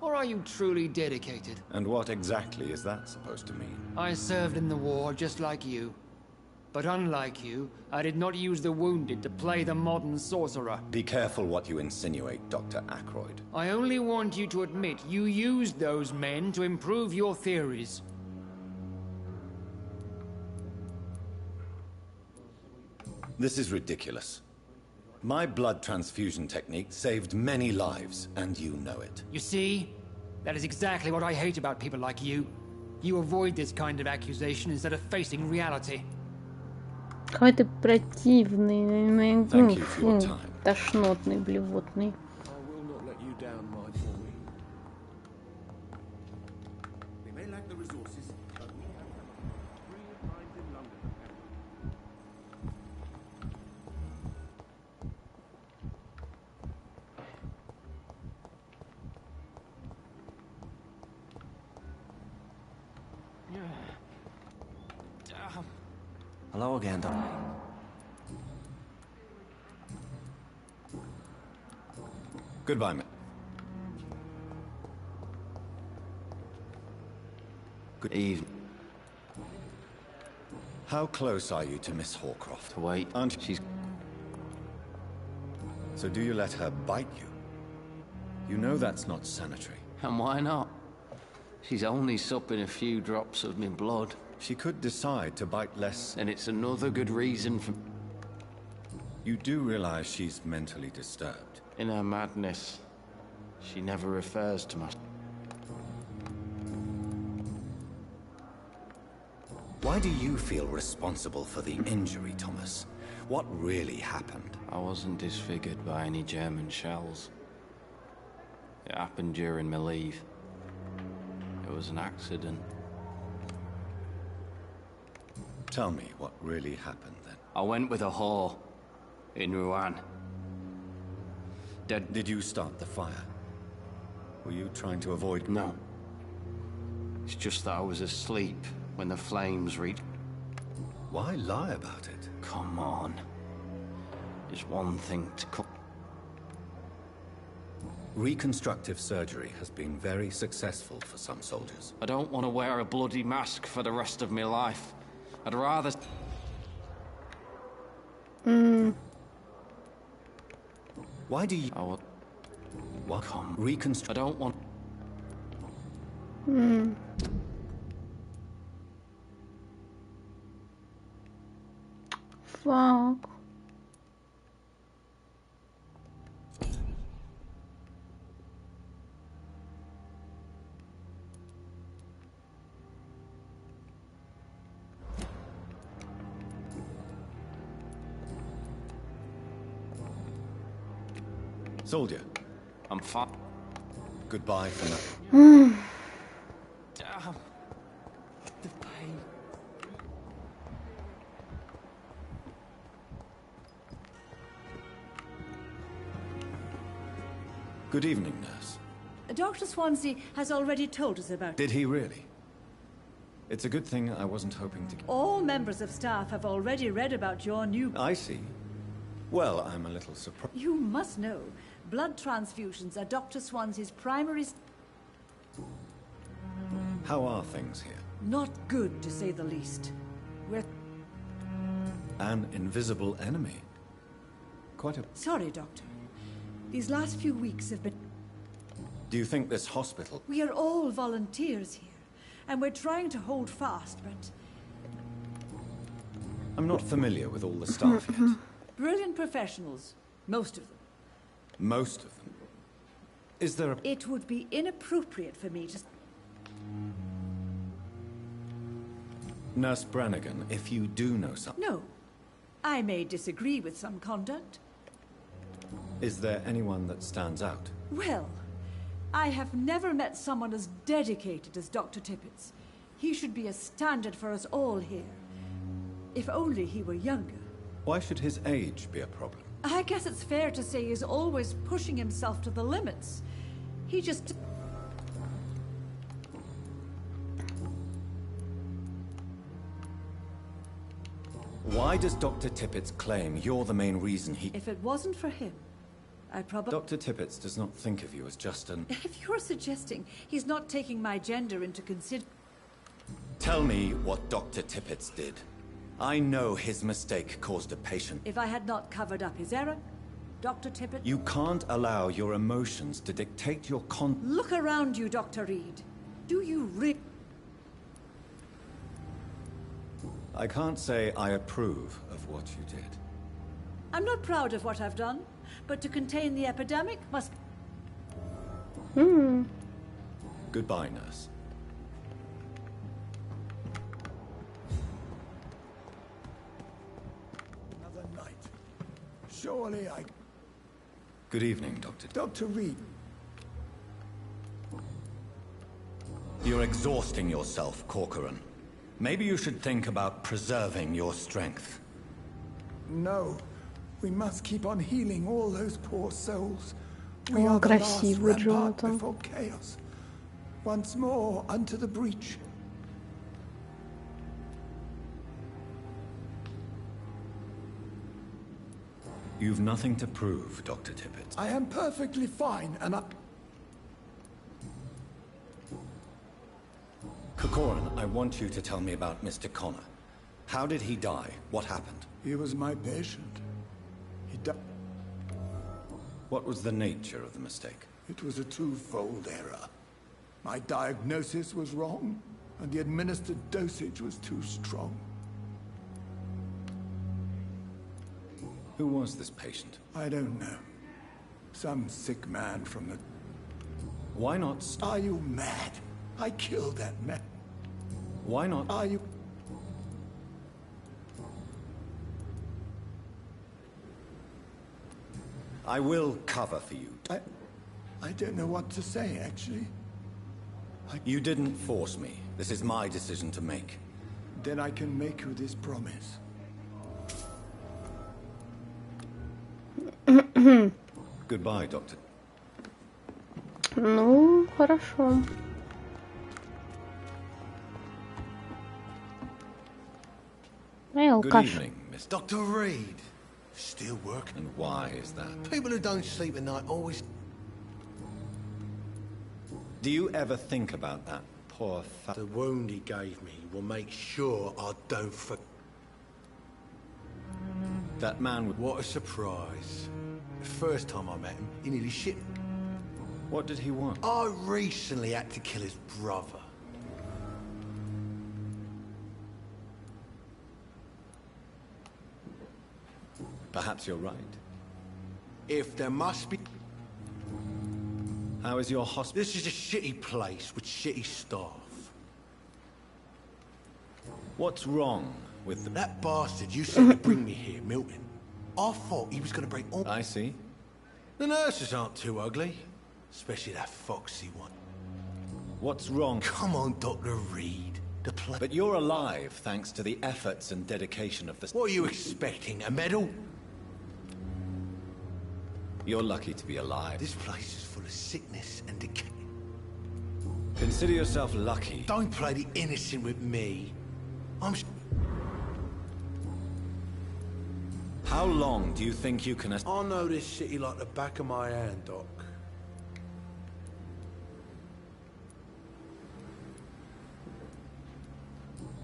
or are you truly dedicated? And what exactly is that supposed to mean? I served in the war just like you. But unlike you, I did not use the wounded to play the modern sorcerer. Be careful what you insinuate, Dr. Ackroyd. I only want you to admit you used those men to improve your theories. This is ridiculous. My blood transfusion technique saved many lives, and you know it. You see? That is exactly what I hate about people like you. You avoid this kind of accusation instead of facing reality. Какой ты противный, тошнотный, блевотный. Hello again, Doc. Goodbye, mate. Good evening. How close are you to Miss Hawcroft? Wait, Aren't she's... So do you let her bite you? You know that's not sanitary. And why not? She's only supping a few drops of my blood. She could decide to bite less. And it's another good reason for... You do realize she's mentally disturbed? In her madness, she never refers to my... Why do you feel responsible for the injury, Thomas? What really happened? I wasn't disfigured by any German shells. It happened during my leave. It was an accident. Tell me what really happened then. I went with a whore in Rouen. Did you start the fire? Were you trying to avoid... No. It's just that I was asleep when the flames reached... Why lie about it? Come on. It's one thing to cook. Reconstructive surgery has been very successful for some soldiers. I don't want to wear a bloody mask for the rest of my life. I'd rather... Why do you... What? Come. I don't want... Fuck. Soldier. I'm fine. Goodbye for now. Damn. The pain. Good evening, nurse. Dr. Swansea has already told us about... Did he really? It's a good thing I wasn't hoping to... All members of staff have already read about your new... I see. Well, I'm a little surprised. You must know, blood transfusions are Dr. Swansea's primary... How are things here? Not good, to say the least. We're... An invisible enemy. Quite a... Sorry, Doctor. These last few weeks have been... Do you think this hospital... We are all volunteers here, and we're trying to hold fast, but... I'm not familiar with all the staff yet. Brilliant professionals, most of them. Most of them? Is there a... It would be inappropriate for me to... Nurse Brannigan, if you do know something... No. I may disagree with some conduct. Is there anyone that stands out? Well, I have never met someone as dedicated as Dr. Tippett's. He should be a standard for us all here. If only he were younger. Why should his age be a problem? I guess it's fair to say he's always pushing himself to the limits. He just... Why does Dr. Tippett claim you're the main reason he... If it wasn't for him, I probably... Dr. Tippett does not think of you as just an... If you're suggesting he's not taking my gender into consideration... Tell me what Dr. Tippett did. I know his mistake caused a patient... If I had not covered up his error, Dr. Tippett... You can't allow your emotions to dictate your Look around you, Dr. Reed. Do you really... I can't say I approve of what you did. I'm not proud of what I've done, but to contain the epidemic must... Goodbye, nurse. Another night. Surely I... Good evening, Doctor. Dr. Reed. You're exhausting yourself, Corcoran. Maybe you should think about preserving your strength. No. We must keep on healing all those poor souls. We О, are the last красивый rampart Джонатан. before chaos. Once more unto the breach. You've nothing to prove, Dr. Tippett. I am perfectly fine, and I... Corcoran, I want you to tell me about Mr. Connor. How did he die? What happened? He was my patient. He died. What was the nature of the mistake? It was a twofold error. My diagnosis was wrong, and the administered dosage was too strong. Who was this patient? I don't know. Some sick man from the... Why not... Are you mad? I killed that man. Why not... Are you... I will cover for you. I don't know what to say, actually. You didn't force me. This is my decision to make. Then I can make you this promise. Goodbye, Doctor. Ну, хорошо. Good evening, Mr. Dr. Reed. Still working. And why is that? People who don't sleep at night always... Do you ever think about that poor The wound he gave me will make sure I don't forget. That man would... What a surprise. The first time I met him, he nearly shit. What did he want? I recently had to kill his brother. Perhaps you're right. If there must be... How is your hospital? This is a shitty place with shitty staff. What's wrong with the... That bastard you sent to bring me here, Milton. I thought he was going to bring all... I see. The nurses aren't too ugly. Especially that foxy one. What's wrong? Come on, Dr. Reed. But you're alive thanks to the efforts and dedication of the... What are you expecting, a medal? You're lucky to be alive. This place is full of sickness and decay. Consider yourself lucky. Don't play the innocent with me. How long do you think you can... I know this city like the back of my hand, Doc.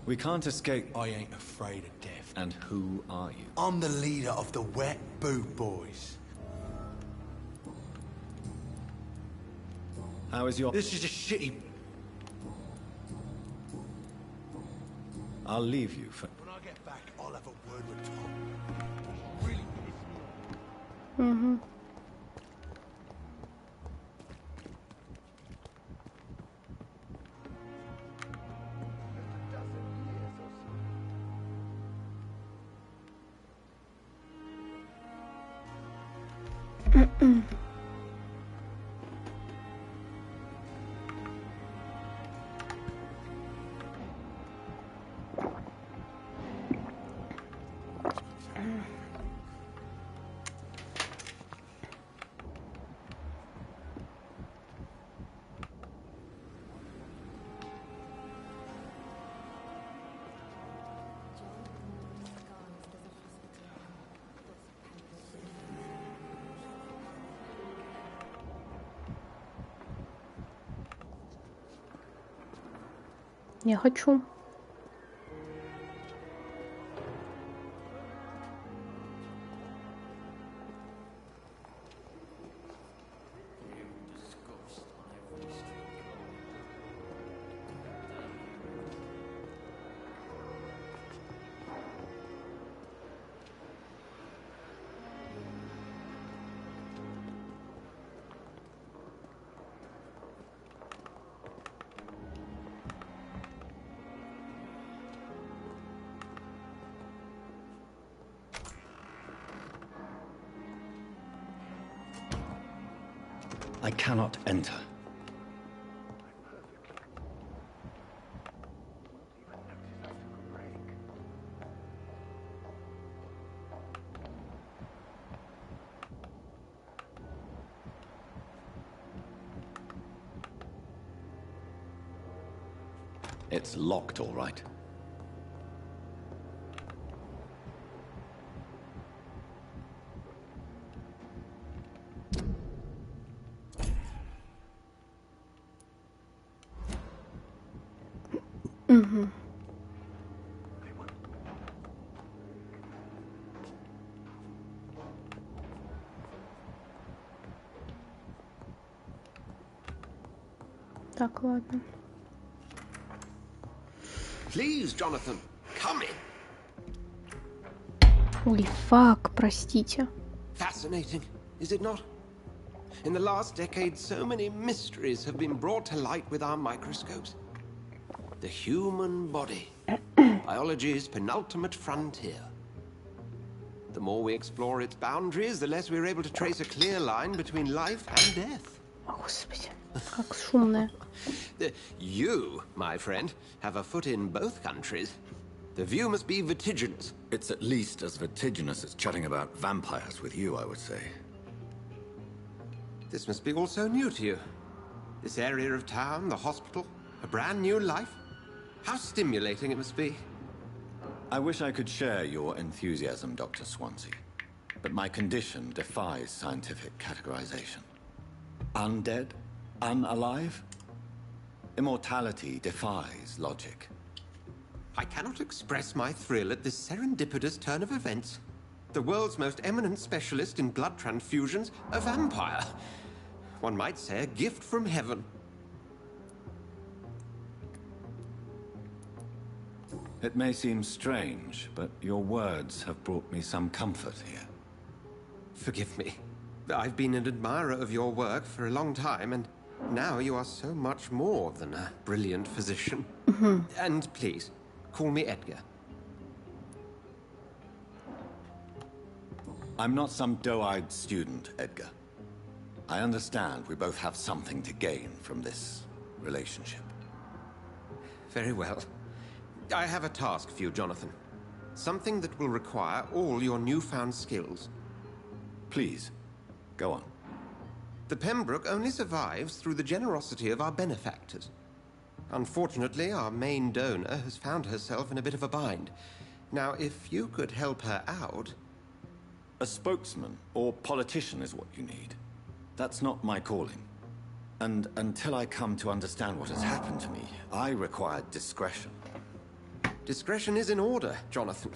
We can't escape. I ain't afraid of death. And who are you? I'm the leader of the Wet Boot Boys. How is your... This is a shitty... I'll leave you for... When I get back, I'll have a word with Tom. Really piss me off. Mm-hmm. Я хочу. I cannot enter. It's locked, all right. Mm-hmm. Так, ладно. Please, Jonathan, come in. Ой, фак, простите. Fascinating, is it not? In the last decade, so many mysteries have been brought to light with our microscopes. The human body, biology's penultimate frontier. The more we explore its boundaries, the less we're able to trace a clear line between life and death. Господи, как шумно. You, my friend, have a foot in both countries. The view must be vertiginous. It's at least as vertiginous as chatting about vampires with you, I would say. This must be all so new to you. This area of town, the hospital, a brand new life. How stimulating it must be. I wish I could share your enthusiasm, Dr. Swansea. But my condition defies scientific categorization. Undead? Unalive? Immortality defies logic. I cannot express my thrill at this serendipitous turn of events. The world's most eminent specialist in blood transfusions, a vampire. One might say a gift from heaven. It may seem strange, but your words have brought me some comfort here. Forgive me. I've been an admirer of your work for a long time, and now you are so much more than a brilliant physician. And please, call me Edgar. I'm not some doe-eyed student, Edgar. I understand we both have something to gain from this relationship. Very well. I have a task for you, Jonathan. Something that will require all your newfound skills. Please, go on. The Pembroke only survives through the generosity of our benefactors. Unfortunately, our main donor has found herself in a bit of a bind. Now, if you could help her out... A spokesman or politician is what you need. That's not my calling. And until I come to understand what has happened to me, I require discretion. Discretion is in order, Jonathan.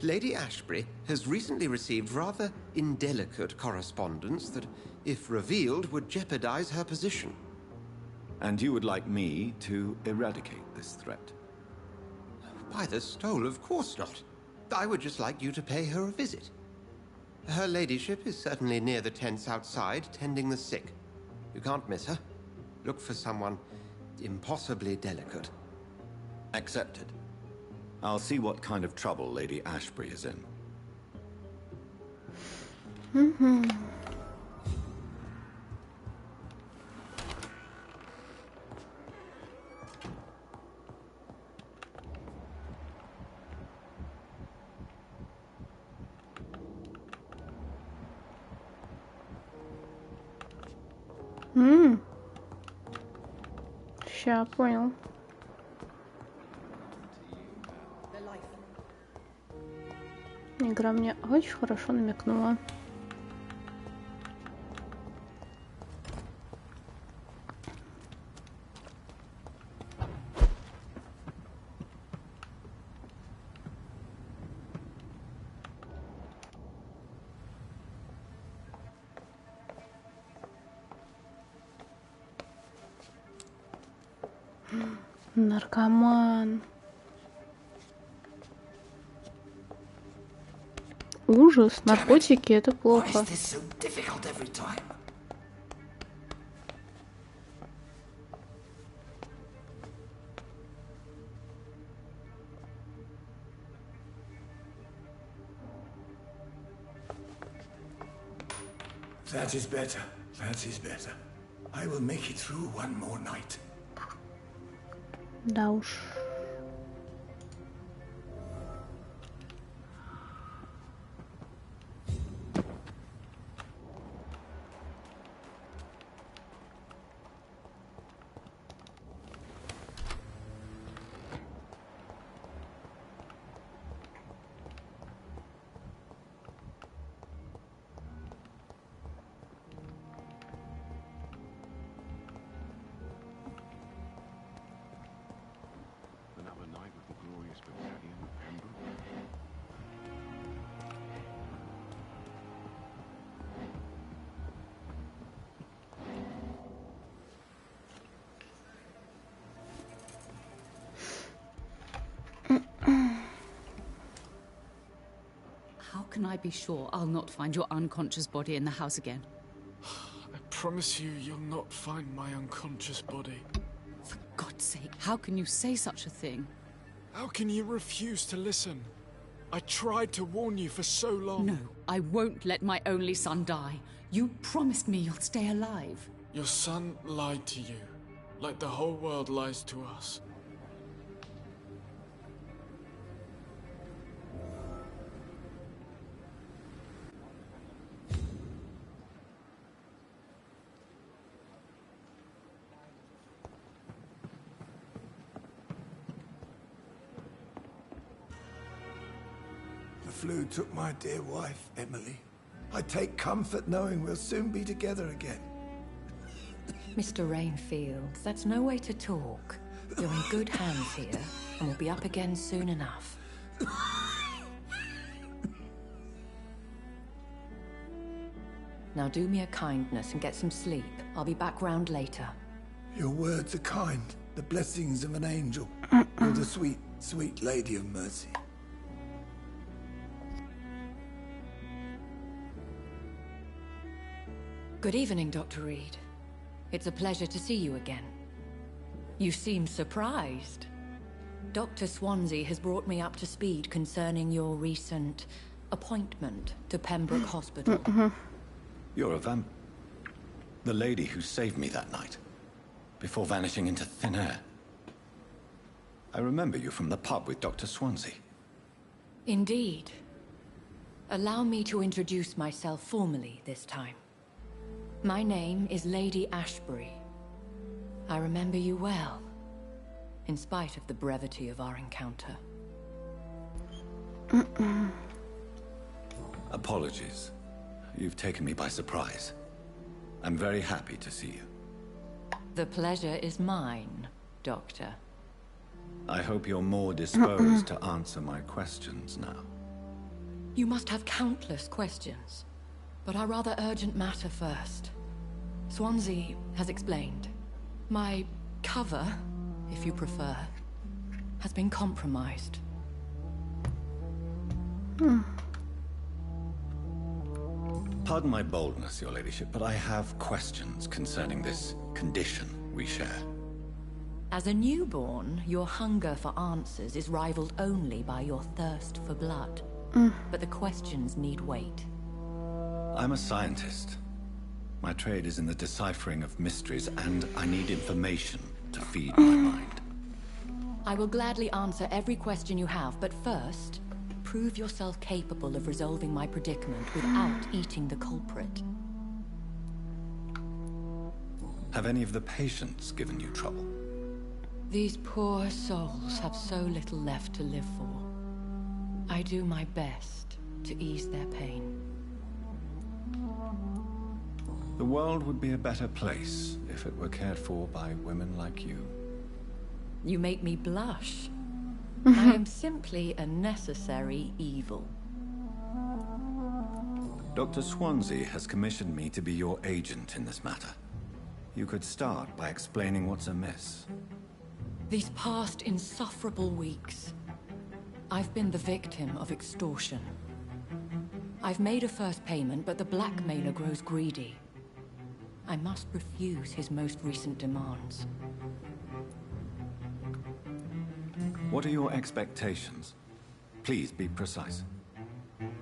Lady Ashbury has recently received rather indelicate correspondence that, if revealed, would jeopardize her position. And you would like me to eradicate this threat? By the stole, of course not. I would just like you to pay her a visit. Her ladyship is certainly near the tents outside, tending the sick. You can't miss her. Look for someone impossibly delicate. Accepted. I'll see what kind of trouble Lady Ashbury is in. Ща, понял. Игра мне очень хорошо намекнула. Наркоман. Ужас, наркотики, это плохо. That is better. That is better. I will make it through one more night. Да уж. can I be sure I'll not find your unconscious body in the house again? I promise you, you'll not find my unconscious body. For God's sake, how can you say such a thing? How can you refuse to listen? I tried to warn you for so long. No, I won't let my only son die. You promised me you'll stay alive. Your son lied to you, like the whole world lies to us. The flu took my dear wife, Emily. I take comfort knowing we'll soon be together again. Mr. Rainfield, that's no way to talk. You're in good hands here, and we'll be up again soon enough. Now do me a kindness and get some sleep. I'll be back round later. Your words are kind, the blessings of an angel. You're the sweet, sweet Lady of Mercy. Good evening, Dr. Reed. It's a pleasure to see you again. You seem surprised. Dr. Swansea has brought me up to speed concerning your recent appointment to Pembroke Hospital. You're a the lady who saved me that night, before vanishing into thin air. I remember you from the pub with Dr. Swansea. Indeed. Allow me to introduce myself formally this time. My name is Lady Ashbury. I remember you well, in spite of the brevity of our encounter. Apologies. You've taken me by surprise. I'm very happy to see you. The pleasure is mine, Doctor. I hope you're more disposed to answer my questions now. You must have countless questions, but our rather urgent matter first. Swansea has explained. My cover, if you prefer, has been compromised. Pardon my boldness, Your Ladyship, but I have questions concerning this condition we share. As a newborn, your hunger for answers is rivaled only by your thirst for blood. But the questions need wait. I'm a scientist. My trade is in the deciphering of mysteries, and I need information to feed my mind. I will gladly answer every question you have, but first, prove yourself capable of resolving my predicament without eating the culprit. Have any of the patients given you trouble? These poor souls have so little left to live for. I do my best to ease their pain. The world would be a better place if it were cared for by women like you. You make me blush. I am simply a necessary evil. Dr. Swansea has commissioned me to be your agent in this matter. You could start by explaining what's amiss. These past insufferable weeks, I've been the victim of extortion. I've made a first payment, but the blackmailer grows greedy. I must refuse his most recent demands. What are your expectations? Please be precise.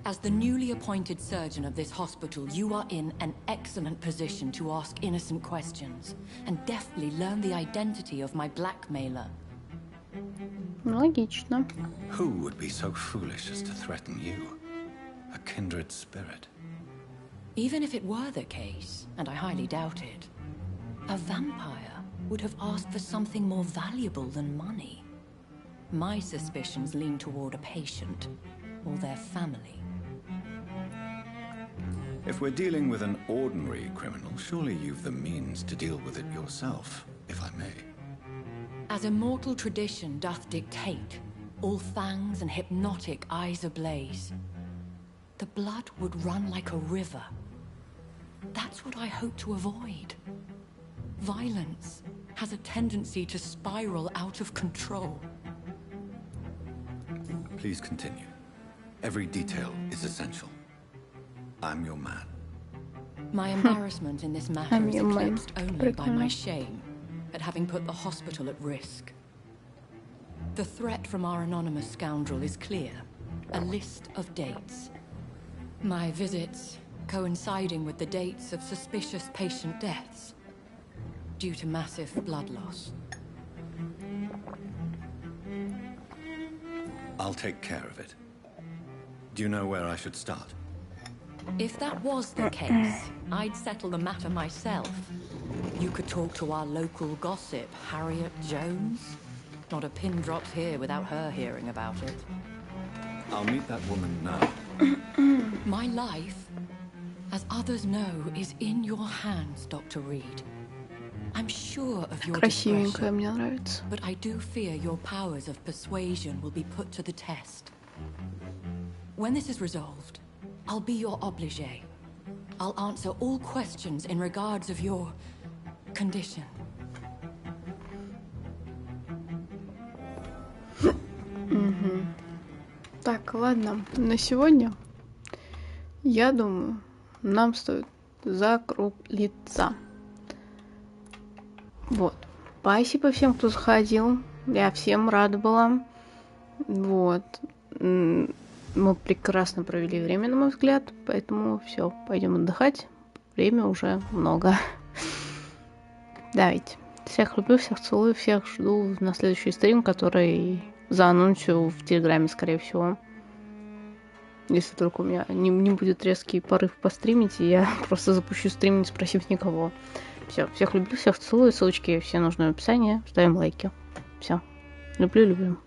As the newly appointed surgeon of this hospital, you are in an excellent position to ask innocent questions and deftly learn the identity of my blackmailer. Логично. Who would be so foolish as to threaten you? A kindred spirit. Even if it were the case, and I highly doubt it, a vampire would have asked for something more valuable than money. My suspicions lean toward a patient or their family. If we're dealing with an ordinary criminal, surely you've the means to deal with it yourself, if I may. As immortal tradition doth dictate, all fangs and hypnotic eyes ablaze, the blood would run like a river. That's what I hope to avoid. Violence has a tendency to spiral out of control. Please continue. Every detail is essential. I'm your man. My embarrassment in this matter is eclipsed only by my shame at having put the hospital at risk. The threat from our anonymous scoundrel is clear. A list of dates. My visits coinciding with the dates of suspicious patient deaths due to massive blood loss. I'll take care of it. Do you know where I should start? If that was the case, I'd settle the matter myself. You could talk to our local gossip, Harriet Jones. Not a pin drops here without her hearing about it. I'll meet that woman now. My life, as others know, is in your hands, Dr. Reed. I'm sure of your Красивенькая, мне нравится. but I do fear your powers of persuasion will be put to the test. When this is resolved, I'll be your obligé. I'll answer all questions in regards of your condition. Так, ладно, на сегодня, я думаю, нам стоит закруглиться. Вот. Спасибо всем, кто заходил. Я всем рада была. Вот. Мы прекрасно провели время, на мой взгляд. Поэтому все, пойдем отдыхать. Время уже много. Давайте. Всех люблю, всех целую, всех жду на следующий стрим, который заанонсю в Телеграме, скорее всего. Если только у меня не будет резкий порыв постримить, и я просто запущу стрим, не спросив никого. Все, всех люблю, всех целую, ссылочки все нужны в описании. Ставим лайки. Все. Люблю.